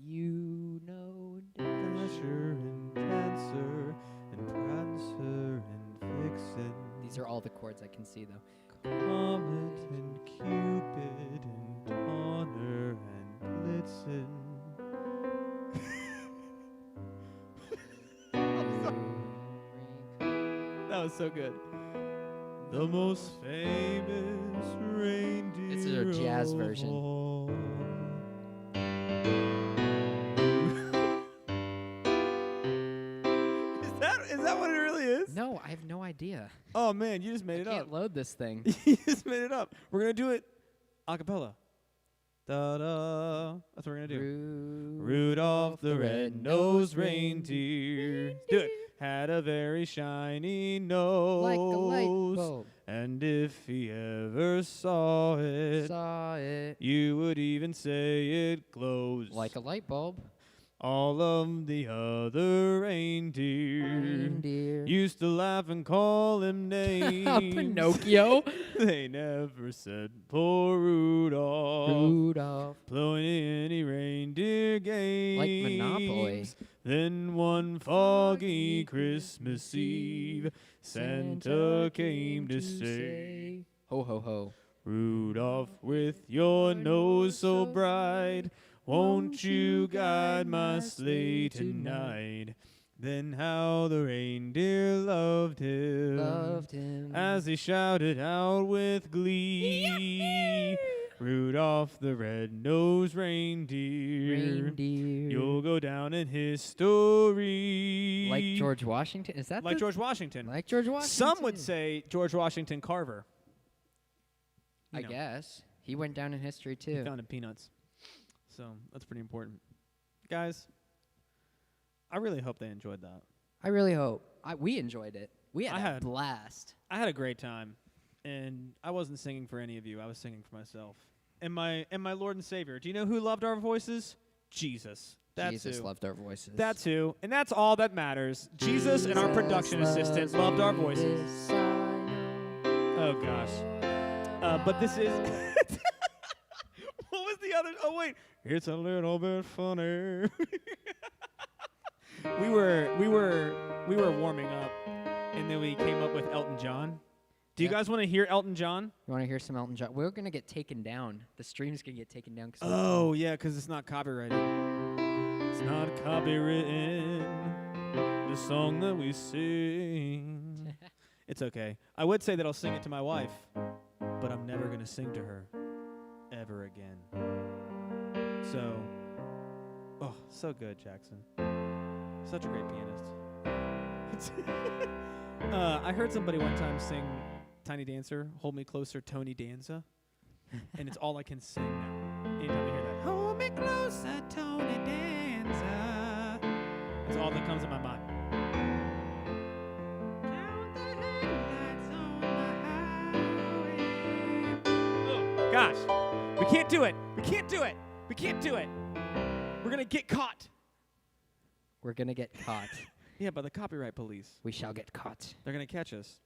You know Dasher and Dancer and Prancer and Vixen. These are all the chords I can see, though. Comet and Cupid and Donner and Blitzen. That was so good. The most famous reindeer. This is our jazz of version. all. Is that what it really is? No, I have no idea. Oh man, you just made it I up. can't load this thing. You just made it up. We're gonna do it a cappella. Da da. That's what we're gonna do. Rudolph the red-nosed reindeer. Do it. Had a very shiny nose. Like a light bulb. And if he ever saw it, Saw it. you would even say it glows. Like a light bulb. All of the other reindeer Reindeer. used to laugh and call him names. Pinocchio. They never said poor Rudolph. Rudolph. Playing any reindeer games. Like Monopoly. Then one foggy Christmas Eve, Santa came to say, Ho, ho, ho. Rudolph, with your nose so bright, won't you guide my sleigh tonight? Then how the reindeer loved him, Loved him. as he shouted out with glee, Rudolph the red-nosed reindeer, Reindeer. you'll go down in history. Like George Washington? Is that Like the- George Washington. Like George Washington. Some would say George Washington Carver. You I know, guess. He went down in history, he too. found in peanuts. So that's pretty important. Guys, I really hope they enjoyed that. I really hope. We enjoyed it. We I had a had- blast. I had a great time, and I wasn't singing for any of you. I was singing for myself and my Lord and Savior. Do you know who loved our voices? Jesus. That's Jesus who. loved our voices. That's who, and that's all that matters. Jesus and our production assistant loved our voices. Oh gosh. But this is. What was the other? Oh wait, it's a little bit funny. we were warming up, and then we came up with Elton John. Do you Yep. guys want to hear Elton John? You want to hear some Elton John? We're going to get taken down. The stream's going to get taken down. Oh yeah, because it's not copyrighted. It's not copywritten. The song that we sing. It's okay. I would say that I'll sing it to my wife, but I'm never gonna sing to her ever again. So, oh, so good, Jackson. Such a great pianist. I heard somebody one time sing Tiny Dancer, Hold Me Closer, Tony Danza, and it's all I can sing now. Anytime I hear that, Hold Me Closer, Tony Danza, it's all that comes in my mind. gosh. We can't do it. We can't do it. We can't do it. We're going to get caught. We're gonna get caught. Yeah, by the copyright police. We shall get caught. They're going to catch us.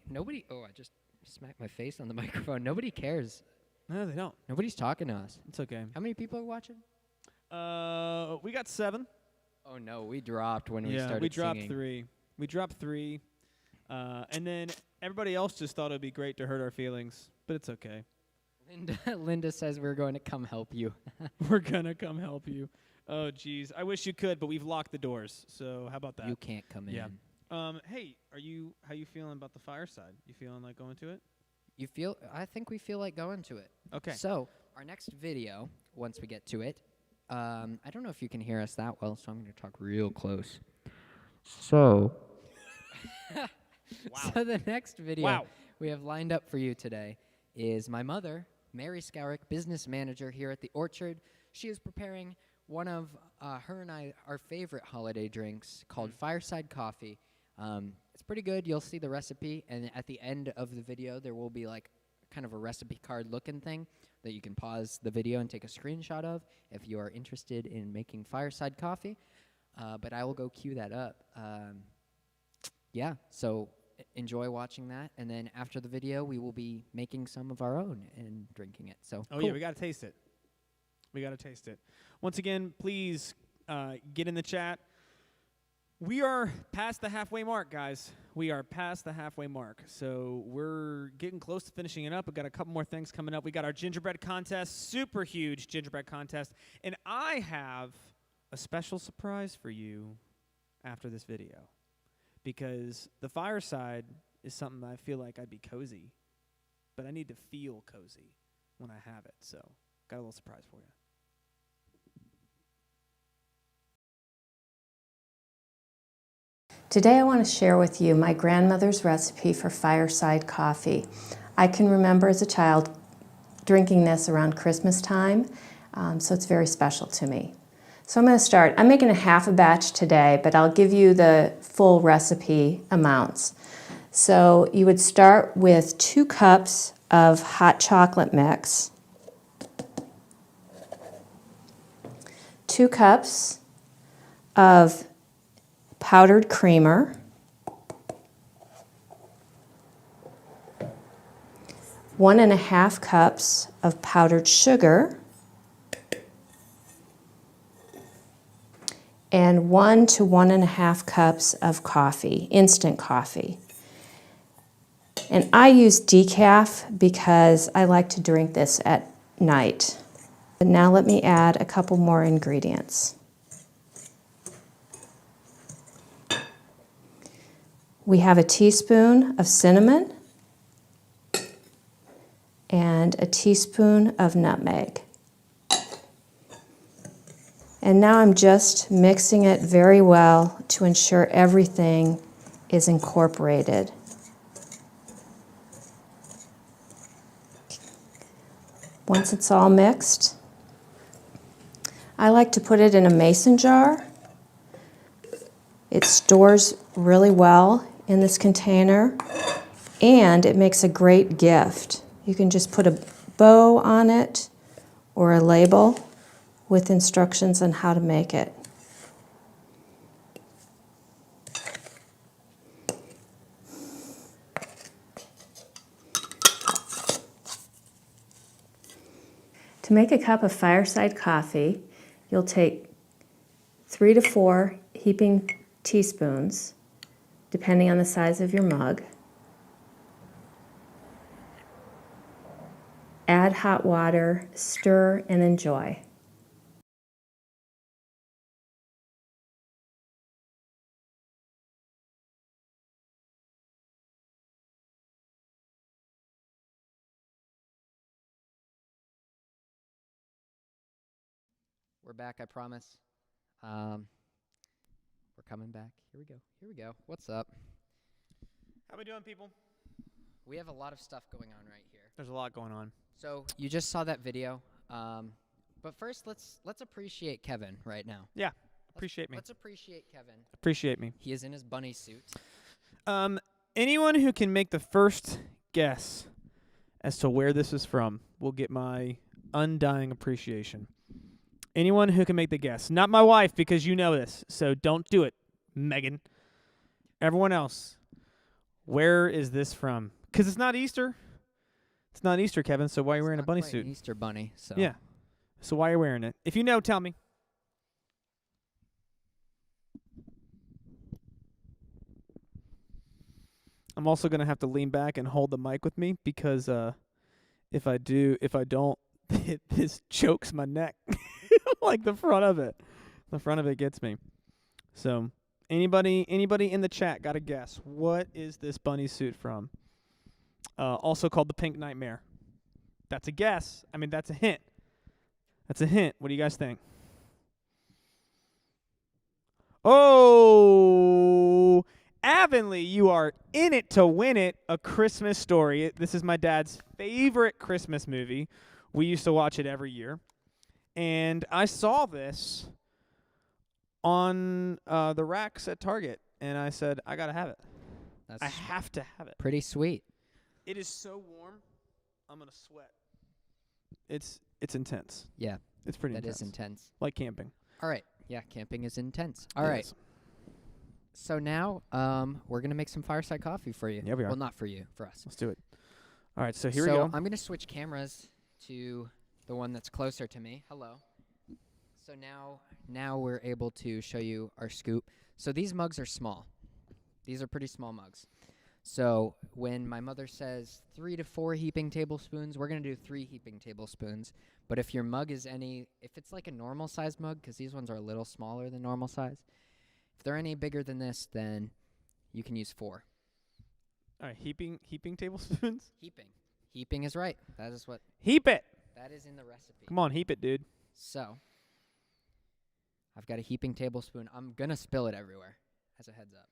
Nobody. Oh, I just smacked my face on the microphone. Nobody cares. No, they don't. Nobody's talking to us. It's okay. How many people are watching? We got 7. Oh no, we dropped when we started we dropped singing. 3. We dropped 3. And then everybody else just thought it would be great to hurt our feelings, but it's okay. Linda says we're going to come help you. We're going to come help you. Oh, geez. I wish you could, but we've locked the doors. So how about that? You can't come in. Hey, how you feeling about the Fireside? You feeling like going to it? I think we feel like going to it. Okay. So our next video, once we get to it, I don't know if you can hear us that well, so I'm going to talk real close. So, Wow. So the next video Wow. we have lined up for you today is my mother, Mary Skowrick, business manager here at the Orchard. She is preparing one of her and I, our favorite holiday drinks called Fireside Coffee. It's pretty good. You'll see the recipe, and at the end of the video, there will be like kind of a recipe card looking thing that you can pause the video and take a screenshot of if you are interested in making Fireside Coffee. But I will go queue that up. Yeah, so enjoy watching that, and then after the video, we will be making some of our own and drinking it. So, Oh, yeah, we got to taste it. We got to taste it. Once again, please get in the chat. We are past the halfway mark, guys. We are past the halfway mark. So we're getting close to finishing it up. We've got a couple more things coming up. We got our gingerbread contest, super huge gingerbread contest. And I have a special surprise for you after this video. Because the fireside is something that I feel like I'd be cozy. But I need to feel cozy when I have it. So got a little surprise for you. Today I want to share with you my grandmother's recipe for fireside coffee. I can remember as a child drinking this around Christmas time, so it's very special to me. So I'm going to start. I'm making a half a batch today, but I'll give you the full recipe amounts. So you would start with 2 cups of hot chocolate mix, 2 cups of powdered creamer, 1.5 cups of powdered sugar, and 1 to 1.5 cups of coffee, instant coffee. And I use decaf because I like to drink this at night. But now let me add a couple more ingredients. We have a teaspoon of cinnamon and a teaspoon of nutmeg. And now I'm just mixing it very well to ensure everything is incorporated. Once it's all mixed, I like to put it in a mason jar. It stores really well in this container, and it makes a great gift. You can just put a bow on it or a label with instructions on how to make it. To make a cup of fireside coffee, you'll take 3 to 4 heaping teaspoons, depending on the size of your mug. Add hot water, stir, and enjoy. We're back, I promise. We're coming back. Here we go. Here we go. What's up? How we doing, people? We have a lot of stuff going on right here. There's a lot going on. So you just saw that video. But first, let's appreciate Kevin right now. Yeah, appreciate me. Let's appreciate Kevin. Appreciate me. He is in his bunny suit. Anyone who can make the first guess as to where this is from will get my undying appreciation. Anyone who can make the guess. Not my wife, because you know this, so don't do it, Megan. Everyone else, where is this from? Because it's not Easter. It's not Easter, Kevin, so why are you wearing a bunny suit? An Easter bunny, so. Yeah. So why are you wearing it? If you know, tell me. I'm also going to have to lean back and hold the mic with me because if I don't, this chokes my neck. Like the front of it. The front of it gets me. So, anybody in the chat got a guess? What is this bunny suit from? Also called the Pink Nightmare. That's a guess. I mean, that's a hint. That's a hint. What do you guys think? Oh, Avonlea, you are in it to win it. A Christmas Story. This is my dad's favorite Christmas movie. We used to watch it every year. And I saw this on the racks at Target, and I said, I got to have it. I have to have it. Pretty sweet. It is so warm, I'm going to sweat. It's intense. Yeah. It's pretty intense. intense. That is intense. Like camping. All right. Yeah, camping is intense. All right. So now we're going to make some Fireside Coffee for you. Yeah, we are. Well, not for you, for us. Let's do it. All right, so here we go. I'm going to switch cameras to the one that's closer to me. Hello. So now we're able to show you our scoop. So these mugs are small. These are pretty small mugs. So when my mother says 3 to 4 heaping tablespoons, we're going to do 3 heaping tablespoons. But if your mug is if it's like a normal size mug, because these ones are a little smaller than normal size, if they're any bigger than this, then you can use 4. All right, heaping tablespoons? Heaping is right. That is what. Heap it. That is in the recipe. Come on, heap it, dude. So I've got a heaping tablespoon. I'm going to spill it everywhere, as a heads up.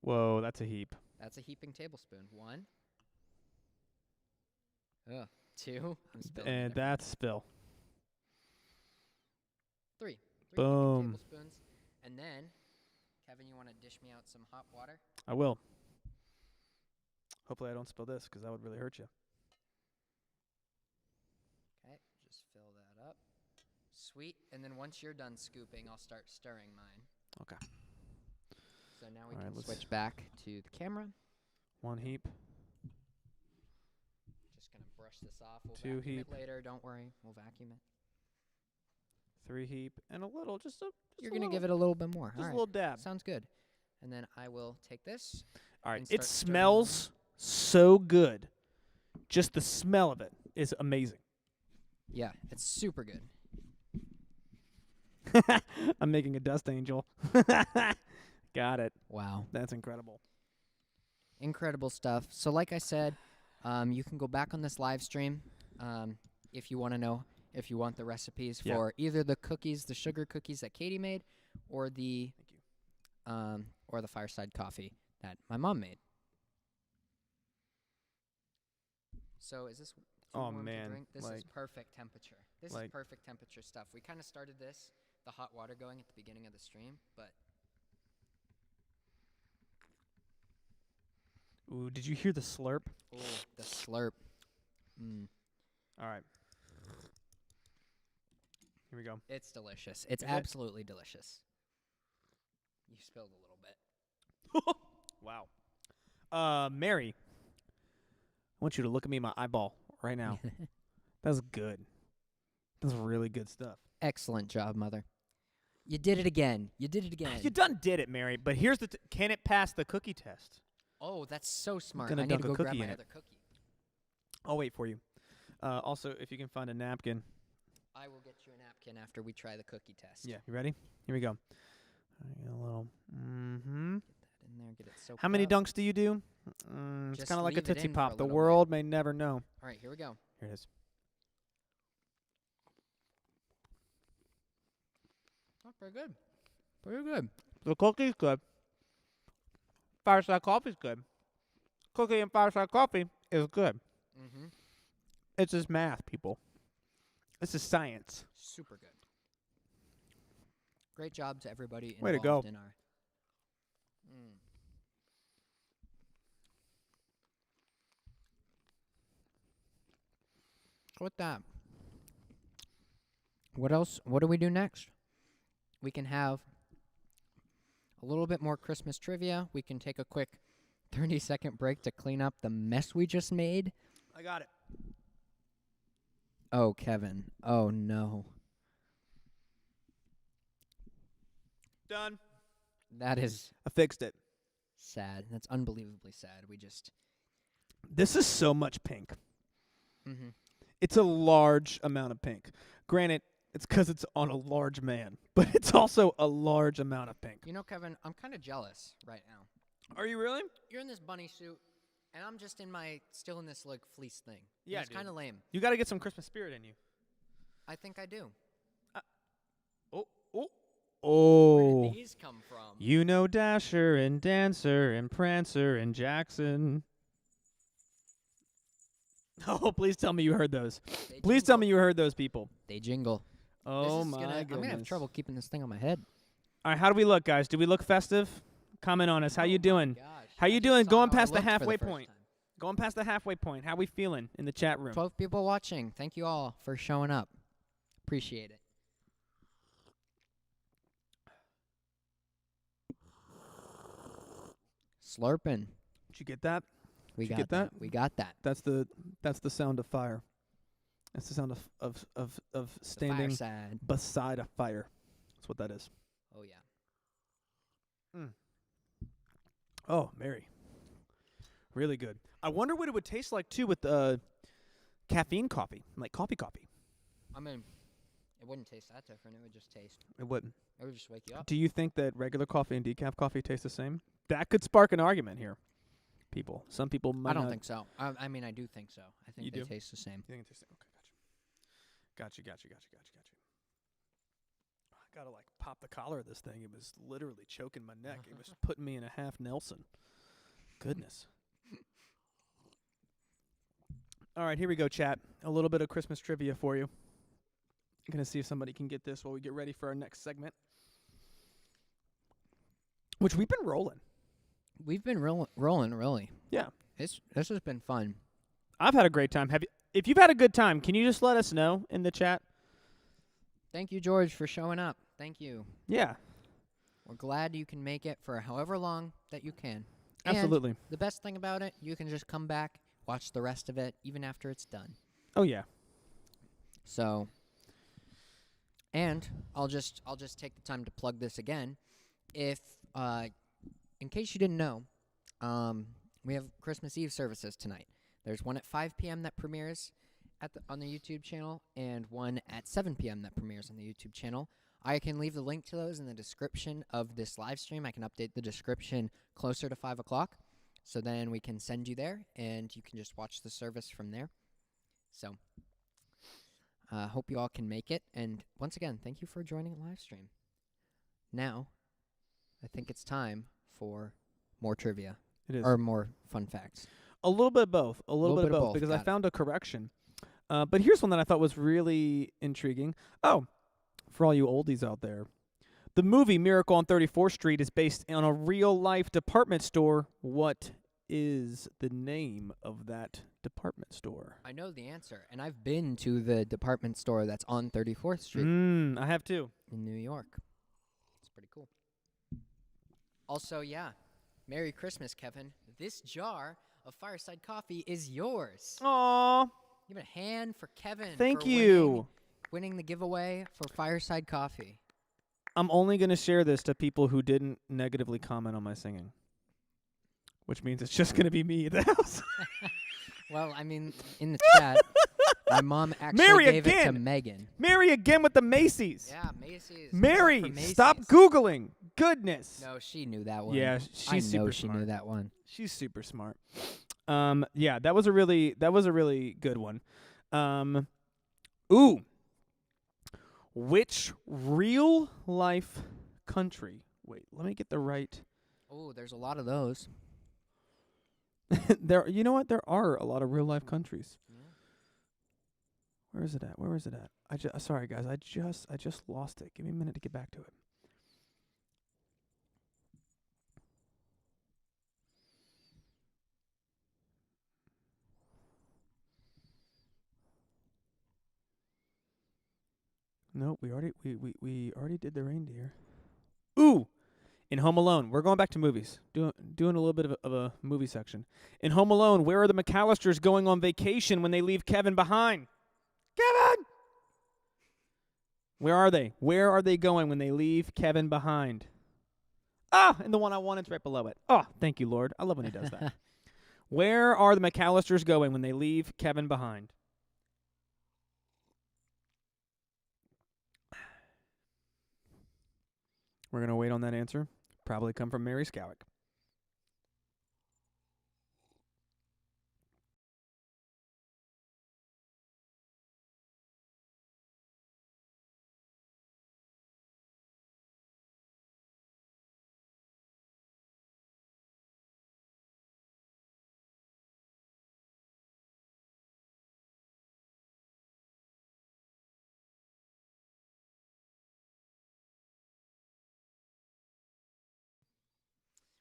Whoa, that's a heap. That's a heaping tablespoon. 1. 2. I'm spilling. And that's spill. 3. 3 Boom. heaping tablespoons. And then, Kevin, you want to dish me out some hot water? I will. Hopefully I don't spill this because that would really hurt you. Okay, just fill that up. Sweet. And then once you're done scooping, I'll start stirring mine. Okay. So now we All can right, switch back to the camera. 1 heap. Just going to brush this off. We'll 2 vacuum heap. it later. Don't worry. We'll vacuum it. 3 heap. And a little, just You're going to give it a little bit more. Just All a right. little dab. Sounds good. And then I will take this. All right. and It start stirring smells so good. Just the smell of it is amazing. Yeah, it's super good. I'm making a dust angel. Got it. Wow. That's incredible. Incredible stuff. So like I said, you can go back on this live stream if you want to know, if you want the recipes for either the cookies, the sugar cookies that Katie made, or the Fireside Coffee that my mom made. So is this too warm to drink? This is perfect temperature. This is perfect temperature stuff. We kind of started the hot water going at the beginning of the stream, but Ooh, did you hear the slurp? ooh, the slurp. All right. Here we go. It's delicious. It's Is it? absolutely delicious. You spilled a little bit. Wow. Mary, I want you to look at me in my eyeball right now. That's good. That's really good stuff. Excellent job, Mother. You did it again. You did it again. You done did it, Mary. But here's the can it pass the cookie test? Oh, that's so smart. Gonna I need to dunk a go grab cookie my in it. other cookie. I'll wait for you. Also, if you can find a napkin. I will get you a napkin after we try the cookie test. Yeah, you ready? Here we go. A little. Mm-hmm. Get that in there. Get it soaked How many up. dunks do you do? It's Just kind of like a leave it Tootsie in for Pop. a The little world may never know. All right, here we go. Here it is. Oh, pretty good. Pretty good. The cookie's good. Fireside Coffee's good. Cookie and Fireside Coffee is good. Mm-hmm. It's just math, people. This is science. Super good. Great job to everybody Way to involved go. in our. with that. What else? What do we do next? We can have a little bit more Christmas trivia. We can take a quick 30-second break to clean up the mess we just made. I got it. Oh, Kevin. Oh, no. Done. That is I fixed it. sad. That's unbelievably sad. We just... This is so much pink. Mm-hmm. It's a large amount of pink. Granted, it's because it's on a large man, but it's also a large amount of pink. You know, Kevin, I'm kind of jealous right now. Are you really? You're in this bunny suit, and I'm just still in this, like, fleece thing. Yeah, It's dude. kind of lame. You got to get some Christmas spirit in you. I think I do. Oh. Where did these come from? You know Dasher and Dancer and Prancer and Jackson. Oh, please tell me you heard those. They Please tell jingle. me you heard those people. They jingle. Oh, This is my I'm goodness. gonna have trouble keeping this thing on my head. All right, how do we look, guys? Do we look festive? Comment on us. How Oh you my doing? gosh. How I you just doing? saw Going how I past the looked for halfway first point. time. Going past the halfway point. How we feeling in the chat room? 12 people watching. Thank you all for showing up. Appreciate it. Slurping. Did you get that? We Did you got get that? We got that. That's the sound of fire. That's the sound of standing Fireside. beside a fire. That's what that is. Oh yeah. Oh, Mary. Really good. I wonder what it would taste like too with caffeine coffee, like coffee. I mean, it wouldn't taste that different. It would just taste. It wouldn't. It would just wake you up. Do you think that regular coffee and decaf coffee taste the same? That could spark an argument here. People. Some people might I don't not. think so. I mean, I do think so. I think You they do? taste the same. You think it tastes okay? Gotcha. I gotta like pop the collar of this thing. It was literally choking my neck. It was putting me in a half Nelson. Goodness. All right, here we go, chat. A little bit of Christmas trivia for you. I'm gonna see if somebody can get this while we get ready for our next segment, which we've been rolling. We've been rolling, really. Yeah, This has been fun. I've had a great time. If you've had a good time, can you just let us know in the chat? Thank you, George, for showing up. Thank you. Yeah, We're glad you can make it for however long that you can. absolutely. And the best thing about it, you can just come back, watch the rest of it, even after it's done. Oh yeah. So, and I'll just take the time to plug this again. If, in case you didn't know, we have Christmas Eve services tonight. There's one at 5 p.m. that premieres on the YouTube channel, and one at 7 p.m. that premieres on the YouTube channel. I can leave the link to those in the description of this live stream. I can update the description closer to 5 o'clock, so then we can send you there, and you can just watch the service from there. So, hope you all can make it, and once again, thank you for joining the live stream. Now, I think it's time for more trivia, It is. or more fun facts. A little bit of both. A little bit of both, because I got it. found a correction. But here's one that I thought was really intriguing. Oh, for all you oldies out there. The movie Miracle on 34th Street is based on a real-life department store. What is the name of that department store? I know the answer, and I've been to the department store that's on 34th Street I have too. in New York. It's pretty cool. Also, yeah, Merry Christmas, Kevin. This jar of Fireside Coffee is yours. Aw, Give it a hand for Kevin. thank for you. winning the giveaway for Fireside Coffee. I'm only going to share this to people who didn't negatively comment on my singing, which means it's just going to be me at the house. Well, I mean, in the chat, my mom actually Mary gave it to again. Megan. Mary again with the Macy's. Yeah, Macy's. Mary, For Macy's. stop Googling. Goodness. No, she knew that one. Yeah, I she's know super she smart. knew that one. She's super smart. Yeah, that was a really good one. Ooh. Which real life country? Wait, let me get the right. Oh, there's a lot of those. You know what? There are a lot of real life countries. Yeah. Where is it at? Sorry guys, I just lost it. Give me a minute to get back to it. Nope, we already did the reindeer. Ooh! In Home Alone, we're going back to movies. Doing a little bit of a movie section. In Home Alone, where are the McAllisters going on vacation when they leave Kevin behind? Kevin! Where are they? Where are they going when they leave Kevin behind? Ah, and the one I wanted is right below it. Oh, thank you, Lord. I love when he does that. Where are the McAllisters going when they leave Kevin behind? We're going to wait on that answer. Probably come from Mary Skowick.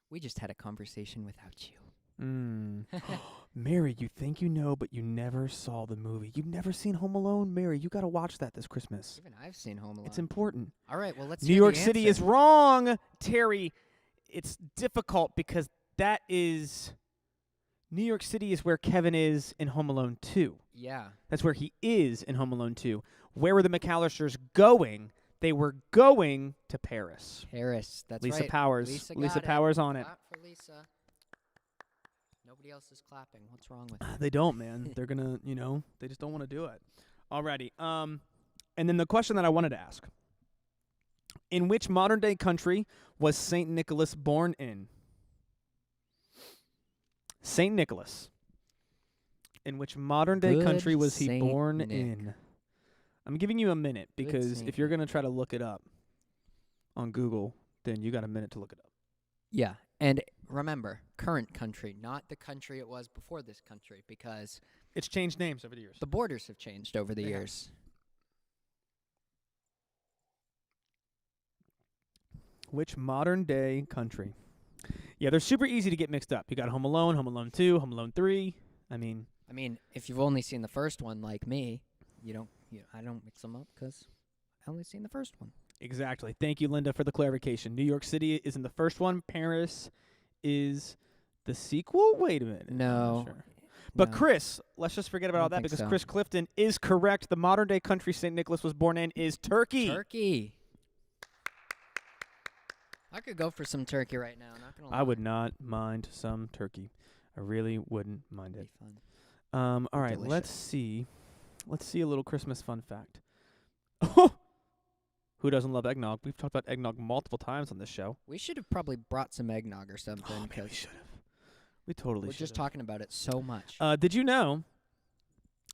We just had a conversation without you. Mary, you think you know, but you never saw the movie. You've never seen Home Alone? Mary, you got to watch that this Christmas. Even I've seen Home Alone. It's important. All right, well, let's New hear York the City answer. is wrong, Terry. It's difficult because that is... New York City is where Kevin is in Home Alone 2. Yeah. That's where he is in Home Alone 2. Where were the McAllisters going? They were going to Paris. Paris. That's Lisa right. Powers. Lisa got Powers it. on it. Clap for Lisa. Nobody else is clapping. What's wrong with it? They don't, man. They're gonna, they just don't want to do it. Alrighty. And then the question that I wanted to ask: in which modern day country was Saint Nicholas born in? Saint Nicholas. In which modern day Good country was he Saint born Nick. in? I'm giving you a minute Good because Saint if you're Nick. gonna try to look it up on Google, then you got a minute to look it up. Yeah, and remember, current country, not the country it was before this country, because It's changed names over the years. the borders have changed over the They have. years. Which modern day country? Yeah, they're super easy to get mixed up. You got Home Alone, Home Alone 2, Home Alone 3. I mean, If you've only seen the first one, like me, I don't mix them up because I only seen the first one. exactly. Thank you, Linda, for the clarification. New York City is in the first one. Paris is the sequel? Wait a minute. I'm No. not sure. But No. Chris, let's just forget about I all don't that think because so. Chris Clifton is correct. The modern day country St. Nicholas was born in is Turkey. Turkey. I could go for some turkey right now. Not gonna lie. I would not mind some turkey. I really wouldn't mind It'd it. be fun. All right, Delicious. let's see. Let's see a little Christmas fun fact. Who doesn't love eggnog? We've talked about eggnog multiple times on this show. We should have probably brought some eggnog or something. Oh, man, we 'cause should have. We totally we're should just have. talking about it so much. Did you know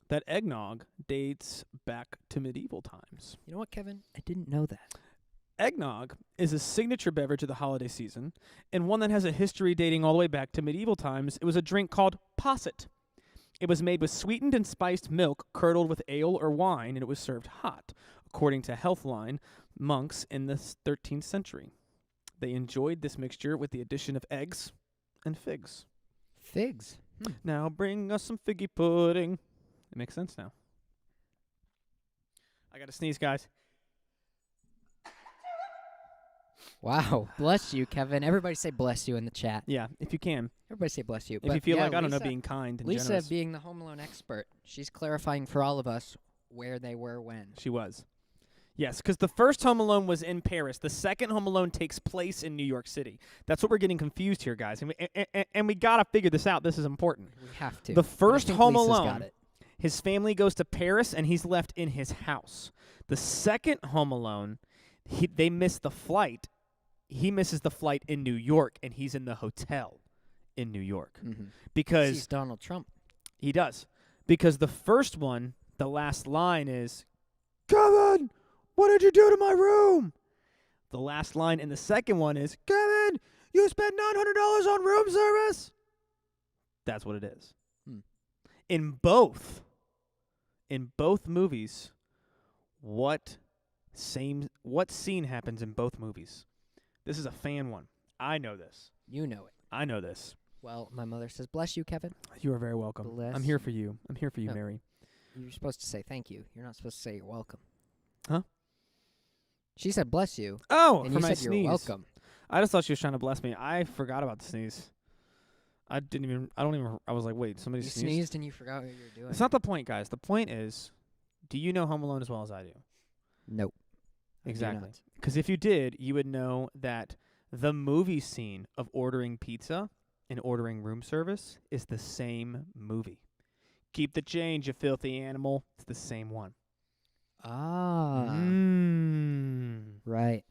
that eggnog dates back to medieval times? You know what, Kevin? I didn't know that. Eggnog is a signature beverage of the holiday season, and one that has a history dating all the way back to medieval times. It was a drink called posset. It was made with sweetened and spiced milk curdled with ale or wine, and it was served hot, according to Healthline monks in the 13th century. They enjoyed this mixture with the addition of eggs and figs. Figs. Now bring us some figgy pudding. It makes sense now. I got to sneeze, guys. Wow. Bless you, Kevin. Everybody say bless you in the chat. Yeah, if you can. Everybody say bless you. If you feel like, I don't know, being kind and Lisa generous. being the Home Alone expert, she's clarifying for all of us where they were when. She was. Yes, because the first Home Alone was in Paris. The second Home Alone takes place in New York City. That's what we're getting confused here, guys. And we got to figure this out. This is important. We have to. The But I first think Home Lisa's Alone, got it. his family goes to Paris, and he's left in his house. The second Home Alone, they miss the flight. He misses the flight in New York, and he's in the hotel in New York. Mm-hmm. Because He's Donald Trump. he does. Because the first one, the last line is, Kevin, what did you do to my room? The last line in the second one is, Kevin, you spent $900 on room service. That's what it is. Hmm. In both movies, what scene happens in both movies? This is a fan one. I know this. You know it. I know this. Well, my mother says bless you, Kevin. You are very welcome. Bless I'm here for you. I'm here for you, No. Mary. You're supposed to say thank you. You're not supposed to say you're welcome. Huh? She said bless you. Oh, And for you my said sneeze. you're welcome. I just thought she was trying to bless me. I forgot about the sneeze. I was like, wait, somebody You sneezed? sneezed and you forgot what you were doing. It's not the point, guys. The point is, do you know Home Alone as well as I do? Nope. I do Exactly. not. Because if you did, you would know that the movie scene of ordering pizza and ordering room service is the same movie. Keep the change, you filthy animal. It's the same one. Ah. Right.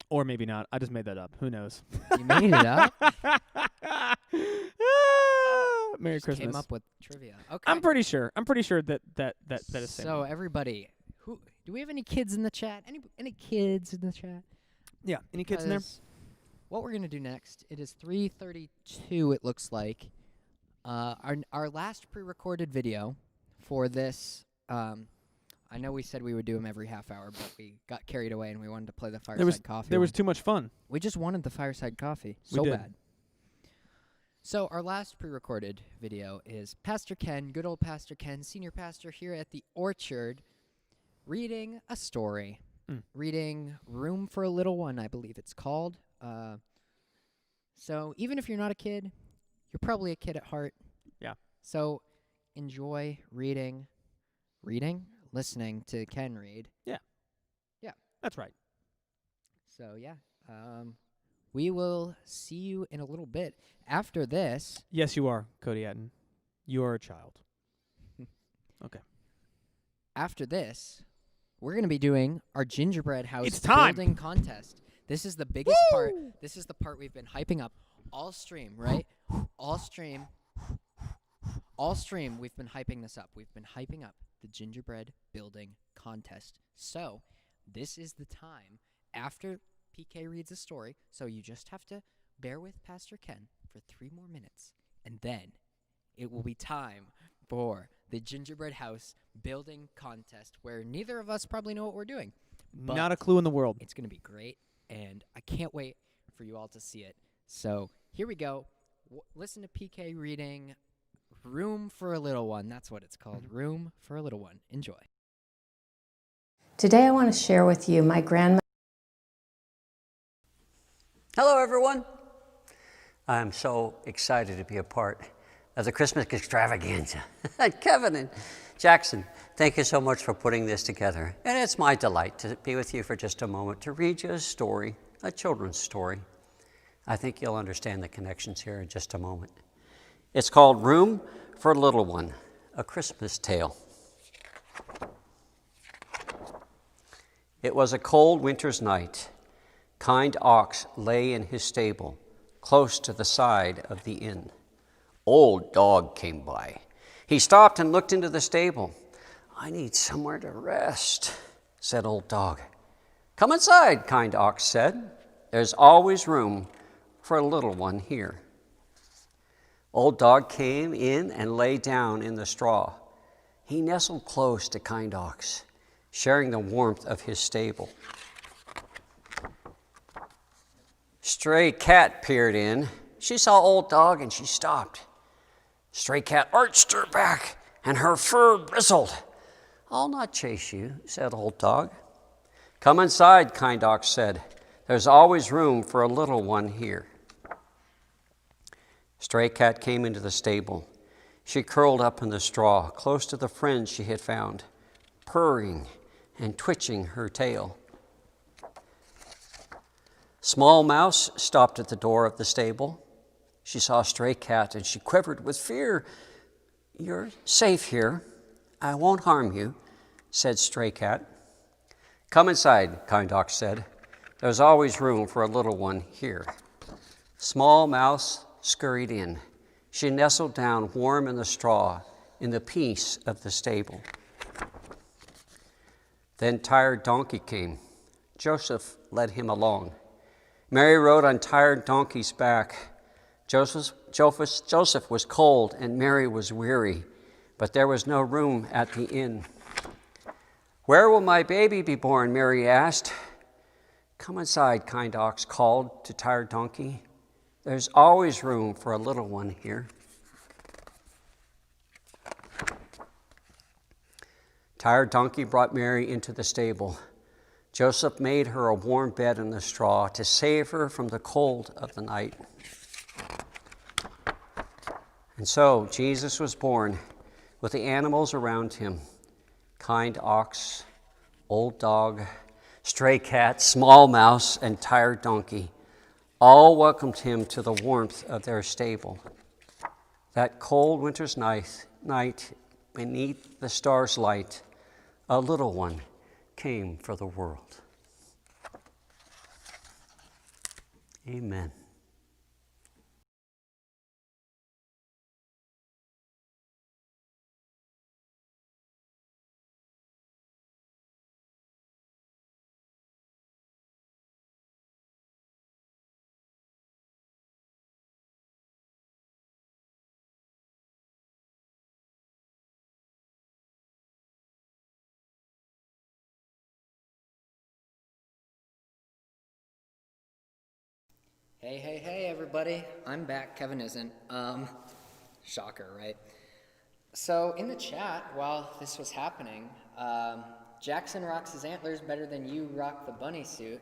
Or maybe not. I just made that up. Who knows? You made it up? Merry Just Christmas. Came up with trivia. Okay. I'm pretty sure that is same. So everybody, do we have any kids in the chat? Any kids in the chat? Yeah. Any kids in there? Because what we're gonna do next? It is 3:32. It looks like. Our last pre-recorded video for this. I know we said we would do them every half hour, but we got carried away and we wanted to play the Fireside Coffee. There was one. too much fun. We just wanted the Fireside Coffee We so did. bad. So our last pre-recorded video is Pastor Ken, good old Pastor Ken, senior pastor here at the Orchard, reading a story. Reading Room for a Little One, I believe it's called. So even if you're not a kid, you're probably a kid at heart. Yeah. So enjoy reading, listening to Ken read. That's right. So yeah, we will see you in a little bit. After this, Yes, you are, Cody Atten. You are a child. Okay. after this, we're going to be doing our gingerbread house It's time. building contest. This is the biggest part. This is the part we've been hyping up all stream, right? All stream, we've been hyping this up. We've been hyping up the gingerbread building contest. So, this is the time after PK reads a story. So, you just have to bear with Pastor Ken for 3 more minutes. And then it will be time for the gingerbread house building contest, where neither of us probably know what we're doing. But Not a clue in the world. it's going to be great, and I can't wait for you all to see it. So here we go. Listen to PK reading Room for a Little One. That's what it's called. Room for a Little One. Enjoy. Today I want to share with you my grandmother. Hello, everyone. I'm so excited to be a part of the Christmas Extravaganza. Kevin and Jackson, thank you so much for putting this together. And it's my delight to be with you for just a moment to read you a story, a children's story. I think you'll understand the connections here in just a moment. It's called Room for a Little One, a Christmas Tale. It was a cold winter's night. Kind Ox lay in his stable, close to the side of the inn. Old Dog came by. He stopped and looked into the stable. I need somewhere to rest, said Old Dog. Come inside, Kind Ox said. There's always room for a little one here. Old Dog came in and lay down in the straw. He nestled close to Kind Ox, sharing the warmth of his stable. Stray Cat peered in. She saw Old Dog and she stopped. Stray Cat arched her back and her fur bristled. I'll not chase you, said Old Dog. Come inside, Kind Ox said. There's always room for a little one here. Stray Cat came into the stable. She curled up in the straw, close to the friend she had found, purring and twitching her tail. Small Mouse stopped at the door of the stable. She saw Stray Cat and she quivered with fear. You're safe here. I won't harm you, said Stray Cat. Come inside, Kind Ox said. There's always room for a little one here. Small Mouse scurried in. She nestled down warm in the straw in the peace of the stable. Then Tired Donkey came. Joseph led him along. Mary rode on Tired Donkey's back. Joseph was cold and Mary was weary, but there was no room at the inn. Where will my baby be born? Mary asked. Come inside, Kind Ox called to Tired Donkey. There's always room for a little one here. Tired Donkey brought Mary into the stable. Joseph made her a warm bed in the straw to save her from the cold of the night. And so Jesus was born with the animals around him, kind ox, old dog, stray cat, small mouse, and tired donkey, all welcomed him to the warmth of their stable. That cold winter's night, beneath the stars' light, a little one came for the world. Amen. Hey, hey, hey, everybody. I'm back. Kevin isn't. Shocker, right? So, in the chat, while this was happening, Jackson rocks his antlers better than you rock the bunny suit.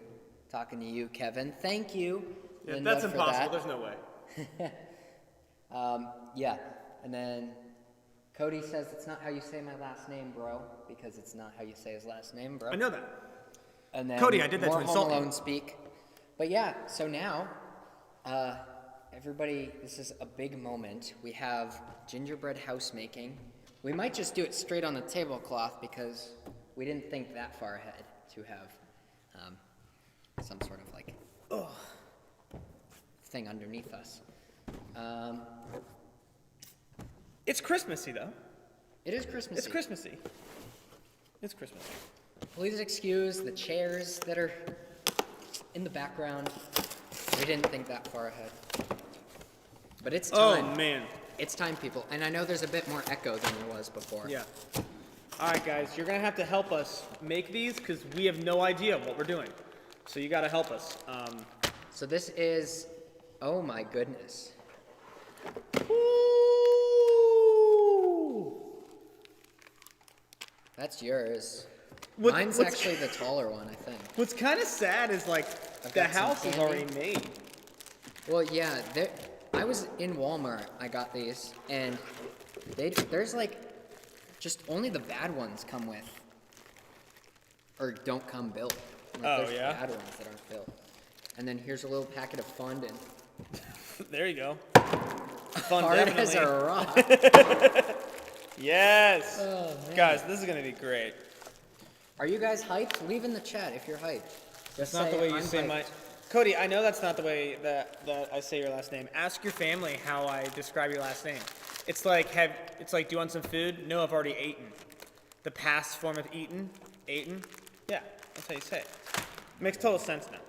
Talking to you, Kevin. Thank you, Yeah, Linda, that's for impossible. that. There's no way. Yeah, and then Cody says it's not how you say my last name, bro, because it's not how you say his last name, bro. I know that. And then Cody, I did that more to insult Home you. Alone speak. But yeah, so now, everybody, this is a big moment. We have gingerbread house making. We might just do it straight on the tablecloth because we didn't think that far ahead to have some sort of like thing underneath us. It's Christmassy, though. It is Christmassy. It's Christmassy. It's Christmassy. Please excuse the chairs that are in the background. We didn't think that far ahead. But it's time. Oh, man. It's time, people. And I know there's a bit more echo than there was before. Yeah. All right, guys, you're going to have to help us make these because we have no idea what we're doing. So you got to help us. So this is, oh my goodness. Ooh. That's yours. What- Mine's what's- actually the taller one, I think. What's kind of sad is, like, I've the got some house is candy. already made. Well, yeah, I was in Walmart, I got these, and there's like, just only the bad ones come with, or don't come built. Like, Oh, there's yeah? bad ones that aren't built. And then here's a little packet of fondant. There you go. Fun, Hard definitely. as a rock. Yes. Oh, man. Guys, this is going to be great. Are you guys hyped? Leave in the chat if you're hyped. That's Just not the way you "I'm say hyped." my... Cody, I know that's not the way that I say your last name. Ask your family how I describe your last name. It's like, do you want some food? No, I've already eaten. The past form of eaten. Yeah, that's how you say it. Makes total sense now.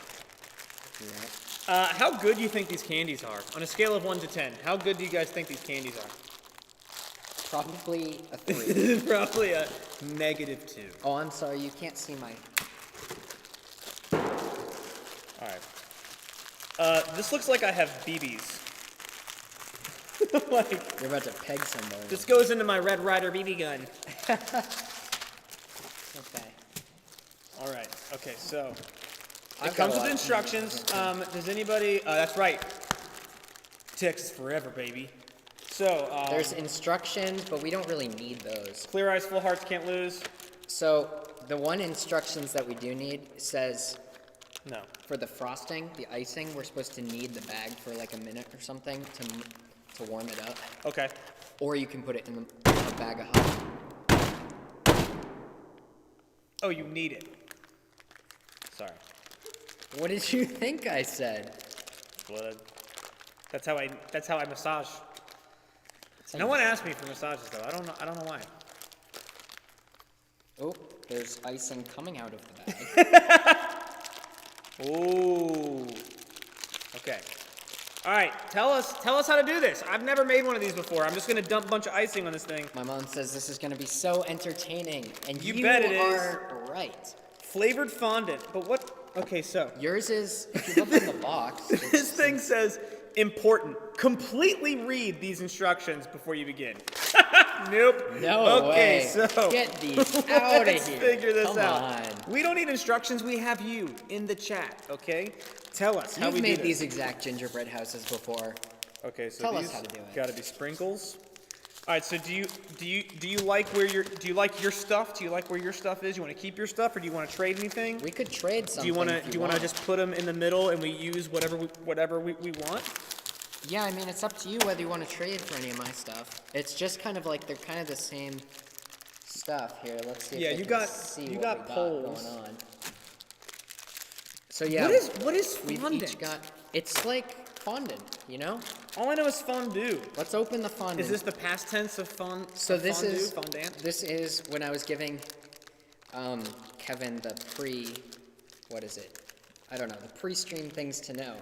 Yeah. How good do you think these candies are? On a scale of 1 to 10, how good do you guys think these candies are? Probably a 3. Probably a -2. Oh, I'm sorry, you can't see my... All right. This looks like I have BBs. Like, You're about to peg somebody. this goes into my Red Ryder BB gun. Okay. All right. Okay, so it I've got comes a with lot. instructions. Does anybody? That's right. Texas forever, baby. So There's instructions, but we don't really need those. clear eyes, full hearts, can't lose. So the one instructions that we do need says No. for the frosting, the icing, we're supposed to knead the bag for like a minute or something to warm it up. Okay. Or you can put it in a bag of hot. Oh, you need it. Sorry. What did you think I said? Blood. That's how I massage. No one asked me for massages though. I don't know why. Oh, there's icing coming out of the bag. Ooh. Okay. All right. Tell us how to do this. I've never made one of these before. I'm just gonna dump a bunch of icing on this thing. My mom says this is going to be so entertaining, and You you bet it is. are right. Flavored fondant. But what? Okay, so Yours is, if you look in the box, this thing says important. Completely read these instructions before you begin. Nope. No okay, way. so Get these out of let's here. figure this Come out. on. We don't need instructions. We have you in the chat. Okay, tell us how You've we made do these this. exact gingerbread houses before. Okay, so Tell us these how to do it. got to be sprinkles. All right, so do you like where your stuff? Do you like where your stuff is? You want to keep your stuff, or do you want to trade anything? We could trade something. Do you want if to just put them in the middle and we use whatever we want? Yeah, I mean, it's up to you whether you want to trade for any of my stuff. It's just kind of like they're kind of the same stuff here. Let's see if Yeah, they you can got- see you what got we got poles. going on. So yeah, What is we've fondant? each got. It's like fondant, you know. All I know is fondue. Let's open the fondant. Is this the past tense of So of this fondue? is Fondant? this is when I was giving Kevin the what is it? I don't know, the pre-stream things to know.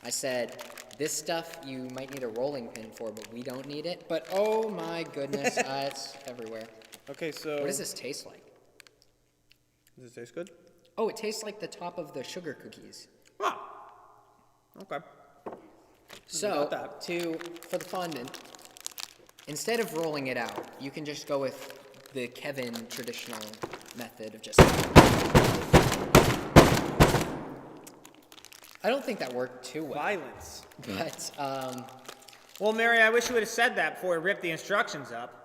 I said, this stuff you might need a rolling pin for, but we don't need it. But oh my goodness, it's everywhere. Okay, so What does this taste like? Does it taste good? Oh, it tastes like the top of the sugar cookies. Ah. Okay. So, got for the fondant, instead of rolling it out, you can just go with the Kevin traditional method of just... I don't think that worked too well, Violence. but, Well, Mary, I wish you would have said that before we ripped the instructions up.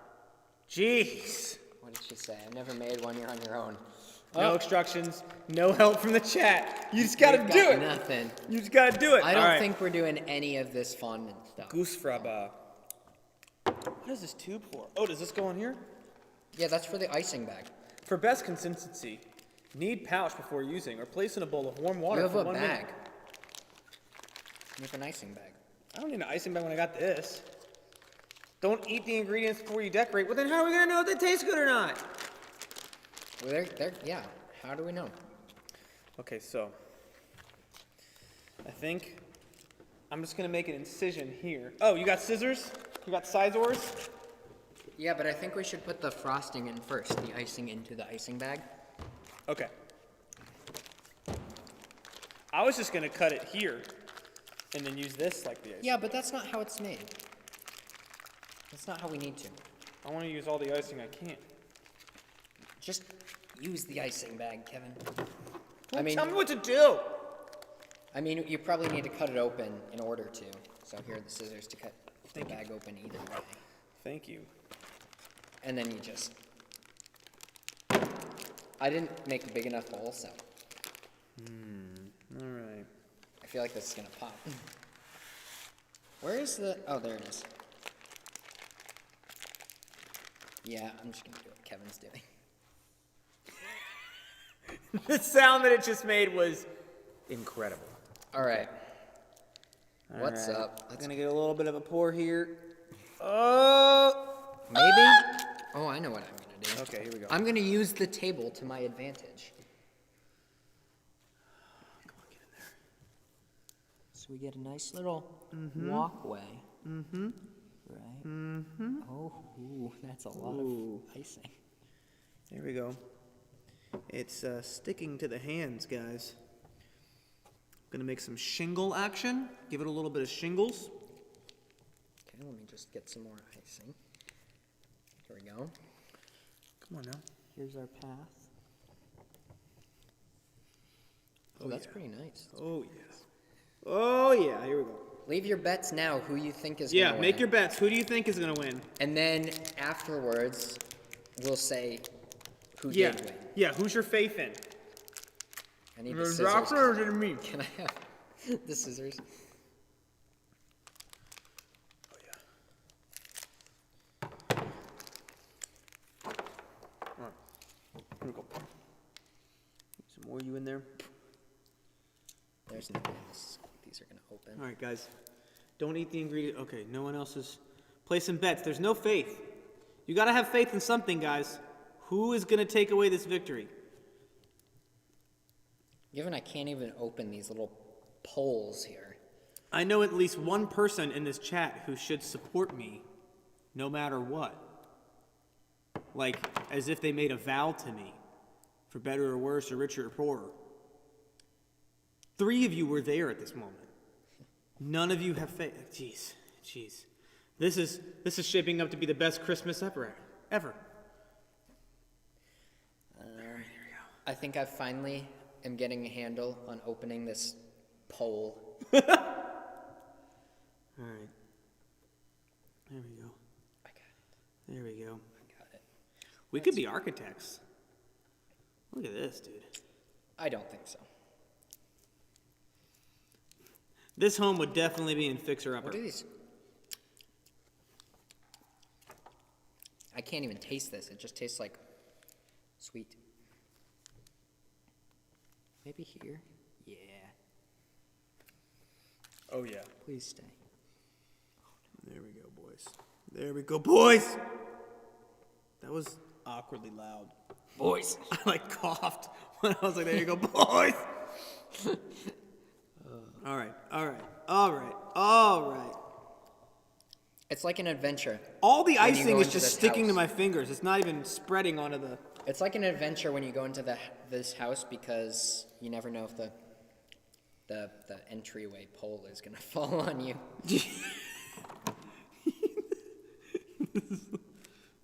Jeez. what did she say? I've never made one, you're on your own. No instructions, no help from the chat. You just gotta We've do got it. nothing. You just gotta do it. I don't All right. think we're doing any of this fondant stuff. Goose fraba. What is this tube for? Oh, does this go in here? Yeah, that's for the icing bag. For best consistency, knead pouch before using or place in a bowl of warm water You have for a 1 bag. minute. You have an icing bag. I don't need an icing bag when I got this. Don't eat the ingredients before you decorate. Well, then how are we gonna know if they taste good or not? Well, yeah. How do we know? Okay, so I think I'm just gonna make an incision here. Oh, you got scissors? You got scissors? Yeah, but I think we should put the frosting in first, the icing into the icing bag. Okay. I was just gonna cut it here and then use this like the icing. Yeah, but that's not how it's made. That's not how we need to. I want to use all the icing I can. Just use the icing bag, Kevin. Well, tell me what to do. I mean, you probably need to cut it open in order to. So here are the scissors to cut the Thank you. bag open either way. Thank you. And then you just... I didn't make a big enough hole, so All right. I feel like this is gonna pop. Where is the... Oh, there it is. Yeah, I'm just gonna do what Kevin's doing. The sound that it just made was incredible. All right. All What's right. up? I'm gonna get a little bit of a pour here. Oh. Maybe? Oh, I know what I'm gonna do. Okay, here we go. I'm gonna use the table to my advantage. Come on, get in there. So we get a nice little walkway. Mm-hmm. Right? Mm-hmm. Oh, ooh, that's a lot of icing. There we go. It's sticking to the hands, guys. Gonna make some shingle action. Give it a little bit of shingles. Okay, let me just get some more icing. There we go. Come on now. Here's our path. Oh, Oh, that's yeah. pretty nice. Oh yeah. Oh yeah. Here we go. Leave your bets now who you think is gonna Yeah, win. make your bets. Who do you think is gonna win? And then afterwards, we'll say who Yeah. did win. Yeah. Who's your faith in? I need the scissors. Doctor or me? Can I have the scissors? Oh yeah. All right. Here we go. Some more you in there. There's no way these are gonna open. All right, guys. Don't eat the ingredient. Okay, no one else is placing bets. There's no faith. You gotta have faith in something, guys. Who is gonna take away this victory? Given I can't even open these little poles here. I know at least one person in this chat who should support me, no matter what. Like, as if they made a vow to me, for better or worse, or richer or poorer. 3 of you were there at this moment. None of you have faith. Jeez. This is shaping up to be the best Christmas ever. I think I finally am getting a handle on opening this pole. All right. There we go. I got it. There we go. I got it. We could be architects. Look at this, dude. I don't think so. This home would definitely be in Fixer Upper. What are these? I can't even taste this. It just tastes like sweet. Maybe here? Yeah. Oh, yeah. Please stay. There we go, boys. There we go, boys! That was awkwardly loud. Boys! I coughed when I was like, there you go, boys! All right. It's like an adventure. All the When you icing go is into just this sticking to house. my fingers. It's not even spreading onto the... It's like an adventure when you go into this house because you never know if the entryway pole is gonna fall on you.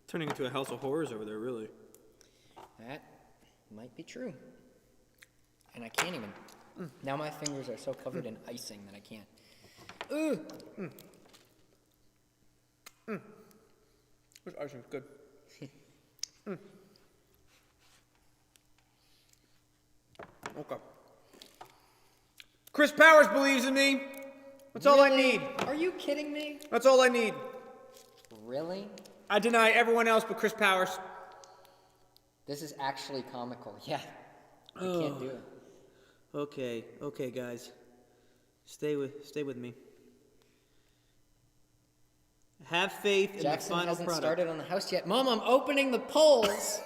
Turning into a house of horrors over there, really. That might be true. And I can't even. Now my fingers are so covered in icing that I can't. This icing's good. Okay. Chris Powers believes in me. That's all I Really? need. Are you kidding me? That's all I need. Really? I deny everyone else but Chris Powers. This is actually comical. Yeah. You can't do it. Okay, guys. Stay with me. Have faith in Jackson the final hasn't product. started on the house yet. Mom, I'm opening the poles.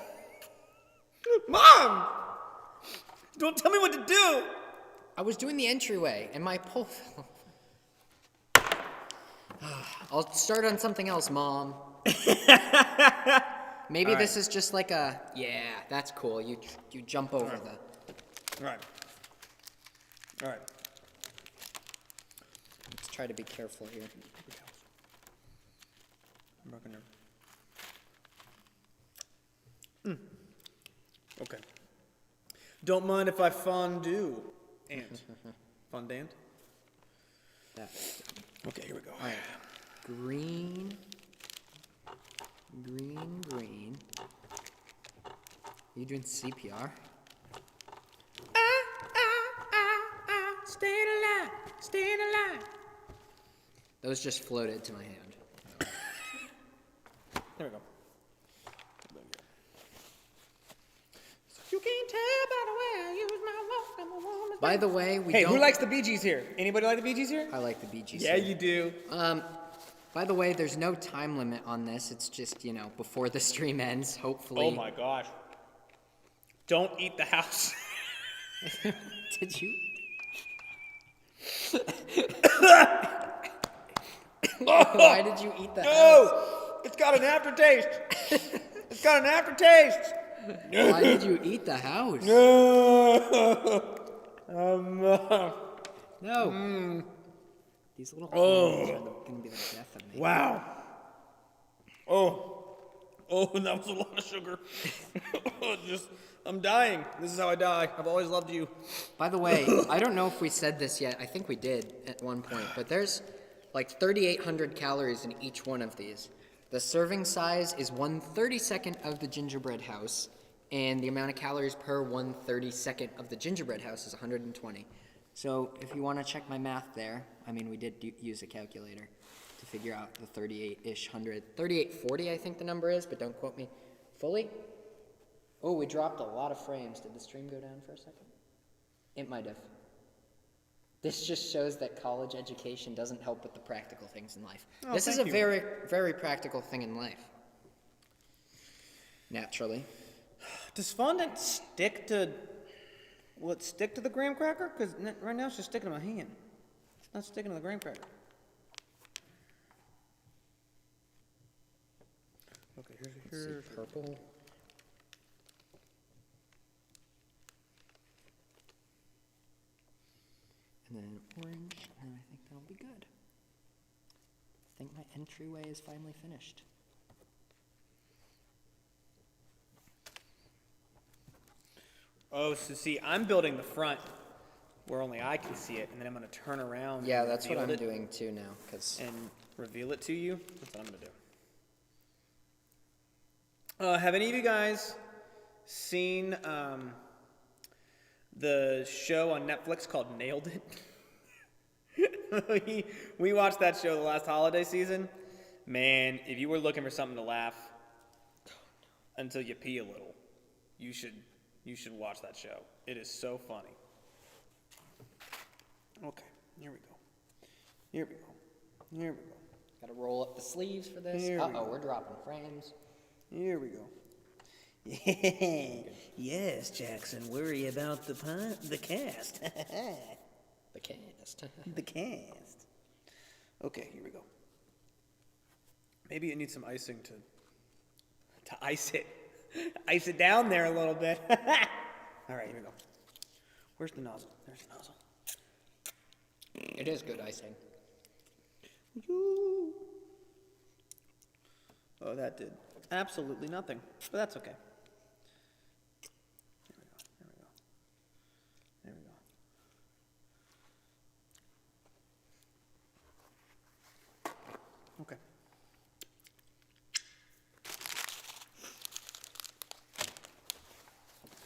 Mom! Don't tell me what to do! I was doing the entryway and my pole fell over. I'll start on something else, Mom. Maybe this is just like a, yeah, that's cool. You jump over the. All right. Let's try to be careful here. I'm broken there. Okay. Don't mind if I fondue. Fondant? That. Okay, here we go. All right. Green. Are you doing CPR? Staying alive. Those just floated to my hand. There we go. You can't tell by the way I use my walk. I'm a woman's By the way, we Hey, don't. who likes the Bee Gees here? Anybody like the Bee Gees here? I like the Bee Gees. Yeah, here. you do. By the way, there's no time limit on this. It's just, before the stream ends, hopefully. Oh my gosh. Don't eat the house. Did you? Why did you eat the house? No! It's got an aftertaste. Why did you eat the house? No. These little things are going to be the death of me. Wow. Oh, that was a lot of sugar. I'm dying. This is how I die. I've always loved you. By the way, I don't know if we said this yet. I think we did at one point, but there's like 3,800 calories in each one of these. The serving size is 1/32 of the gingerbread house, and the amount of calories per 1/32 of the gingerbread house is 120. So if you want to check my math there, we did use a calculator to figure out the 38-ish hundred. 3840 I think the number is, but don't quote me fully. Oh, we dropped a lot of frames. Did the stream go down for a second? It might have. This just shows that college education doesn't help with the practical things in life. This is a very, very practical thing in life. Naturally. Does fondant stick to... Will it stick to the graham cracker? Because right now it's just sticking to my hand. It's not sticking to the graham cracker. Okay, here's Purple. And then orange, and I think that'll be good. think my entryway is finally finished. Oh, so see, I'm building the front where only I can see it, and then I'm going to turn around. Yeah, and that's what reveal I'm it doing too now, because and reveal it to you. That's what I'm going to do. Have any of you guys seen the show on Netflix called Nailed It? we watched that show the last holiday season. Man, if you were looking for something to laugh until you pee a little, you should watch that show. It is so funny. Okay, here we go. Here we go. Here we go. gotta roll up the sleeves for this. Here we Uh-oh, go. we're dropping frames. Here we go. Yes, Jackson, worry about the cast. The cast. The cast. Okay, here we go. Maybe it needs some icing to ice it. Ice it down there a little bit. All right, here we go. Where's the nozzle? There's the nozzle. It is good icing. Oh, that did absolutely nothing, but that's okay. There we go. There we go. There we go. Okay.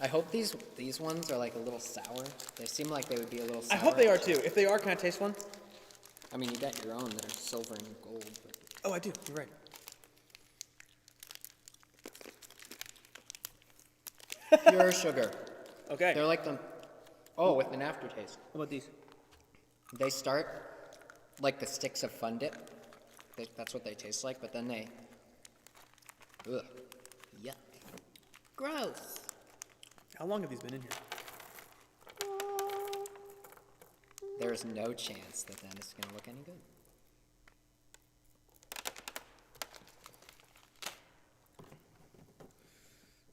I hope these ones are like a little sour. They seem like they would be a little sour. I hope they are too. If they are, can I taste one? I mean, you got your own that are silver and gold. But Oh, I do. You're right. pure sugar. Okay. They're like the... Oh, with an aftertaste. How about these? They start like the sticks of Fun Dip. That's what they taste like, but then they... Ugh. Yuck. Gross. How long have these been in here? There's no chance that is going to look any good.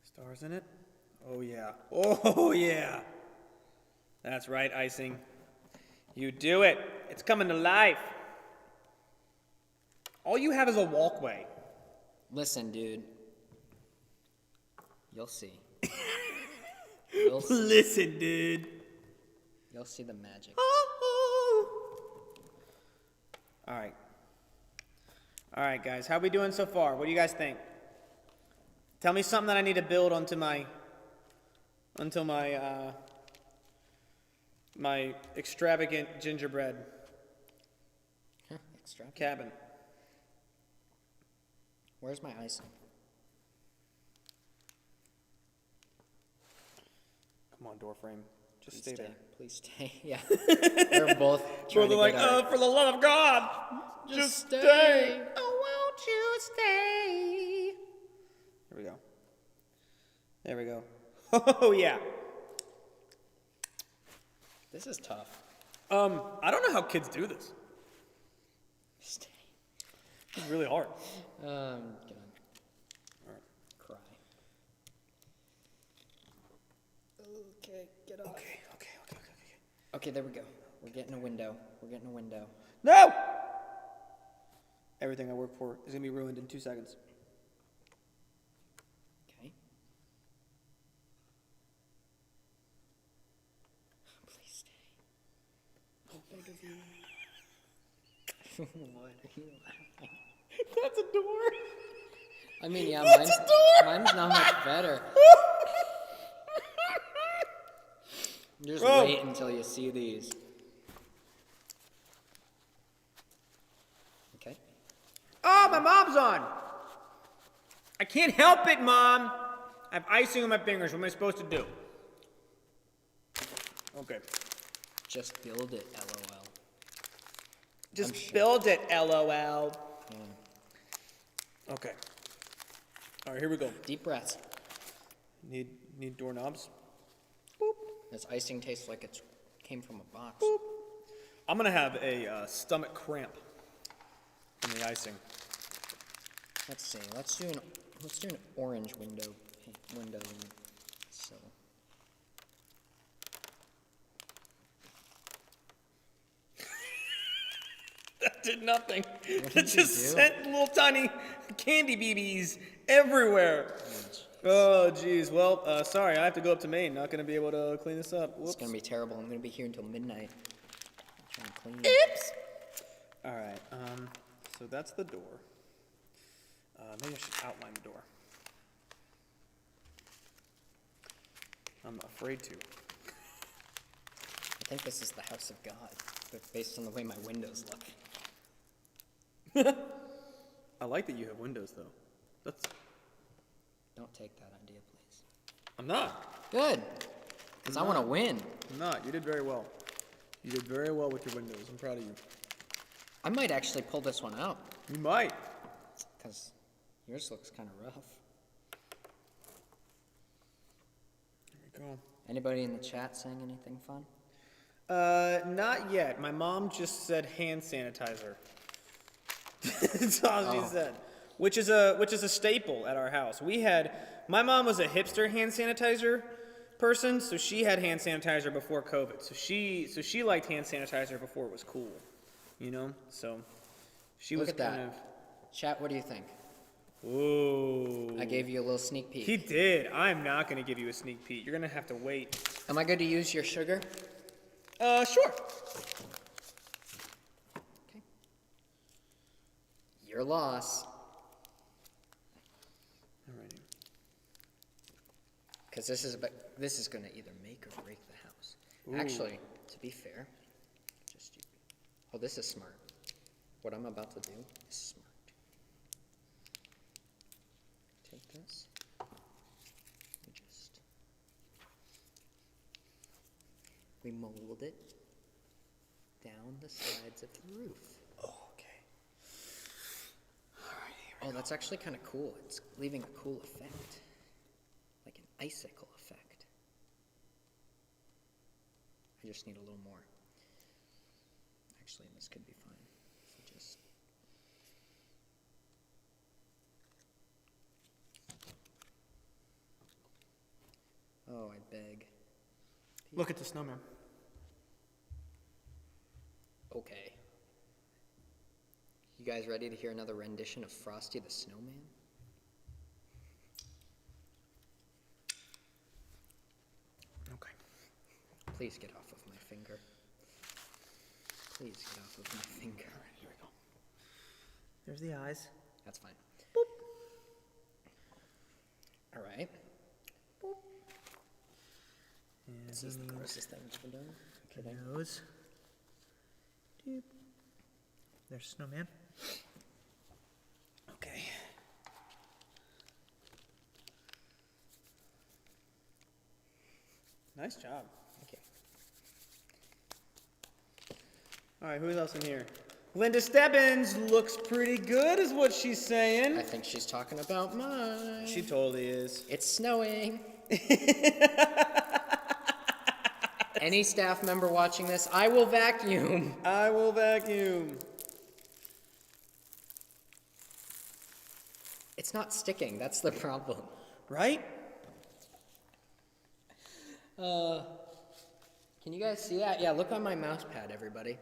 Stars in it? Oh, yeah. Oh, yeah. That's right, icing. You do it. It's coming to life. All you have is a walkway. Listen, dude. You'll see. You'll see. Listen, dude. You'll see the magic. All right. All right, guys. How we doing so far? What do you guys think? Tell me something that I need to build onto my my extravagant gingerbread Extra. cabin. Where's my icing? Come on, door frame. Just Please stay there. Please stay. Yeah. They're both trying to They're like, get our... oh, for the love of God, just stay. Oh, won't you stay? There we go. There we go. Oh, yeah. This is tough. I don't know how kids do this. Stay. It's really hard. Get on. Alright. Cry. Okay, get off. Okay. Okay, there we go. We're getting a window. No! Everything I work for is going to be ruined in 2 seconds. Okay. Please stay. How big of you? What are you laughing? That's a door. I mean, yeah, That's a door! mine's not much better. Just Oh. wait until you see these. Okay. Oh, my mom's on. I can't help it, Mom. I have icing on my fingers. What am I supposed to do? Okay. Just build it, LOL. Just sure. build it, LOL. Yeah. Okay. All right, here we go. Deep breaths. Need doorknobs. This icing tastes like it came from a box. I'm gonna have a stomach cramp from the icing. Let's see. Let's do an orange window. So. did nothing. What It did you just do? sent little tiny candy BBs everywhere. Oh, geez. Well, sorry, I have to go up to Maine. Not going to be able to clean this up. Whoops. It's gonna be terrible. I'm gonna be here until midnight. Trying to clean. Oops. All right. So that's the door. Maybe I should outline the door. I'm afraid to. I think this is the house of God, but based on the way my windows look. I like that you have windows, though. That's. Don't take that idea, please. I'm not. Good, because I want to win. I'm not. You did very well. You did very well with your windows. I'm proud of you. I might actually pull this one out, You might. because yours looks kind of rough. There you go. Anybody in the chat saying anything fun? Not yet. My mom just said hand sanitizer. That's all she said. Which is a staple at our house. My mom was a hipster hand sanitizer person, so she had hand sanitizer before COVID. So she liked hand sanitizer before it was cool. You know? So she Look was at that. kind Chat, what do you think? of Ooh. I gave you a little sneak peek. He did. I'm not gonna give you a sneak peek. You're gonna have to wait. Am I good to use your sugar? Sure. Okay. Your loss. Alrighty. Because this is going to either make or break the house. Ooh. Actually, to be fair, this is smart. What I'm about to do is smart. Take this. We mold it down the sides of the roof. Oh, okay. Oh, that's actually kind of cool. It's leaving a cool effect. Like an icicle effect. I just need a little more. Actually, this could be fine. If we just... Oh, I beg. Look at the snowman. Okay. You guys ready to hear another rendition of Frosty the Snowman? Okay. Please get off of my finger. Please get off of my finger. All right, here we go. There's the eyes. That's fine. All right. And This is the grossest thing that's been done. Kidding. nose. Doop. There's snowman. Okay. Nice job. Okay. All right, who else in here? Linda Stebbins looks pretty good, is what she's saying. I think she's talking about mine. She totally is. It's snowing. Any staff member watching this, I will vacuum. I will vacuum. It's not sticking. That's the problem. Right? Can you guys see that? Yeah, look on my mouse pad, everybody.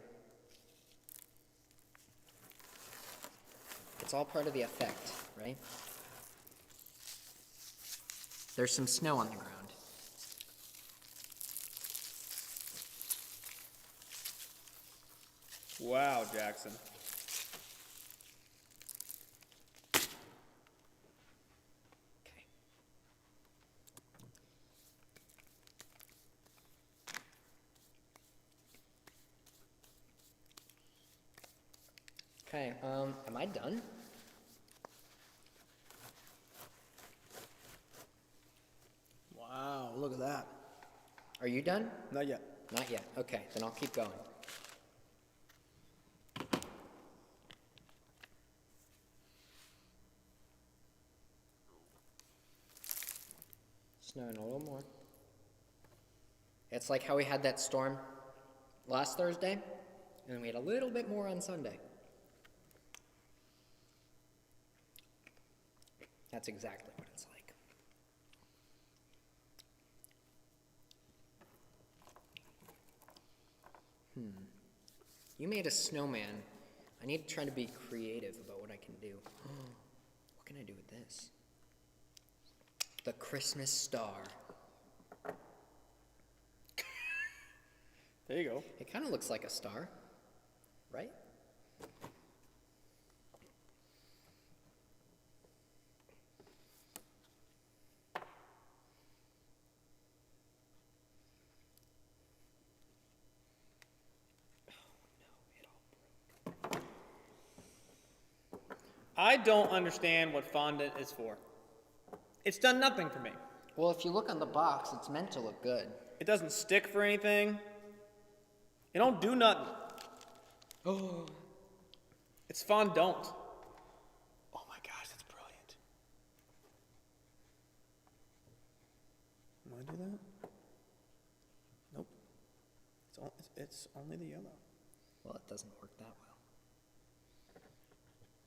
It's all part of the effect, right? There's some snow on the ground. Wow, Jackson. Okay. Okay, am I done? Wow, look at that. Are you done? Not yet. Not yet. Okay, then I'll keep going. Snowing a little more. It's like how we had that storm last Thursday, and then we had a little bit more on Sunday. That's exactly what it's like. You made a snowman I need to try to be creative about what I can do. What can I do with this? The Christmas star. There you go. It kind of looks like a star, right? I don't understand what fondant is for. It's done nothing for me. Well, if you look on the box, it's meant to look good. It doesn't stick for anything. It don't do nothing. Oh. It's fondant. Oh my gosh, that's brilliant. Want to do that? Nope. It's only the yellow. Well, it doesn't work that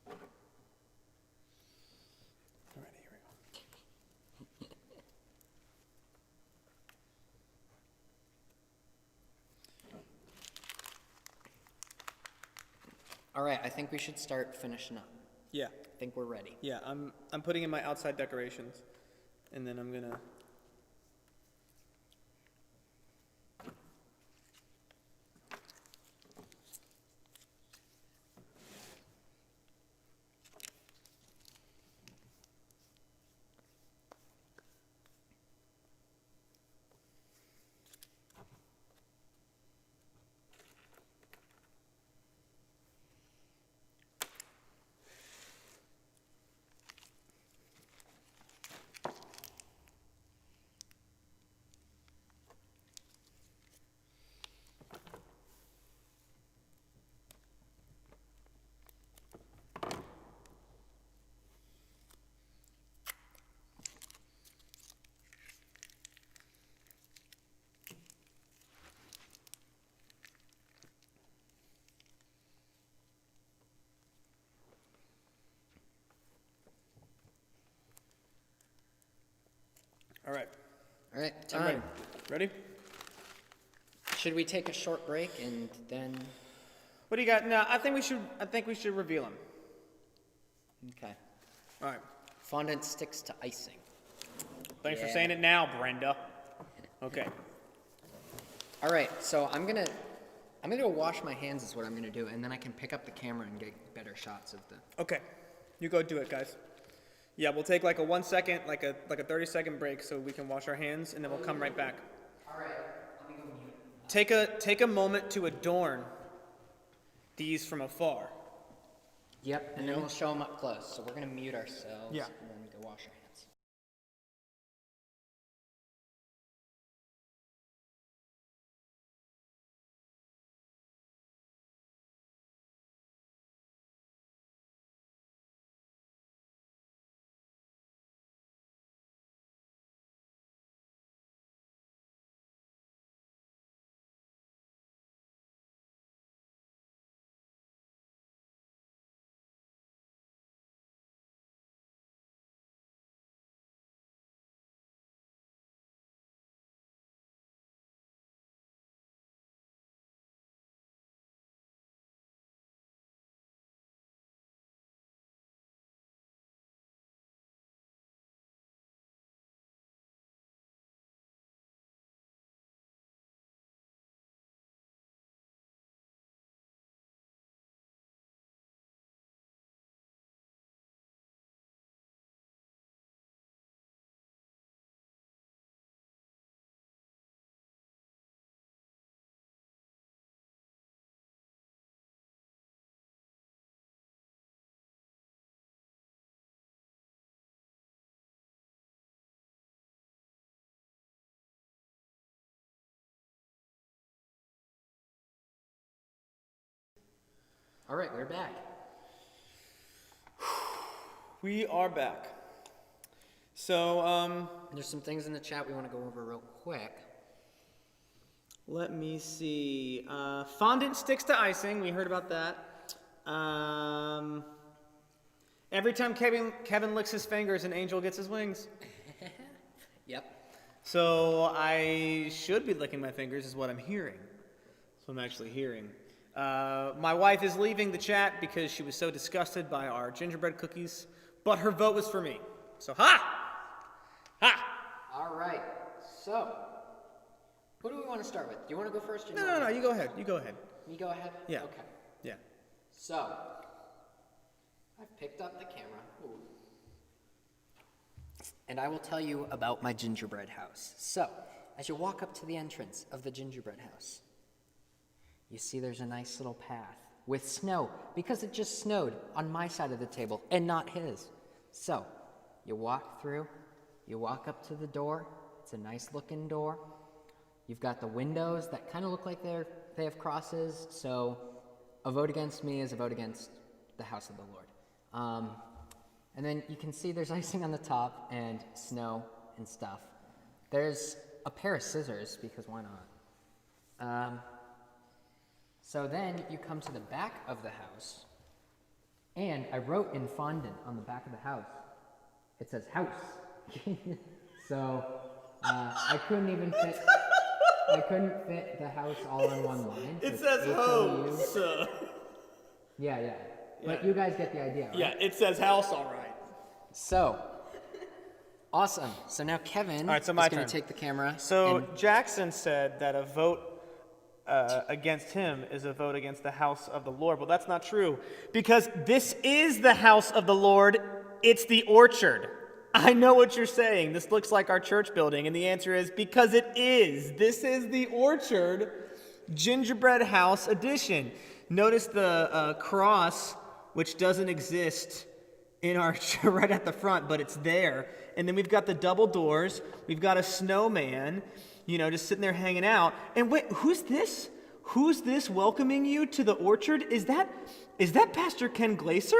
well. Alrighty, here we go. All right, I think we should start finishing up. Yeah, I think we're ready. yeah. I'm putting in my outside decorations, and then I'm gonna. All right. All right, I'm ready. time. Ready? Should we take a short break and then? What do you got? No, I think we should reveal them. Okay. All right. Fondant sticks to icing. Thanks for Yeah. saying it now, Brenda. Okay. All right, so I'm gonna go wash my hands is what I'm gonna do, and then I can pick up the camera and get better shots of the. Okay. You go do it, guys. Yeah, we'll take like a 1 second, like a 30-second break so we can wash our hands, and then we'll come right back. All right, let me go mute. Take a moment to adorn these from afar. Yep, and then we'll show them up close. So we're gonna mute ourselves. Yeah. And then go wash our hands. All right, we're back. We are back. So, There's some things in the chat we want to go over real quick. let me see. Fondant sticks to icing. We heard about that. Every time Kevin licks his fingers, an angel gets his wings. Yep. So I should be licking my fingers, is what I'm hearing. That's what I'm actually hearing. My wife is leaving the chat because she was so disgusted by our gingerbread cookies, but her vote was for me. So, ha! Ha! All right. So, who do we want to start with? Do you want to go first? Or do No, want you go ahead. You go ahead. Me go ahead? Yeah. Okay. Yeah. So, I've picked up the camera. Ooh. And I will tell you about my gingerbread house. So, as you walk up to the entrance of the gingerbread house, you see there's a nice little path with snow because it just snowed on my side of the table and not his. So, you walk through, you walk up to the door. It's a nice looking door. You've got the windows that kind of look like they have crosses. So, a vote against me is a vote against the house of the Lord. And then you can see there's icing on the top and snow and stuff. There's a pair of scissors, because why not? So then you come to the back of the house, and I wrote in fondant on the back of the house, it says house. So I couldn't fit the house all in one line. It So says it's house. HOU. Yeah. But you guys get the idea, right? Yeah, it says house, all right. So, awesome. So now Kevin All right, so is my going turn. to take the camera. So and Jackson said that a vote against him is a vote against the house of the Lord. Well, that's not true, because this is the house of the Lord. It's the orchard. I know what you're saying. This looks like our church building, and the answer is because it is. This is the orchard gingerbread house edition. Notice the cross, which doesn't exist in our right at the front, but it's there. And then we've got the double doors. We've got a snowman, just sitting there hanging out. And wait, who's this? Who's this welcoming you to the orchard? Is that Pastor Ken Glaser?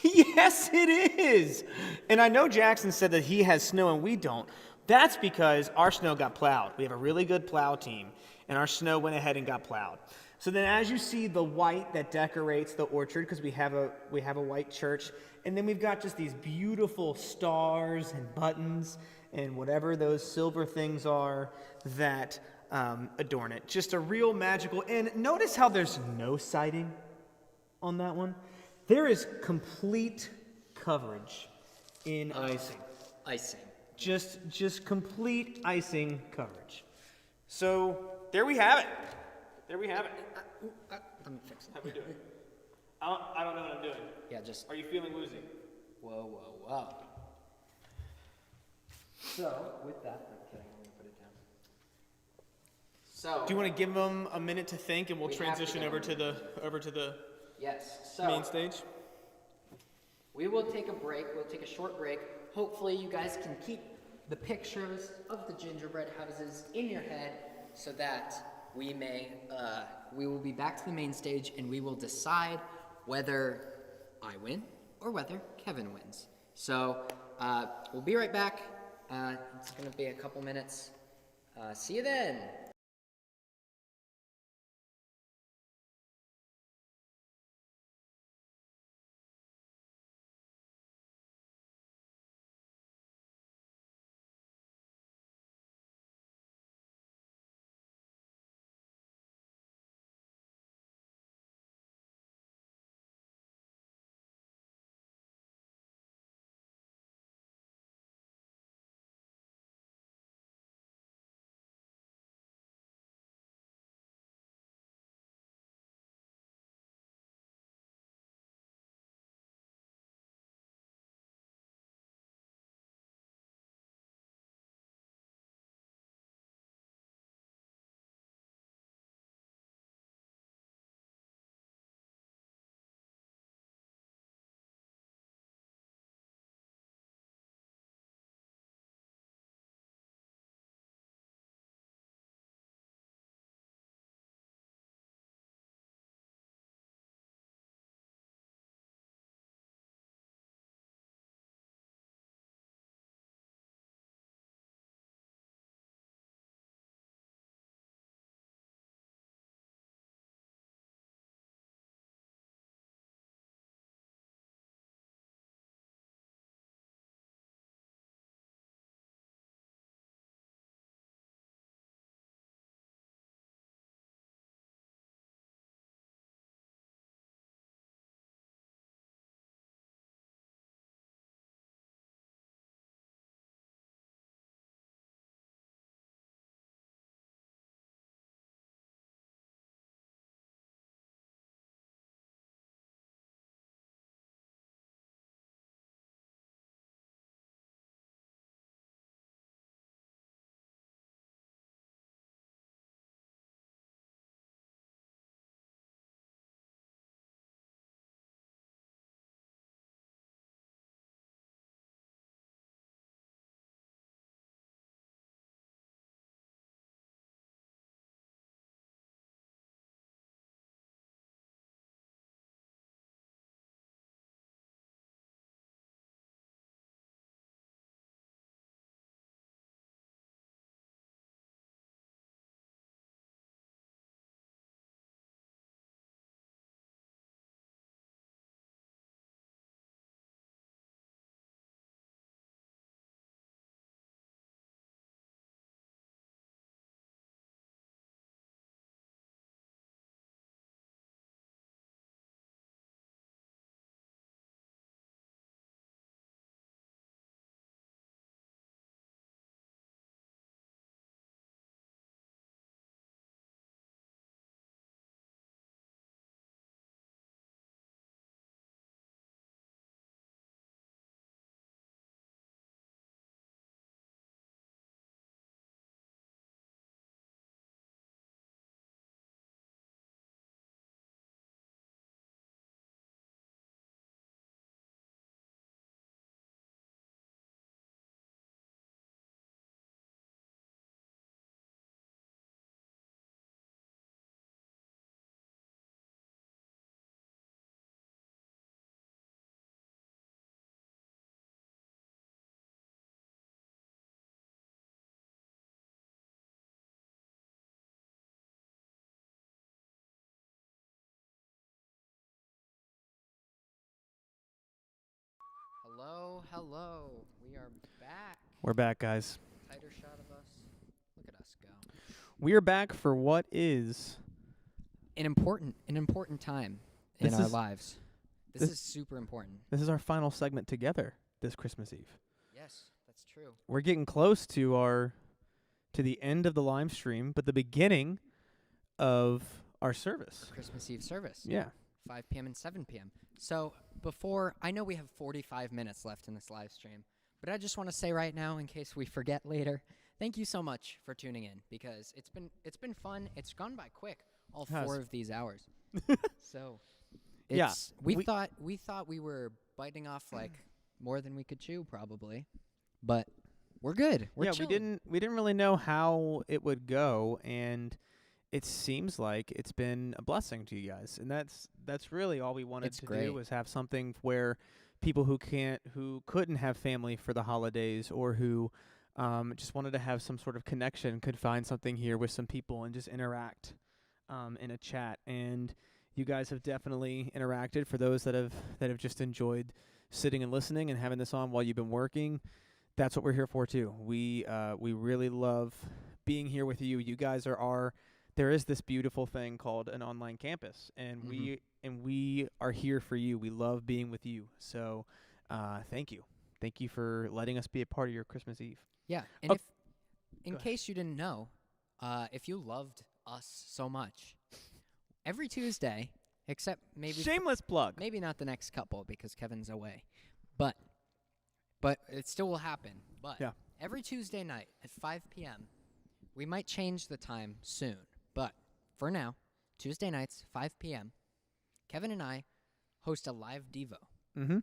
Yes, it is. And I know Jackson said that he has snow and we don't. That's because our snow got plowed. We have a really good plow team, and our snow went ahead and got plowed. So then as you see the white that decorates the orchard, because we have a white church, and then we've got just these beautiful stars and buttons and whatever those silver things are that adorn it. Just a real magical, and notice how there's no siding on that one. There is complete coverage in icing. icing. Just complete icing coverage. So there we have it. There we have it. Let me fix it. How we doing? I don't know what I'm doing. Yeah, just Are you feeling woozy? whoa. So with that, I'm kidding. I'm gonna put it down. So Do you want to give them a minute to think, and we'll We have to transition go. over to the yes. So main stage? we will take a break. We'll take a short break. Hopefully, you guys can keep the pictures of the gingerbread houses in your head, so that we will be back to the main stage, and we will decide whether I win or whether Kevin wins. So we'll be right back. It's going to be a couple minutes. See you then. Hello. We are back. We're back, guys. Tighter shot of us. Look at us go. We are back for what is An important time in This our is- lives. This this- is super important. this is our final segment together this Christmas Eve. Yes, that's true. We're getting close to the end of the live stream, but the beginning of our service. Christmas Eve service. Yeah. 5 p.m. and 7 p.m. So I know we have 45 minutes left in this live stream, but I just want to say right now, in case we forget later, thank you so much for tuning in, because it's been fun. It's gone by quick, all Has. 4 of these hours. So Yeah, it's, we we- thought we were biting off like more than we could chew probably, but we're good. We're chilling. we didn't really know how it would go, and it seems like it's been a blessing to you guys, and that's really all we wanted It's to great. do, was have something where people who couldn't have family for the holidays, or who just wanted to have some sort of connection, could find something here with some people and just interact in a chat. And you guys have definitely interacted. For those that have just enjoyed sitting and listening and having this on while you've been working, that's what we're here for too. We really love being here with you. You guys are there is this beautiful thing called an online campus, and we are here for you. We love being with you. So thank you for letting us be a part of your Christmas Eve. Yeah, and Oh, if in case you didn't know, if you loved us so much, every Tuesday, except maybe Shameless plug. maybe not the next couple because Kevin's away, but it still will happen. But Yeah. every Tuesday night at 5 p.m., we might change the time soon, but for now, Tuesday nights 5 p.m., Kevin and I host a live Devo. Mm-hmm.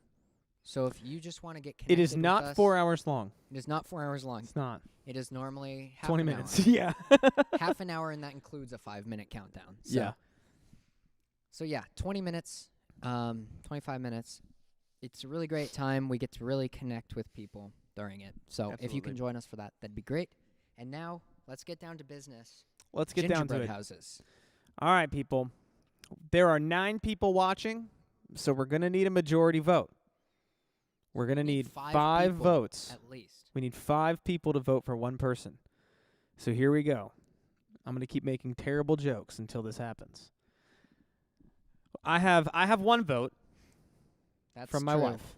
So if you just want to get connected It is with not us, 4 hours long. It is not 4 hours long. It's not. It is normally half 20 an minutes. hour. Yeah. Half an hour, and that includes a 5-minute countdown. So, Yeah. So yeah, 20 minutes, 25 minutes. It's a really great time. We get to really connect with people during it. So if you Absolutely. can join us for that, that'd be great. And now let's get down to business. Let's get down to Gingerbread it. houses. All right, people. There are 9 people watching, so we're going to need a majority vote. We're going to need 5 people votes. at least. We need 5 people to vote for one person. So here we go. I'm going to keep making terrible jokes until this happens. I have 1 vote That's from my true. wife.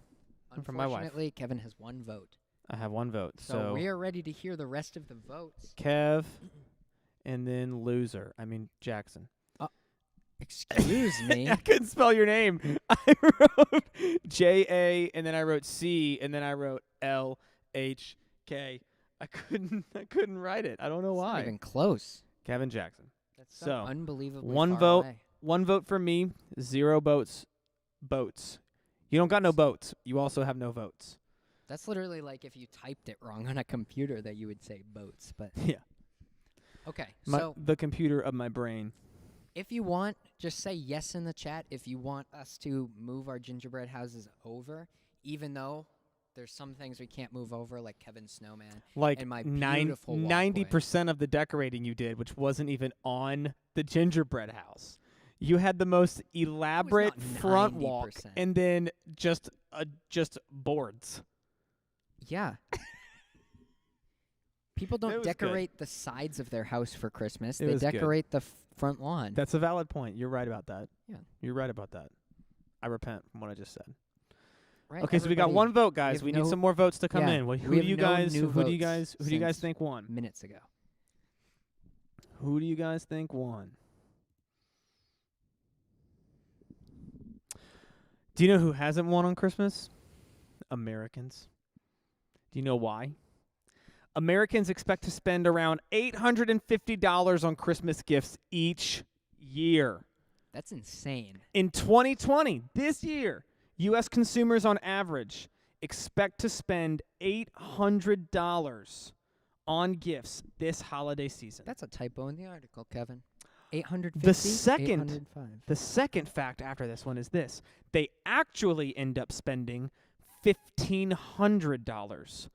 From my wife. Unfortunately, Kevin has 1 vote. I have 1 vote. So we are ready to hear the rest of the votes. Kev, and then Jackson. Excuse me. I couldn't spell your name. I wrote J-A, and then I wrote C, and then I wrote L-H-K. I couldn't write it. I don't know It's why. not even close. Kevin Jackson. That's so, So, unbelievably 1 far vote. away. 1 vote for me, 0 boats. You don't got no boats. You also have no votes. That's literally like if you typed it wrong on a computer that you would say boats. But Yeah. okay, My, so the computer of my brain. if you want, just say yes in the chat if you want us to move our gingerbread houses over, even though there's some things we can't move over, like Kevin's snowman Like and my beautiful walkway. 90% of the decorating you did, which wasn't even on the gingerbread house. You had the most elaborate not front walk, 90%. and then just boards. Yeah. People It don't was decorate the sides of their house for Christmas. It They was good. decorate the front lawn. That's a valid point. You're right about that. Yeah. You're right about that. I repent from what I just said. Right, Okay, so we got everybody, 1 vote, guys. have We no- need some more votes to come yeah, in. we Who do have you no guys? new Who do you votes guys since think won? minutes ago. Who do you guys think won? Do you know who hasn't won on Christmas? Americans. Do you know why? Americans expect to spend around $850 on Christmas gifts each year. That's insane. In 2020, this year, U.S. consumers on average expect to spend $800 on gifts this holiday season. That's a typo in the article, Kevin. 850? The second 805. The second fact after this one is this. They actually end up spending $1,500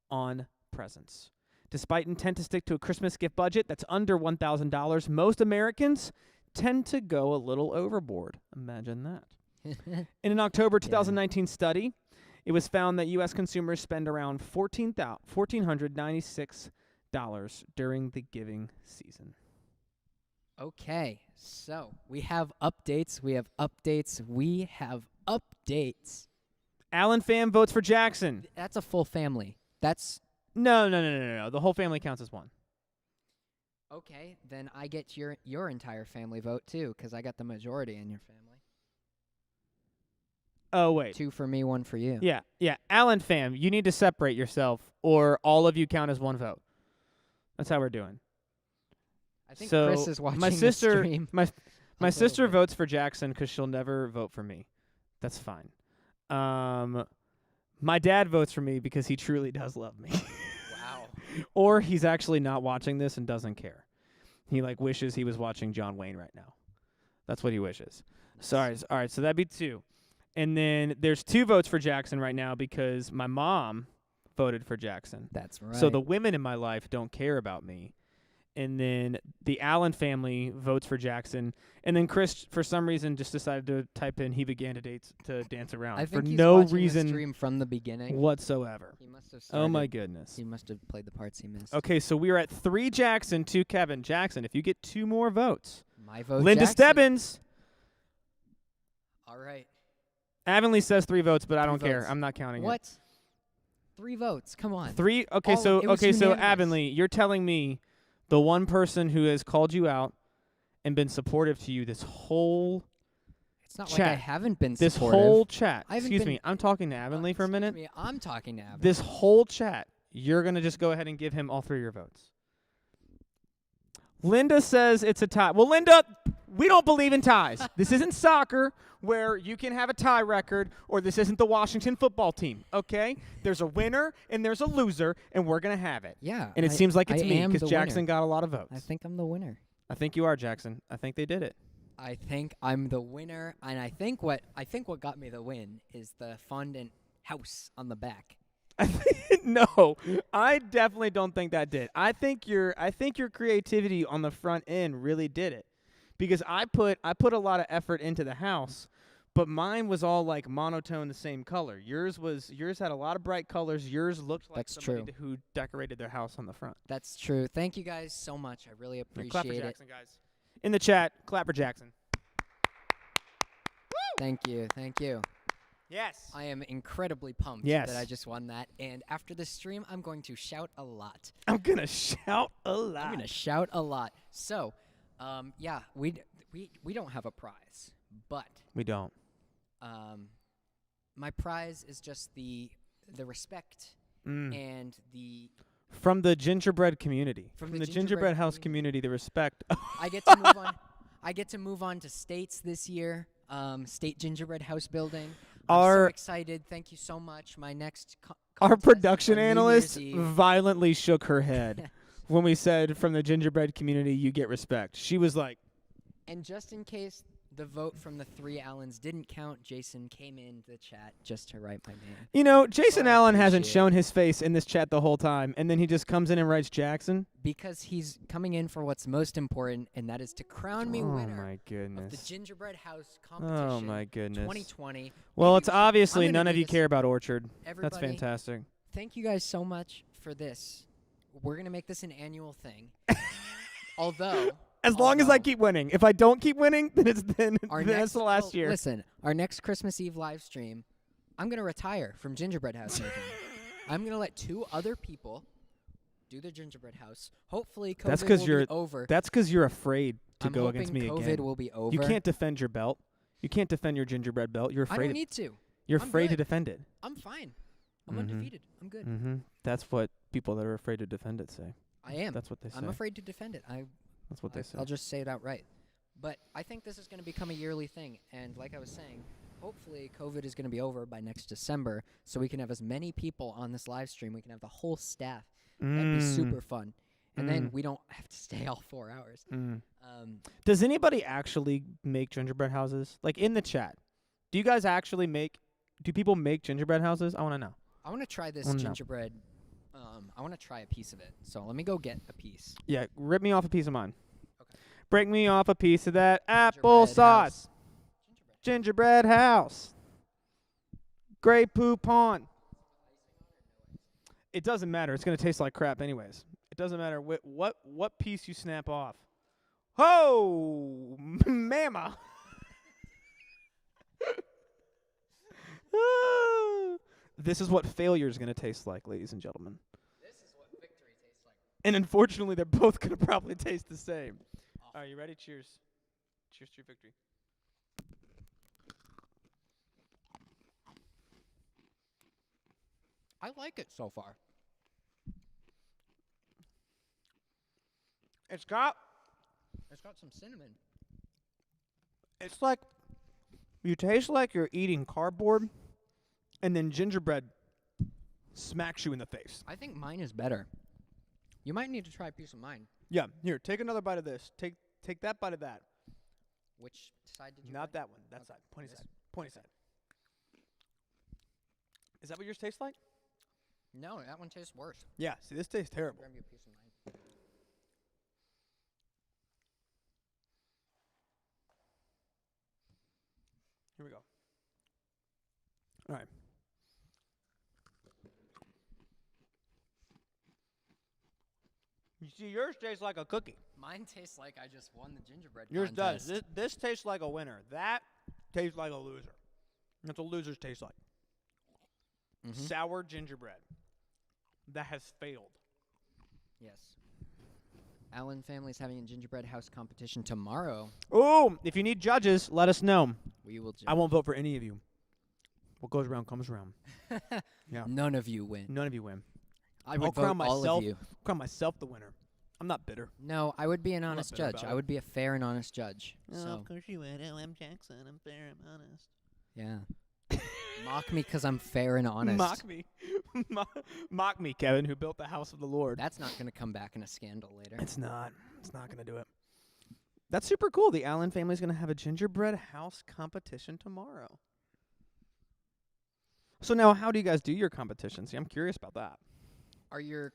on presents. Despite intent to stick to a Christmas gift budget that's under $1,000, most Americans tend to go a little overboard. Imagine that. In an October 2019 study, it was found that U.S. consumers spend around $1,496 during the giving season. Okay, so we have updates. We have updates. We have updates. Alan Pham votes for Jackson. That's a full family. That's No. The whole family counts as one. okay. Then I get your entire family vote too, because I got the majority in your family. Oh, wait. 2 for me, 1 for you. Yeah. Alan Pham, you need to separate yourself, or all of you count as one vote. That's how we're doing. I think So Chris is watching my the sister, stream. my little sister bit. votes for Jackson because she'll never vote for me. That's fine. My dad votes for me because he truly does love me. Wow. Or he's actually not watching this and doesn't care. He wishes he was watching John Wayne right now. That's what he wishes. Sorry. All right, so that'd be 2. And then there's 2 votes for Jackson right now because my mom voted for Jackson. That's right. So the women in my life don't care about me. And then the Allen family votes for Jackson. And then Chris, for some reason, just decided to type in he began to dance around I for think he's no watching the reason stream from the beginning. whatsoever. He must have started. Oh, my goodness. He must have played the parts he missed. Okay, so we are at 3 Jackson, 2 Kevin. Jackson, if you get 2 more votes. My vote. Linda Jackson. Stebbins. All right. Avonlea says 3 votes, but I 3 don't care. votes. I'm not counting What? 3 votes. Come on. 3? Okay, It was so unanimous. Avonlea, you're telling me the one person who has called you out and been supportive to you this whole It's not like I chat. haven't been This supportive. whole chat. I haven't Excuse been- me. I'm talking to Avonlea for a minute. Excuse me, I'm talking to Avon. This whole chat, you're going to just go ahead and give him all 3 of your votes. Linda says it's a tie. Well, Linda, we don't believe in ties. This isn't soccer where you can have a tie record, or this isn't the Washington football team, okay? There's a winner and there's a loser, and we're going to have it. Yeah. And it I- seems like it's I me am because the Jackson winner. got a lot of votes. I think I'm the winner. I think you are, Jackson. I think they did it. I think I'm the winner, and I think what got me the win is the fondant house on the back. No, I definitely don't think that did. I think your creativity on the front end really did it, because I put a lot of effort into the house, but mine was all like monotone, the same color. Yours had a lot of bright colors. Yours looked like That's somebody true. who decorated their house on the front. That's true. Thank you guys so much. I really Clap for appreciate it. Jackson, guys. In the chat, clap for Jackson. Thank you. Thank you. Yes. I am incredibly pumped Yes. that I just won that. And after this stream, I'm going to shout a lot. I'm gonna shout a lot. I'm going to shout a lot. So, yeah, we don't have a prize, but We don't. my prize is just the respect and the From the gingerbread community. From From the the gingerbread gingerbread house community, the respect. I get to move on. I get to move on to states this year. State gingerbread house building. I'm so Our- excited. Thank you so much. My next Our contest production on New analyst Year's Eve. violently shook her head when we said from the gingerbread community you get respect. She was like, And just in case the vote from the 3 Allens didn't count, Jason came in the chat just to write my name. you know, Jason I Allen hasn't appreciate shown his face in this chat the whole time, and then he just comes in and writes Jackson. Because he's coming in for what's most important, and that is to crown me Oh winner my of the goodness. Gingerbread House competition. Oh my goodness. 2020. Well, Maybe it's obviously I'm gonna none of do you this- care about Orchard. That's Everybody, fantastic. Thank you guys so much for this. We're going to make this an annual thing. Although As long as I keep winning. If I don't keep winning, then it's then our that's next the last year. Listen, our next Christmas Eve live stream, I'm going to retire from Gingerbread House making. I'm going to let 2 other people do the Gingerbread House. Hopefully COVID That's 'cause will you're be over. That's because you're afraid to I'm go hoping against me COVID again. will be over. You can't defend your belt. You can't defend your gingerbread belt. You're I afraid. don't need to. You're I'm afraid to good. defend it. I'm fine. I'm Mhm. undefeated. I'm good. Mm-hmm. That's what people that are afraid to defend it say. I am. That's what they say. I'm afraid to defend it. That's what they say. I'll just say it outright. But I think this is going to become a yearly thing. And like I was saying, hopefully COVID is going to be over by next December so we can have as many people on this live stream. We can have the whole staff. That'd be super fun. And then we don't have to stay all 4 hours. Does anybody actually make gingerbread houses? Like in the chat, do you guys actually do people make gingerbread houses? I want to know. I want to try this Oh, no. gingerbread. I want to try a piece of it. So let me go get a piece. Yeah, rip me off a piece of mine. Okay. Break me off a piece of that Gingerbread applesauce. house. Gingerbread house. Grey Poupon. It doesn't matter. It's going to taste like crap anyways. It doesn't matter what piece you snap off. Ho! Mama! This is what failure is going to taste like, ladies and gentlemen. This is what victory tastes like. And unfortunately, they're both going to probably taste the same. All right, you ready? Cheers. Cheers to your victory. I like it so far. It's got some cinnamon. It's like you taste like you're eating cardboard, and then gingerbread smacks you in the face. I think mine is better. You might need to try a piece of mine. Yeah, here, take another bite of this. Take that bite of that. Which side did you Not like? that one. That Okay, side. Pointy this- side. Pointy side. Is that what yours tastes like? No, that one tastes worse. Yeah. See, this tastes terrible. Grab you a piece of mine. Here we go. All right. You see, yours tastes like a cookie. Mine tastes like I just won the gingerbread Yours contest. does. This tastes like a winner. That tastes like a loser. That's what losers taste like. Sour gingerbread that has failed. Yes. Allen family's having a gingerbread house competition tomorrow. Oh, if you need judges, let us know. We will I won't vote for any of you. What goes around comes around. Yeah. None of you win. None of you win. I would I'll crown vote all myself. of you. Crown myself the winner. I'm not bitter. No, I would be an not honest bitter judge. about I it. would be a fair and honest judge. So, of course you would. Oh, I'm Jackson. I'm fair. I'm honest. yeah. Mock me because I'm fair and honest. Mock me. Mock me, Kevin, who built the house of the Lord. That's not going to come back in a scandal later. It's not. It's not going to do it. That's super cool. The Allen family's going to have a gingerbread house competition tomorrow. So now, how do you guys do your competitions? See, I'm curious about that. Are your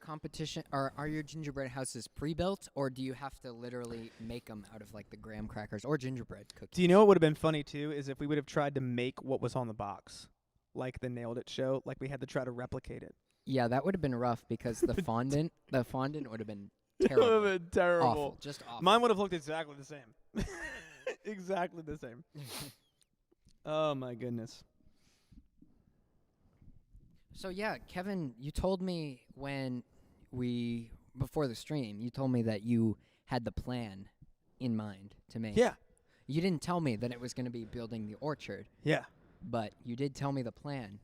are your gingerbread houses pre-built, or do you have to literally make them out of like the graham crackers or gingerbread cookies? Do you know what would have been funny too is if we would have tried to make what was on the box, like the Nailed It show, like we had to try to replicate it. Yeah, that would have been rough because the fondant would have been It would terrible. have been terrible. Awful, just awful. Mine would have looked exactly the same. Exactly the same. Oh my goodness. So yeah, Kevin, you told me before the stream, you told me that you had the plan in mind to make. Yeah. You didn't tell me that it was going to be building the orchard, Yeah. but you did tell me the plan,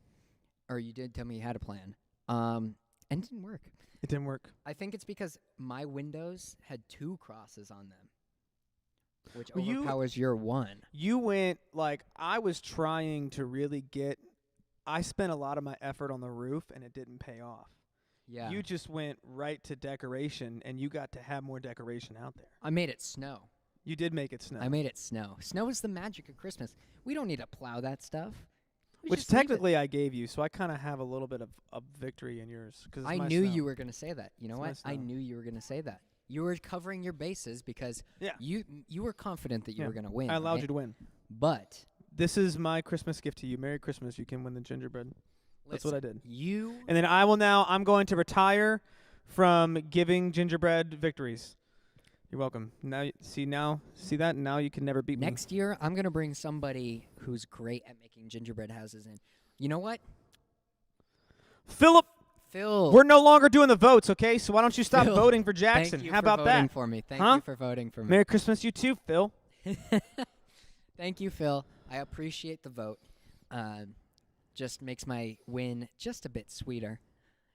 or you did tell me you had a plan. And it didn't work. It didn't work. I think it's because my windows had 2 crosses on them, which Well, overpowers your one. You went like I was trying to really I spent a lot of my effort on the roof and it didn't pay off. Yeah. You just went right to decoration and you got to have more decoration out there. I made it snow. You did make it snow. I made it snow. Snow is the magic of Christmas. We don't need to plow that stuff. We Which just leave it. technically I gave you, so I kind of have a little bit of victory in yours. Cause I knew you were going to say that. You know It's what? my I snow. knew you were going to say that. You were covering your bases because Yeah. you were confident that you Yeah. were going to win. I allowed right? you to win. But This is my Christmas gift to you. Merry Christmas. You can win the gingerbread. That's what I did. You And then I'm going to retire from giving gingerbread victories. You're welcome. See that? Now you can never beat me. next year I'm going to bring somebody who's great at making gingerbread houses in. You know what? Philip, Phil. we're no longer doing the votes, okay? So why don't you stop Phil, voting for Jackson? Thank you How for about voting that? for me. Thank Huh? you for voting for me. Merry Christmas, you too, Phil. Thank you, Phil. I appreciate the vote. Just makes my win just a bit sweeter,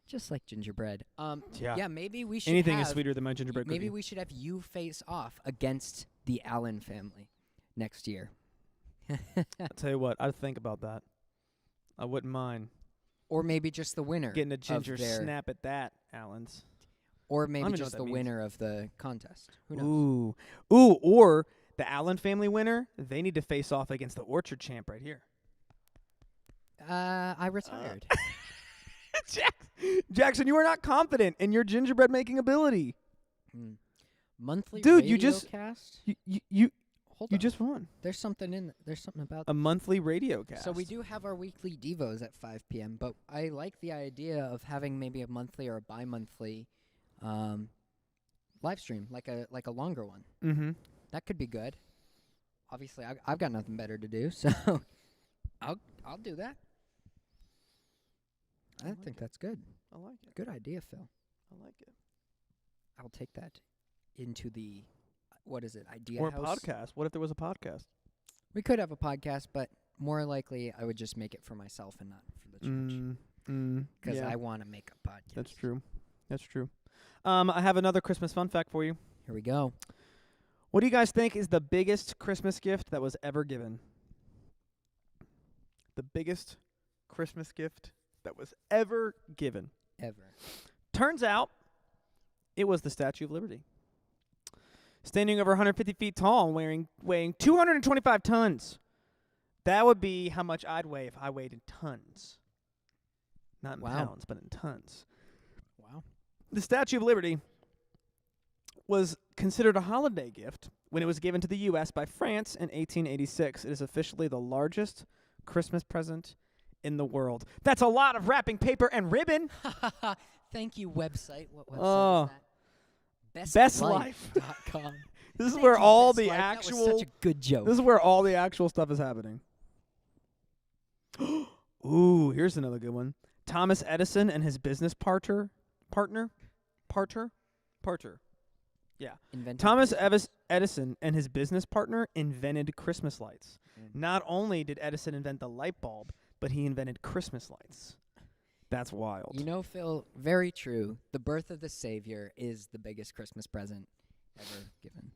just like gingerbread. Yeah. Maybe we should. Anything is have- sweeter than my gingerbread Maybe cookie. we should have you face off against the Allen family next year, I'll tell you what, I'd think about that. I wouldn't mind or maybe just the winner getting a of ginger their, snap at that, Allen's. or even maybe know just what the that means. winner of the contest. Who knows? Ooh, or the Allen family winner, they need to face off against the orchard champ right here. I retired. Jackson, you are not confident in your gingerbread making ability. Monthly Dude, you radio just- cast. You hold You on. just won There's something about a monthly radio cast. So we do have our weekly Devos at 5 p.m., but I like the idea of having maybe a monthly or a bi-monthly live stream, like a longer one. Mm-hmm. That could be good. Obviously, I've got nothing better to do, so I'll do that. I like think it. that's good. I like it. Good idea, Phil. I like it. I'll take that into the what is it? Idea Or a house. podcast. What if there was a podcast? We could have a podcast, but more likely I would just make it for myself and not for the church. Because Yeah, I want to make a podcast. that's true. That's true. I have another Christmas fun fact for you. Here we go. What do you guys think is the biggest Christmas gift that was ever given? The biggest Christmas gift that was ever given. Ever. Turns out, it was the Statue of Liberty. Standing over 150 feet tall and weighing 225 tons. That would be how much I'd weigh if I weighed in tons. Not in Wow. pounds, but in tons. Wow. The Statue of Liberty was considered a holiday gift when it was given to the U.S. by France in 1886. It is officially the largest Christmas present in the world. That's a lot of wrapping paper and ribbon. Thank you, website. What website Oh. is that? Bestlife.com. This is Thank where you, all Best the Life. actual That was such a good joke. This is where all the actual stuff is happening. Ooh, here's another good one. Thomas Edison and his business partner. Yeah. Invented Thomas Christmas. Edison and his business partner invented Christmas lights. Mm. Not only did Edison invent the light bulb, but he invented Christmas lights. That's wild. You know, Phil, very true. The birth of the Savior is the biggest Christmas present ever given.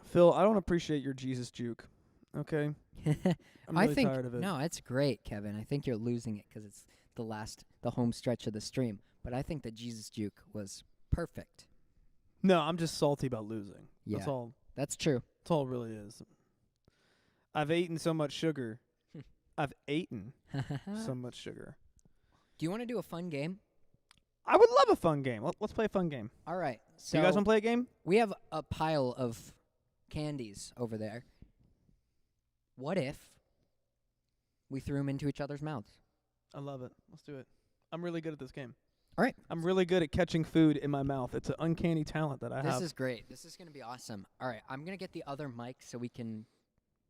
Phil, I don't appreciate your Jesus juke. Okay? I'm really think tired of it. no, it's great, Kevin. I think you're losing it because it's the home stretch of the stream. But I think the Jesus juke was perfect. No, I'm just salty about losing. Yeah. That's all. That's true. That's all it really is. I've eaten so much sugar. I've eaten so much sugar. Do you want to do a fun game? I would love a fun game. Let's play a fun game. All right. Do So you guys want to play a game? we have a pile of candies over there. What if we threw them into each other's mouths? I love it. Let's do it. I'm really good at this game. All right. I'm really good at catching food in my mouth. It's an uncanny talent that I This have. is great. This is going to be awesome. All right. I'm going to get the other mic so we can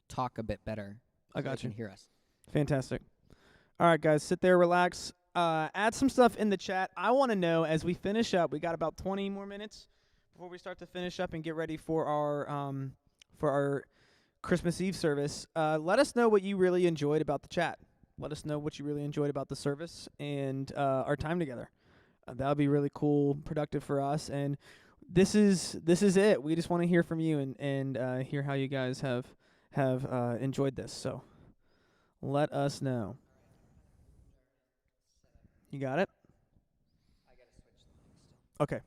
talk a bit better. I so they got you. can hear us. Fantastic. All right, guys, sit there, relax. Add some stuff in the chat. I want to know as we finish up. We got about 20 more minutes before we start to finish up and get ready for our Christmas Eve service. Let us know what you really enjoyed about the chat. Let us know what you really enjoyed about the service and our time together. That would be really cool, productive for us. And this is it. We just want to hear from you and hear how you guys have enjoyed this. So let us know. You got it? I got to switch the mic still. Okay.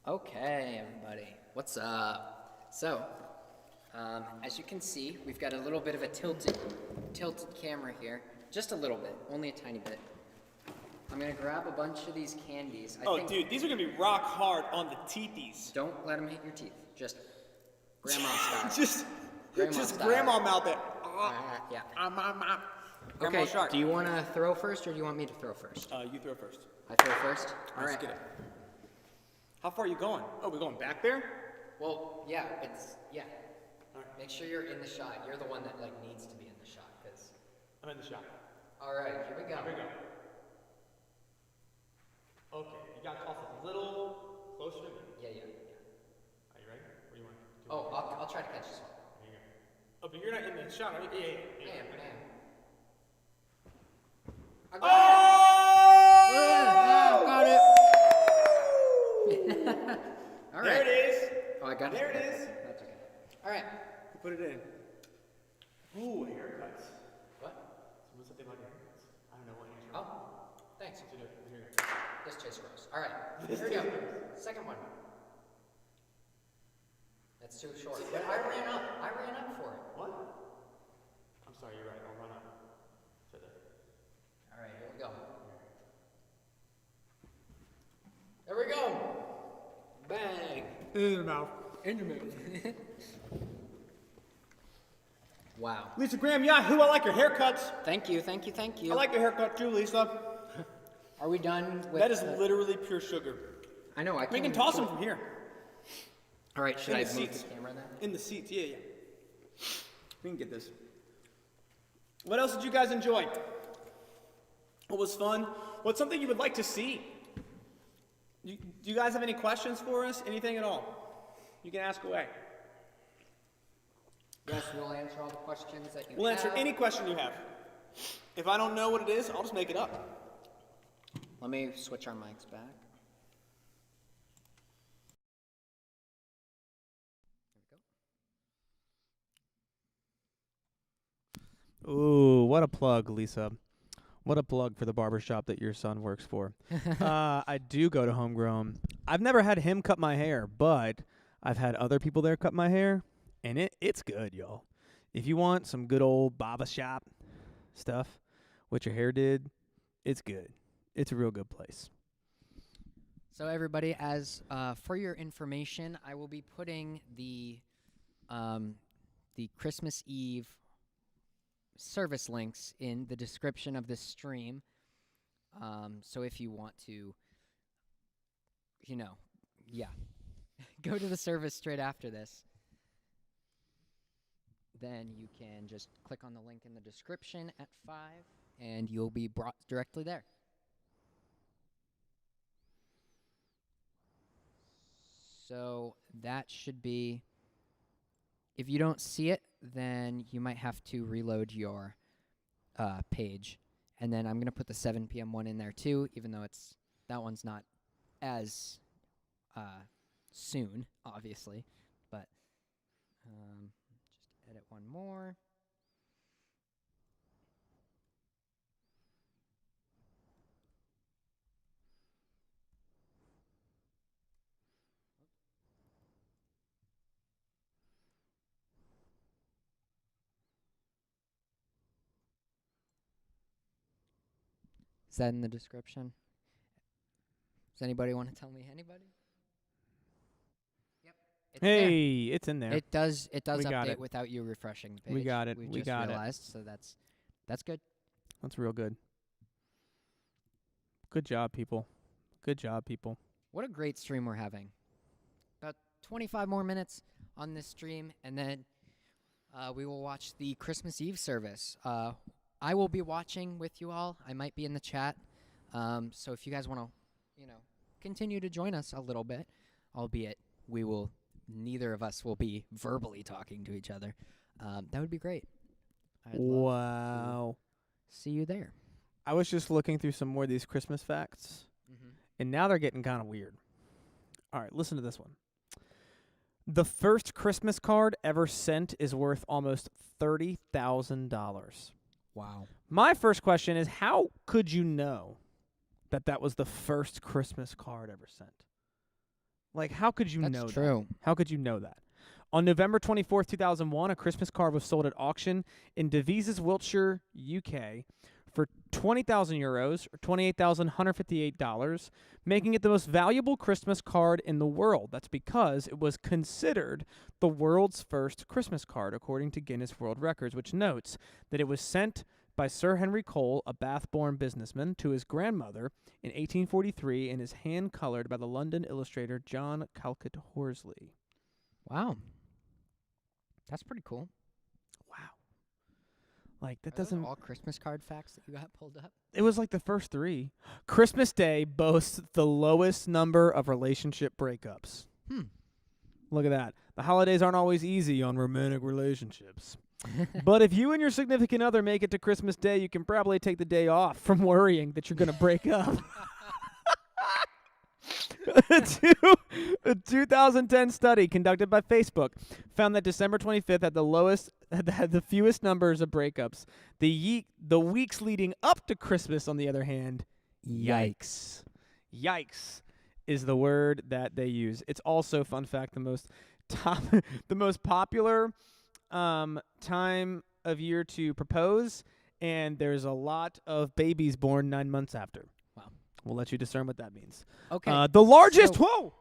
Okay, everybody. What's up? So, as you can see, we've got a little bit of a tilted camera here. Just a little bit, only a tiny bit. I'm gonna grab a bunch of these candies. I think dude, these are gonna be rock hard on the teethies. Don't let them hit your teeth. Just grandma style. just Grandma style. grandma mouth it. Yeah. Grandma Okay. shark. Do you want to throw first, or do you want me to throw first? You throw first. I throw first. All Let's right. get it. How far are you going? Oh, we're going back there? Well, yeah. Make sure you're in the shot. You're the one that needs to be in the shot, cause. I'm in the shot. All right. Here we go. Here we go. Okay, you gotta toss it a little closer to me. Yeah. Are you ready? Where do you want? Oh, I'll try to catch this one. There you go. Oh, but you're not in the shot, are you? Yeah. I am. I got Oh! got it. All right. There it is. Oh, I got it. There it is. That's okay. All right. Put it in. Ooh, haircuts. What? What's something like haircuts? I don't know what haircuts. Oh, thanks. Here you go. This tastes gross. All right. Here we go. Second one. That's too short. But I ran up for it. What? I'm sorry, you're right. I'll run up. So there. All right, here we go. There we go. In your mouth. In your mouth. Wow. Lisa Graham, Yahoo! I like your haircuts. Thank you, thank you, thank you. I like your haircut too, Lisa. Are we done with That is literally pure sugar. I know, I can't We can even toss do them it. from here. All right, should In I the move seats. the camera then? In the seats, yeah. We can get this. What else did you guys enjoy? What was fun? What's something you would like to see? Do you guys have any questions for us? Anything at all? You can ask away. Yes, we'll answer all the questions that you We'll have. answer any question you have. If I don't know what it is, I'll just make it up. Let me switch our mics back. Ooh, what a plug, Lisa. What a plug for the barbershop that your son works for. I do go to Homegrown. I've never had him cut my hair, but I've had other people there cut my hair, and it's good, y'all. If you want some good old barber shop stuff, what your hair did, it's good. It's a real good place. So everybody, as for your information, I will be putting the Christmas Eve service links in the description of this stream. So if you want to, go to the service straight after this, then you can just click on the link in the description at 5, and you'll be brought directly there. So that should be, if you don't see it, then you might have to reload your page. And then I'm going to put the 7 p.m. one in there too, even though that one's not as soon, obviously. But just edit one more. Is that in the description? Does anybody want to tell me? Anybody? Yep. It's there. Hey, it's in there. It does We got update it. without you refreshing the page. We got it. We We just got it. realized, so that's good. That's real good. Good job, people. Good job, people. What a great stream we're having. About 25 more minutes on this stream, and then we will watch the Christmas Eve service. I will be watching with you all. I might be in the chat. So if you guys want to, continue to join us a little bit, albeit neither of us will be verbally talking to each other. That would be great. I'd love Wow. to see you there. I was just looking through some more of these Christmas facts, and now they're getting kind of weird. All right, listen to this one. The first Christmas card ever sent is worth almost $30,000. Wow. My first question is, how could you know that was the first Christmas card ever sent? Like, how could you know That's true. that? How could you know that? On November 24th, 2001, a Christmas card was sold at auction in Devizes, Wiltshire, UK, for €20,000 or $28,158, making it the most valuable Christmas card in the world. That's because it was considered the world's first Christmas card, according to Guinness World Records, which notes that it was sent by Sir Henry Cole, a Bath-born businessman, to his grandmother in 1843 and is hand-colored by the London illustrator John Calcutt Horsley. Wow. That's pretty cool. Wow. Like, that Are those doesn't... all Christmas card facts that you got pulled up? It was like the first 3. Christmas Day boasts the lowest number of relationship breakups. Look at that. The holidays aren't always easy on romantic relationships. But if you and your significant other make it to Christmas Day, you can probably take the day off from worrying that you're going to break up. A 2010 study conducted by Facebook found that December 25th had the fewest numbers of breakups. The weeks leading up to Christmas, on the other hand, yikes. Yikes is the word that they use. It's also, fun fact, the most popular time of year to propose, and there's a lot of babies born 9 months after. Wow. We'll let you discern what that means. Okay. The largest, so- whoa!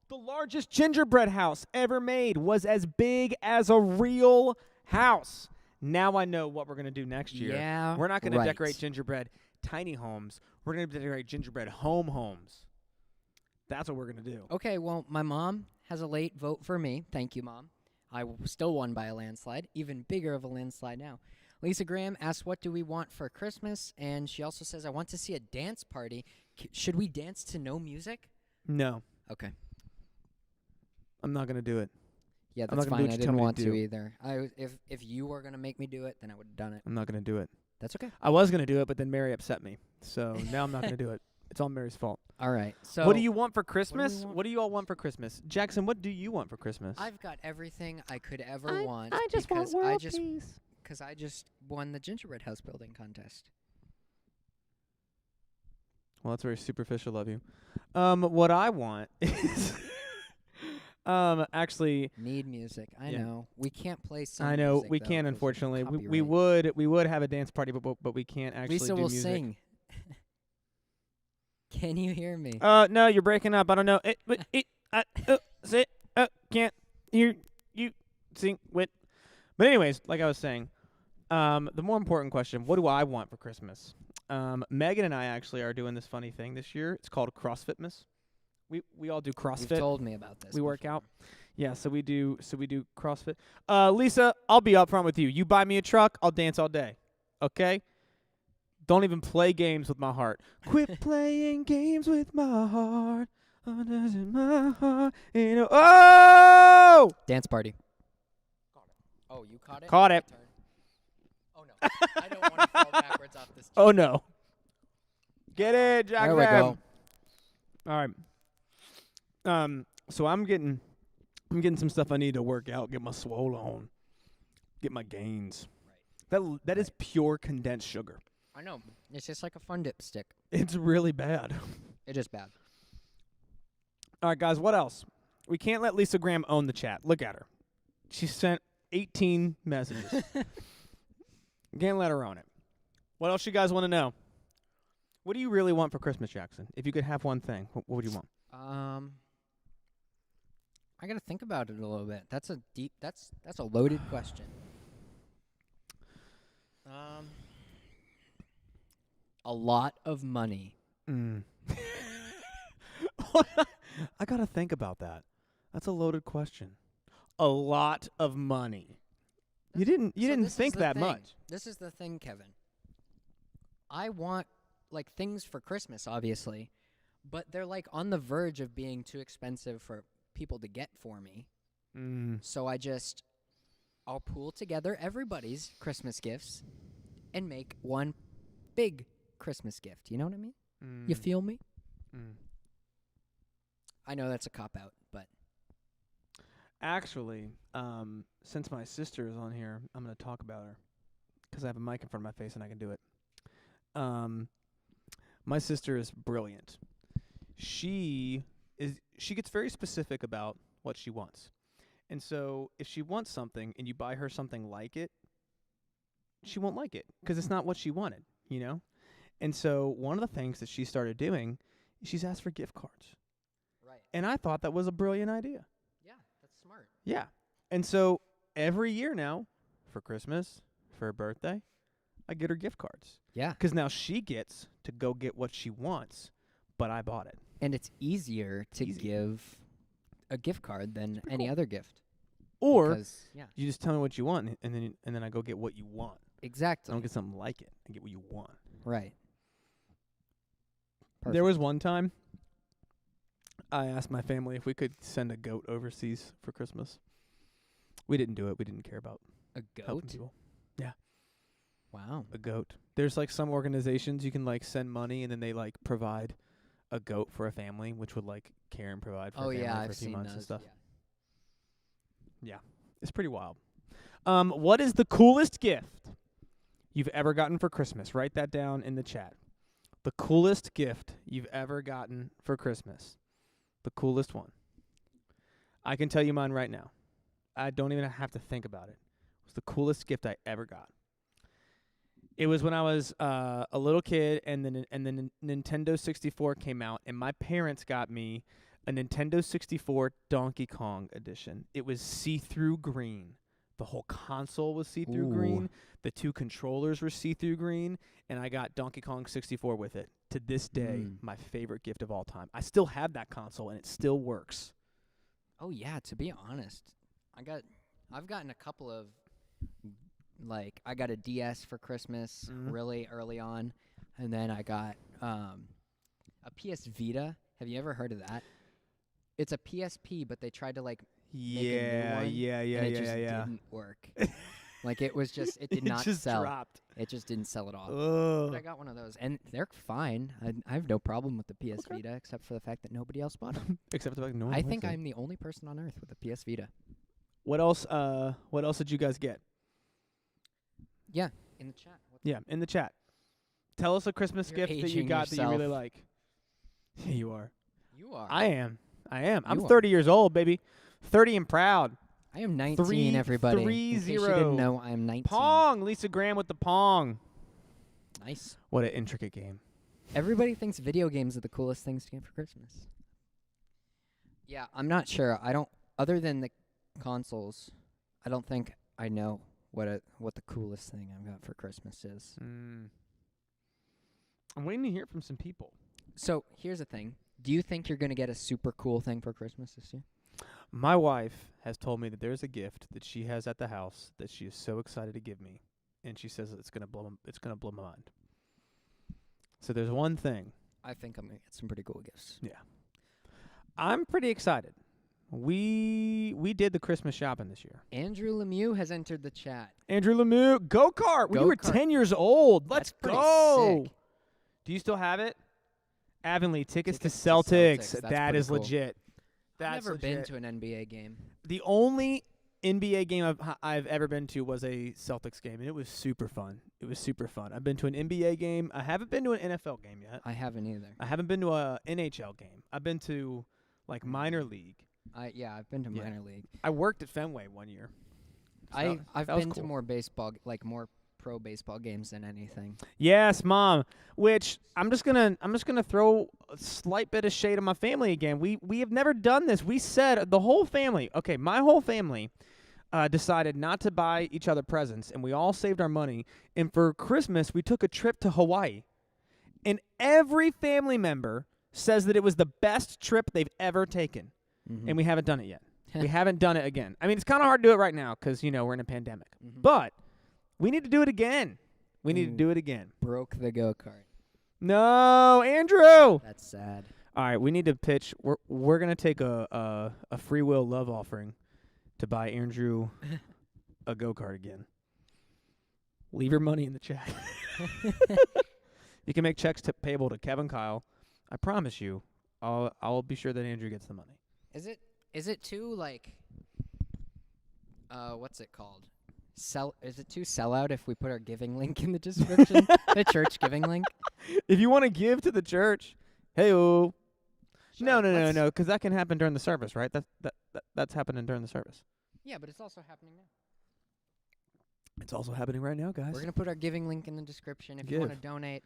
The largest gingerbread house ever made was as big as a real house. Now I know what we're going to do next year. Yeah, We're not going to right. decorate gingerbread tiny homes. We're going to decorate gingerbread homes. That's what we're going to do. Okay, well, my mom has a late vote for me. Thank you, Mom. Still won by a landslide, even bigger of a landslide now. Lisa Graham asked, what do we want for Christmas? And she also says, I want to see a dance party. Should we dance to no music? No, Okay. I'm not going to do it. Yeah, I'm not that's gonna do fine. what I you tell didn't me to want to do. either. If you were going to make me do it, then I would have done it. I'm not going to do it. That's okay. I was going to do it, but then Mary upset me. So now I'm not going to do it. It's all Mary's fault. All right. So What do you want for Christmas? want What do you all want for Christmas? Jackson, what do you want for Christmas? I've got everything I could ever want. I just want because world peace. Because I just won the gingerbread house building contest. Well, that's very superficial of you. What I want is actually Need music. I Yeah. know. We can't play some I know music, we though, can't 'cause of unfortunately. We copyright. would have a dance party, but we can't actually Lisa do will music. sing. Can you hear me? No, you're breaking up. I don't know. Can't hear you sing with. But anyways, like I was saying, the more important question: what do I want for Christmas? Megan and I actually are doing this funny thing this year. It's called CrossFitmas. We all do CrossFit. You've told me about this. We work before. out. Yeah, so we do CrossFit. Lisa, I'll be upfront with you. You buy me a truck, I'll dance all day. Okay? Don't even play games with my heart. Quit playing games with my heart. Oh, does it my heart? Oh! Dance party. Oh, you caught it? Caught it. My turn. Oh no. I don't want to fall backwards off this. Oh no. Get it, Jack. There we go. All right. So I'm getting some stuff I need to work out, get my swole on, get my gains. That is pure condensed sugar. I know. It's just like a fun dip stick. It's really bad. It is bad. All right, guys, what else? We can't let Lisa Graham own the chat. Look at her. She sent 18 messages. Can't let her own it. What else you guys want to know? What do you really want for Christmas, Jackson? If you could have one thing, what would you want? I gotta think about it a little bit. That's a loaded question. A lot of money. I gotta think about that. That's a loaded question. A lot of money. You didn't this is think the that thing. much. This is the thing, Kevin. I want like things for Christmas, obviously, but they're like on the verge of being too expensive for people to get for me. So I'll pool together everybody's Christmas gifts and make one big Christmas gift. You know what I mean? You feel me? I know that's a cop-out, but... Actually, since my sister is on here, I'm going to talk about her because I have a mic in front of my face and I can do it. My sister is brilliant. She gets very specific about what she wants. And so if she wants something and you buy her something like it, she won't like it because it's not what she wanted, you know? And so one of the things that she started doing, she's asked for gift cards. Right. And I thought that was a brilliant idea. Yeah, that's smart. Yeah. And so every year now, for Christmas, for her birthday, I get her gift cards. Yeah. Because now she gets to go get what she wants, but I bought it. And it's easier to give a gift card than any cool. other gift. Or because, yeah, you just tell me what you want, and then I go get what you want. exactly. I don't get something like it. I get what you want. Right. There was one time I asked my family if we could send a goat overseas for Christmas. We didn't do it. We didn't care about a helping goat. people. Yeah. Wow. A goat. There's like some organizations you can like send money and then they like provide a goat for a family, which would like care and provide for a family for I've a few seen months those. and stuff. Yeah. Yeah. It's pretty wild. What is the coolest gift you've ever gotten for Christmas? Write that down in the chat. The coolest gift you've ever gotten for Christmas. The coolest one. I can tell you mine right now. I don't even have to think about it. It was the coolest gift I ever got. It was when I was a little kid, and the Nintendo 64 came out, and my parents got me a Nintendo 64 Donkey Kong edition. It was see-through green. The whole console was see-through green. The 2 controllers were see-through green, and I got Donkey Kong 64 with it. To this day, my favorite gift of all time. I still have that console, and it still works. Oh yeah, to be honest, I've gotten a couple of, like, I got a DS for Christmas really early on, and then I got a PS Vita. Have you ever heard of that? It's a PSP, but they tried to make a new one, and it just didn't work. Like, it was just, it did not just sell. Dropped. It just didn't sell at all. Ugh. But I got one of those, and they're fine. I have no problem with the PS Vita, except for the fact that nobody else bought them. Except for the fact no one I wants think it. I'm the only person on Earth with a PS Vita. What else? What else did you guys get? Yeah, in the chat. Yeah, in the chat. Tell us a Christmas You're gift that you aging got that you really yourself. like. Yeah, you are. You are. I am. I'm You are. 30 years old, baby. 30 and proud. I am 19, everybody. In case you 3-0. didn't know, I am 19. Pong. Lisa Graham with the Pong. Nice. What an intricate game. Everybody thinks video games are the coolest things to get for Christmas. Yeah, I'm not sure. I don't. Other than the consoles, I don't think I know what the coolest thing I've got for Christmas is. I'm waiting to hear from some people. So here's the thing. Do you think you're gonna get a super cool thing for Christmas this year? My wife has told me that there's a gift that she has at the house that she is so excited to give me, and she says it's gonna blow my mind. So there's one thing. I think I'm gonna get some pretty cool gifts. Yeah. I'm pretty excited. We did the Christmas shopping this year. Andrew Lemieux has entered the chat. Andrew Lemieux, go-kart. When you were Go-kart. 10 years old. Let's That's pretty go. sick. Do you still have it? Avonlea, tickets to Tickets to Celtics. Celtics. That's That pretty is cool. legit. I've That's never been legit. to an NBA game. The only NBA game I've ever been to was a Celtics game, and it was super fun. I've been to an NBA game. I haven't been to an NFL game yet. I haven't either. I haven't been to a NHL game. I've been to, like, minor league. I've been to Yeah. minor league. I worked at Fenway one year. So I've that was been to cool. more baseball, like more pro baseball games than anything. Yes, Mom. Which I'm just gonna throw a slight bit of shade on my family again. We have never done this. We said the whole family. Okay, my whole family decided not to buy each other presents, and we all saved our money. And for Christmas, we took a trip to Hawaii. And every family member says that it was the best trip they've ever taken, and we haven't done it yet. We haven't done it again. I mean, it's kind of hard to do it right now because we're in a pandemic. But we need to do it again. We need to do it again. Broke the go-kart. No, Andrew. That's sad. All right, we need to pitch. We're gonna take a free will love offering to buy Andrew a go-kart again. Leave your money in the chat. You can make checks payable to Kevin Kyle. I promise you, I'll be sure that Andrew gets the money. Is it too like what's it called? Is it too sellout if we put our giving link in the description? The church giving link? If you want to give to the church, hey-o. No, Let's- because that can happen during the service, right? That's happening during the service. Yeah, but it's also happening now. It's also happening right now, guys. We're going to put our giving link in the description if you want to donate.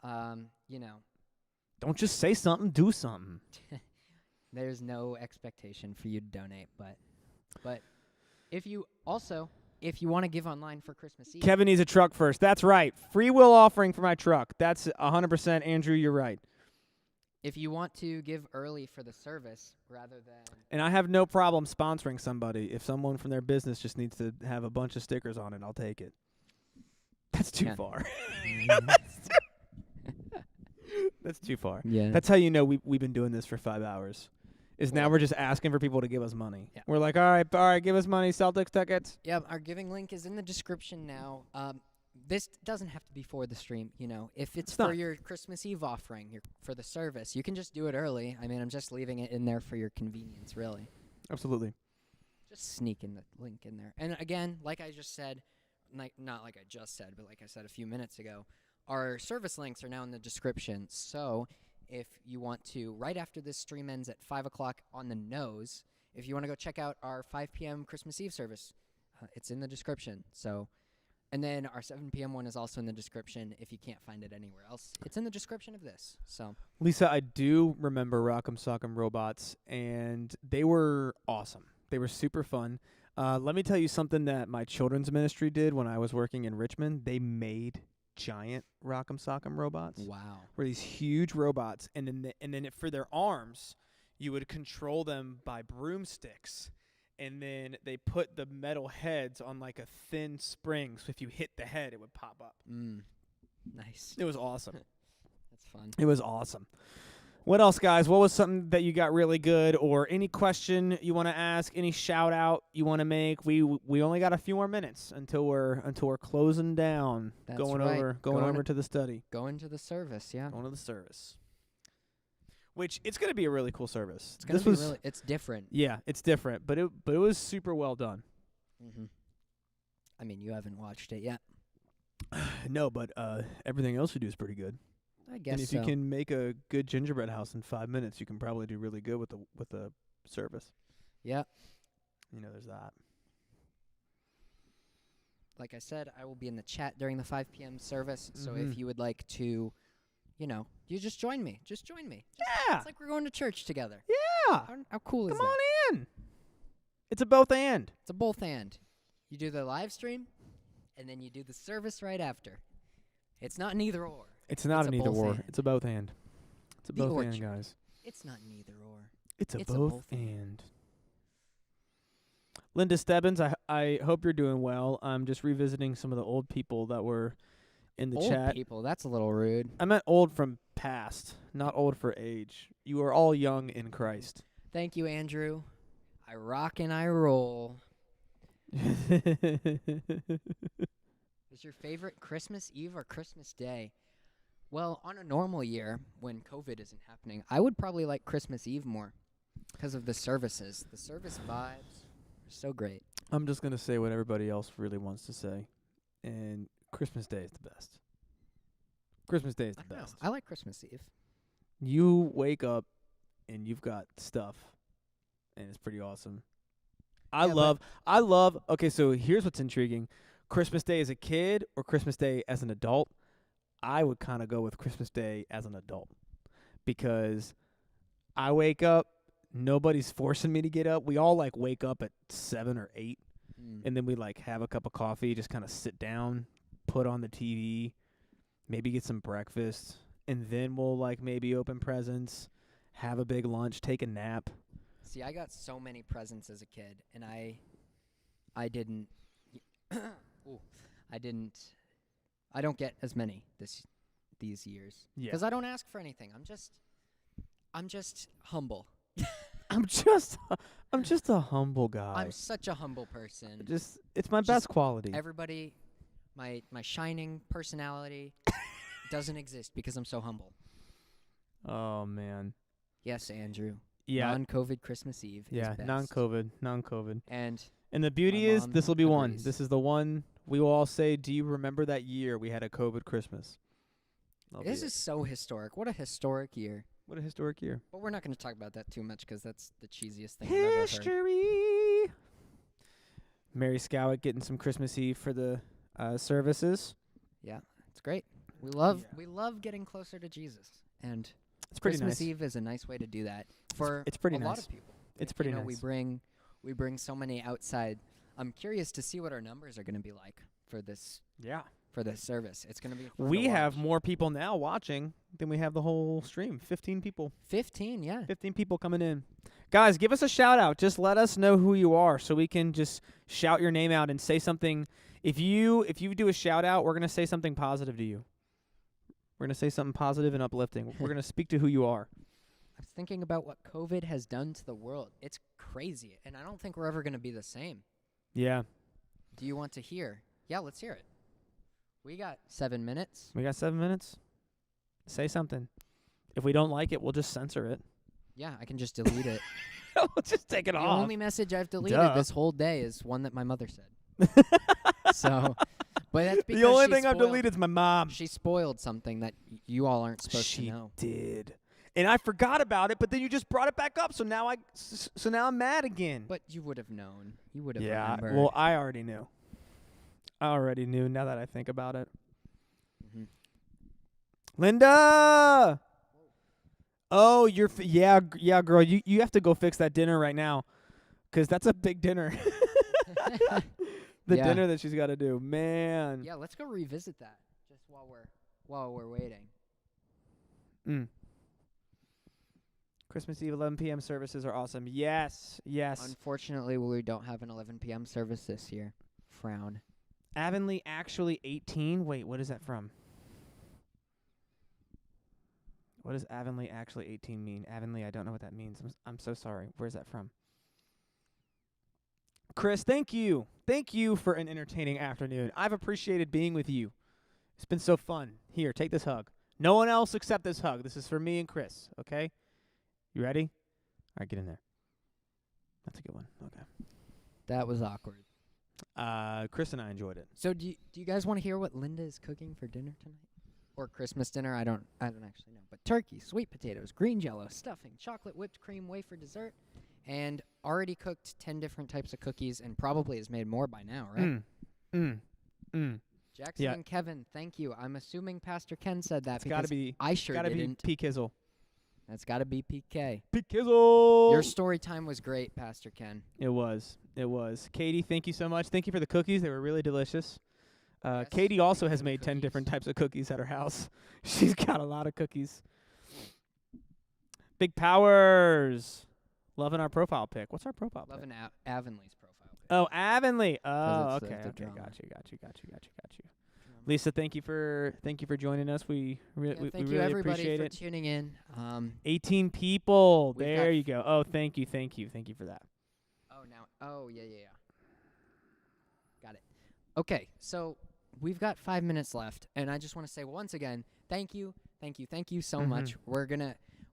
Don't just say something, do something. There's no expectation for you to donate, but if you want to give online for Christmas Eve, Kevin needs a truck first. That's right. Free will offering for my truck. That's 100%. Andrew, you're right. if you want to give early for the service rather than And I have no problem sponsoring somebody. If someone from their business just needs to have a bunch of stickers on it, I'll take it. That's too Yeah. far. That's too far. Yeah. That's how you know we've been doing this for 5 hours. Now Well- we're just asking for people to give us money. Yeah. We're like, all right, give us money, Celtics tickets. Yeah, our giving link is in the description now. This doesn't have to be for the stream, you know. If it's It's for not. your Christmas Eve offering, for the service, you can just do it early. I mean, I'm just leaving it in there for your convenience, really. Absolutely. Just sneaking the link in there. And again, like I just said, not like I just said, but like I said a few minutes ago, our service links are now in the description. So if you want to, right after this stream ends at 5 o'clock on the nose, if you want to go check out our 5 p.m. Christmas Eve service, it's in the description. So And then our 7 p.m. one is also in the description. If you can't find it anywhere else, it's in the description of this. So Lisa, I do remember Rock'em Sock'em Robots, and they were awesome. They were super fun. Let me tell you something that my children's ministry did when I was working in Richmond. They made giant Rock'em Sock'em robots. wow. Were these huge robots, and then for their arms, you would control them by broomsticks. And then they put the metal heads on like a thin spring, so if you hit the head, it would pop up. Nice. It was awesome. That's fun. It was awesome. What else, guys? What was something that you got really good, or any question you want to ask, any shout out you want to make? We only got a few more minutes until we're closing down, That's going right. over Going to the study, Going to the service, yeah. going to the service. Which it's going to be a really cool service. It's gonna be really. It's different. Yeah, it's different, but it was super well done. Mm-hmm. I mean, you haven't watched it yet. No, but everything else we do is pretty good. I guess And if so. you can make a good gingerbread house in 5 minutes, you can probably do really good with the service. Yeah. There's that. Like I said, I will be in the chat during the 5 p.m. service. So Mhm. if you would like to, you just join me. Just join me. Yeah. It's like we're going to church together. Yeah. How cool is Come that? on in. It's a both and. It's a both and. You do the live stream, and then you do the service right after. It's not an either or. It's not It's an a either both or. and. It's a both and. It's a The both and, orchard. guys. It's not an either or. It's a It's a both both and. Linda Stebbins, I hope you're doing well. I'm just revisiting some of the old people that were in the Old chat. people, that's a little rude. I meant old from past, not old for age. You are all young in Christ. Thank you, Andrew. I rock and I roll. Is your favorite Christmas Eve or Christmas Day? Well, on a normal year, when COVID isn't happening, I would probably like Christmas Eve more because of the services. The service vibes are so great. I'm just going to say what everybody else really wants to say. And Christmas Day is the best. Christmas Day is the I know. best. I like Christmas Eve. You wake up and you've got stuff, and it's pretty awesome. I Yeah, love, okay, so here's what's intriguing. Christmas Day as a kid or Christmas Day as an adult? I would kind of go with Christmas Day as an adult because I wake up, nobody's forcing me to get up. We all like wake up at 7 or 8, and then we like have a cup of coffee, just kind of sit down, put on the TV, maybe get some breakfast, and then we'll like maybe open presents, have a big lunch, take a nap. See, I got so many presents as a kid, and I didn't. Ooh, I don't get as many these years. Yeah. Because I don't ask for anything. I'm just humble. I'm just a humble guy. I'm such a humble person. It's my best quality. Everybody, my shining personality doesn't exist because I'm so humble. Oh man. Yes, Andrew. Yeah. Non-COVID Christmas Eve. Yeah, is best. non-COVID. And And the beauty My is mom this will be one. agrees. This is the one we will all say, "Do you remember that year we had a COVID Christmas?" That'll be this it. is so historic. What a historic year. What a historic year. But we're not going to talk about that too much because that's the cheesiest thing I've ever heard. History. Mary Scowick getting some Christmas Eve for the services. Yeah, it's great. We love getting closer to Jesus, and It's pretty Christmas nice. Eve is a nice way to do that for it's pretty a lot nice. of people. It's pretty you know, nice. We bring so many outside. I'm curious to see what our numbers are going to be like for this Yeah. service. It's going to be fun We to have watch. more people now watching than we have the whole stream. 15 people. 15, yeah. 15 people coming in. Guys, give us a shout out. Just let us know who you are so we can just shout your name out and say something. If you do a shout out, we're going to say something positive to you. We're going to say something positive and uplifting. We're going to speak to who you are. I was thinking about what COVID has done to the world. It's crazy, and I don't think we're ever going to be the same. Yeah. Do you want to hear? Yeah, let's hear it. We got 7 minutes. We got 7 minutes. Say something. If we don't like it, we'll just censor it. Yeah, I can just delete it. We'll just take it The off. only message I've deleted Duh. this whole day is one that my mother said. So, but that's because The only she thing I've spoiled- deleted is my mom. She spoiled something that you all aren't supposed She to know. did. And I forgot about it, but then you just brought it back up, so now I'm mad again. But you would have known. You would have yeah, remembered. well, I already knew. I already knew now that I think about it. Mhm. Linda! Oh, yeah, girl. You have to go fix that dinner right now, 'cause that's a big dinner. The Yeah. dinner that she's got to do, man. Yeah, let's go revisit that just while we're waiting. Christmas Eve 11 p.m. services are awesome. Yes. Unfortunately, we don't have an 11 p.m. service this year. Frown. Avonlea actually 18. Wait, what is that from? What does Avonlea actually 18 mean? Avonlea, I don't know what that means. I'm so sorry. Where's that from? Chris, thank you. Thank you for an entertaining afternoon. I've appreciated being with you. It's been so fun. Here, take this hug. No one else except this hug. This is for me and Chris, okay? You ready? All right, get in there. That's a good one. Okay. That was awkward. Chris and I enjoyed it. So do you guys want to hear what Linda is cooking for dinner tonight? Or Christmas dinner? I don't actually know. But turkey, sweet potatoes, green jello, stuffing, chocolate whipped cream, wafer dessert, and already cooked 10 different types of cookies, and probably has made more by now, right? Jackson Yeah. and Kevin, thank you. I'm assuming Pastor Ken said that It's got to because be I sure gotta didn't. be P. Kizzle. That's got to be PK. P. Kizzle! Your story time was great, Pastor Ken. It was. Katie, thank you so much. Thank you for the cookies. They were really delicious. Yes, Katie also has speaking of made 10 cookies. different types of cookies at her house. She's got a lot of cookies. Big Powers. Loving our profile pic. What's our profile pic? Loving Avonlea's profile pic. Oh, Avonlea. Oh, 'Cause it's okay. the Okay, drama. got you. Lisa, thank you for joining us. We Thank we you really everybody appreciate for it. tuning in. 18 people. We've There got you go. Oh, thank you for that. yeah. Got it. Okay, so we've got 5 minutes left, and I just want to say once again, thank you so much.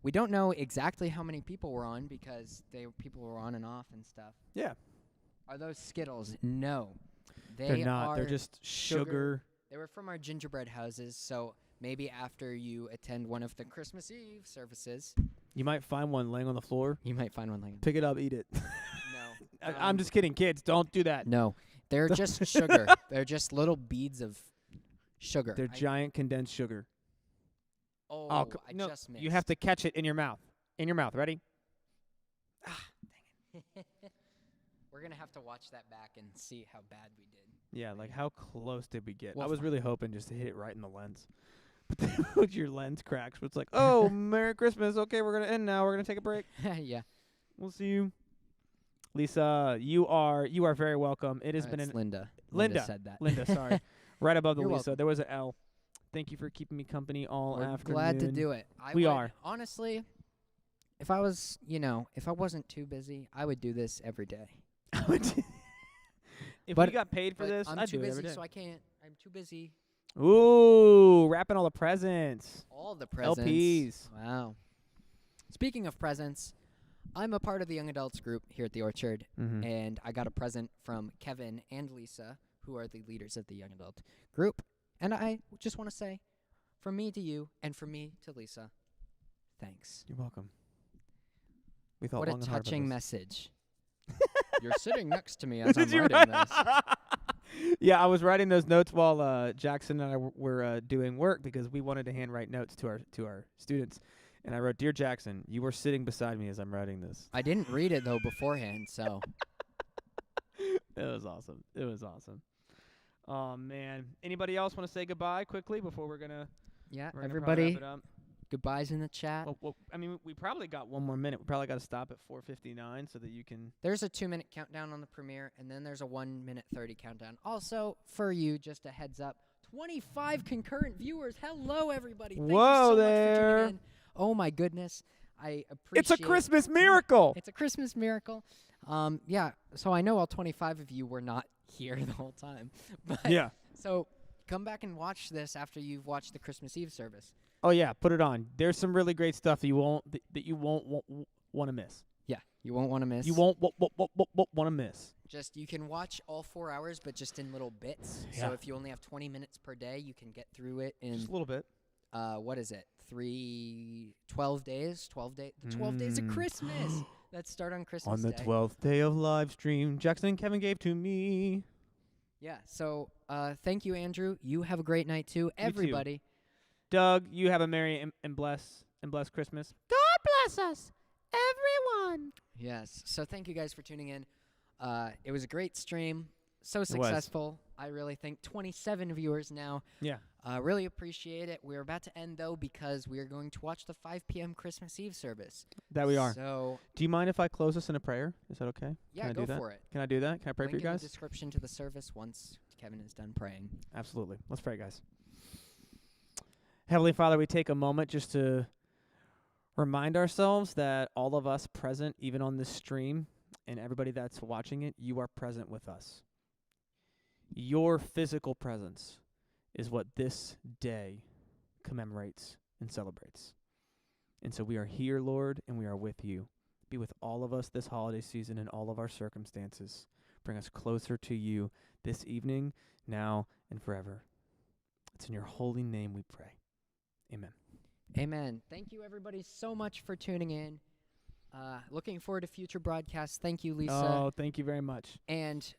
We don't know exactly how many people were on because people were on and off and stuff. Yeah. Are those Skittles? No. They're not. Are They're just sugar. They were from our gingerbread houses, so maybe after you attend one of the Christmas Eve services, You might find one laying on the floor. you might find one like Pick it up, eat it. No. I'm just kidding, kids. Don't do that. No. They're just sugar. They're just little beads of sugar. They're giant condensed sugar. Oh, I no, just missed. You have to catch it in your mouth. In your mouth. Ready? We're going to have to watch that back and see how bad we did. Yeah, like how close did we get? Well, I was really hoping just to hit it right in the lens. But then your lens cracks. But it's like, oh, Merry Christmas. Okay, we're going to end now. We're going to take a break. Yeah. We'll see you. Lisa, you are very welcome. It has been It's Linda. Linda said that. Linda, sorry. Right above the You're Lisa. welcome. There was an L. Thank you for keeping me company all We're afternoon. glad to do it. We are. Honestly, if I was, if I wasn't too busy, I would do this every day. If But- we got paid for But this, I'm I'd too do it every busy, day. so I can't. I'm too busy. Ooh, wrapping all the presents. All the presents. LPs. Wow. Speaking of presents, I'm a part of the Young Adults group here at the Orchard, Mm-hmm. and I got a present from Kevin and Lisa, who are the leaders of the Young Adult group. And I just want to say, from me to you, and from me to Lisa, thanks. You're welcome. We thought What a long and hard about touching this. message. You're sitting next to me as I'm Did you writing write- this. Yeah, I was writing those notes while Jackson and I were doing work because we wanted to handwrite notes to our students. And I wrote, "Dear Jackson, you were sitting beside me as I'm writing this." I didn't read it, though, beforehand, so. It was awesome. It was awesome. Oh man. Anybody else want to say goodbye quickly before we're gonna Yeah, probably everybody, wrap it up? goodbyes in the chat. Well, I mean, we probably got one more minute. We probably got to stop at 4:59 so that you can. There's a 2-minute countdown on the premiere, and then there's a 1:30 countdown. Also, for you, just a heads up, 25 concurrent viewers. Hello, everybody. Thank you Whoa so there. much for tuning in. Oh, my goodness. I appreciate It's a Christmas miracle. It's a Christmas miracle. Yeah, so I know all 25 of you were not here the whole time. But Yeah. So come back and watch this after you've watched the Christmas Eve service. Oh yeah, put it on. There's some really great stuff that you won't want to miss. Yeah, you won't want to miss. You won't want to miss. Just you can watch all 4 hours, but just in little bits. Yeah. So if you only have 20 minutes per day, you can get through it in Just a little bit. what is it? 12 days? 12 days of Christmas. That start on Christmas On the Day. 12th day of Livestream, Jackson and Kevin gave to me Yeah, so thank you, Andrew. You have a great night, too. Everybody. Doug, you have a merry and blessed Christmas. God bless us, everyone. Yes, so thank you guys for tuning in. It was a great stream. So successful. I really think 27 viewers now. Yeah. Really appreciate it. We're about to end, though, because we are going to watch the 5 p.m. Christmas Eve service. That we are. So, do you mind if I close us in a prayer? Is that okay? yeah, Can I go do that? for it. Can I do that? Can I pray for you Link in guys? the description to the service once Kevin is done praying. Absolutely. Let's pray, guys. Heavenly Father, we take a moment just to remind ourselves that all of us present, even on this stream, and everybody that's watching it, you are present with us. Your physical presence is what this day commemorates and celebrates. And so we are here, Lord, and we are with you. Be with all of us this holiday season in all of our circumstances. Bring us closer to you this evening, now, and forever. It's in your holy name we pray. Amen. Amen. Thank you, everybody, so much for tuning in. Looking forward to future broadcasts. Thank you, Lisa. Oh, thank you very much. And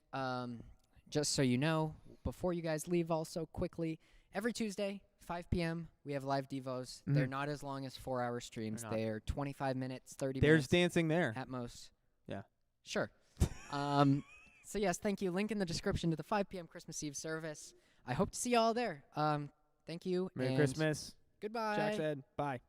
just so you know, before you guys leave also quickly, every Tuesday, 5 p.m., we have live devos. Mhm. They're not as long as 4-hour streams. They're not. They're 25 minutes, 30 There's minutes dancing there. at most. Yeah. Sure. So, yes, thank you. Link in the description to the 5 p.m. Christmas Eve service. I hope to see you all there. Thank you. Merry and Christmas. Goodbye. Jack said, bye.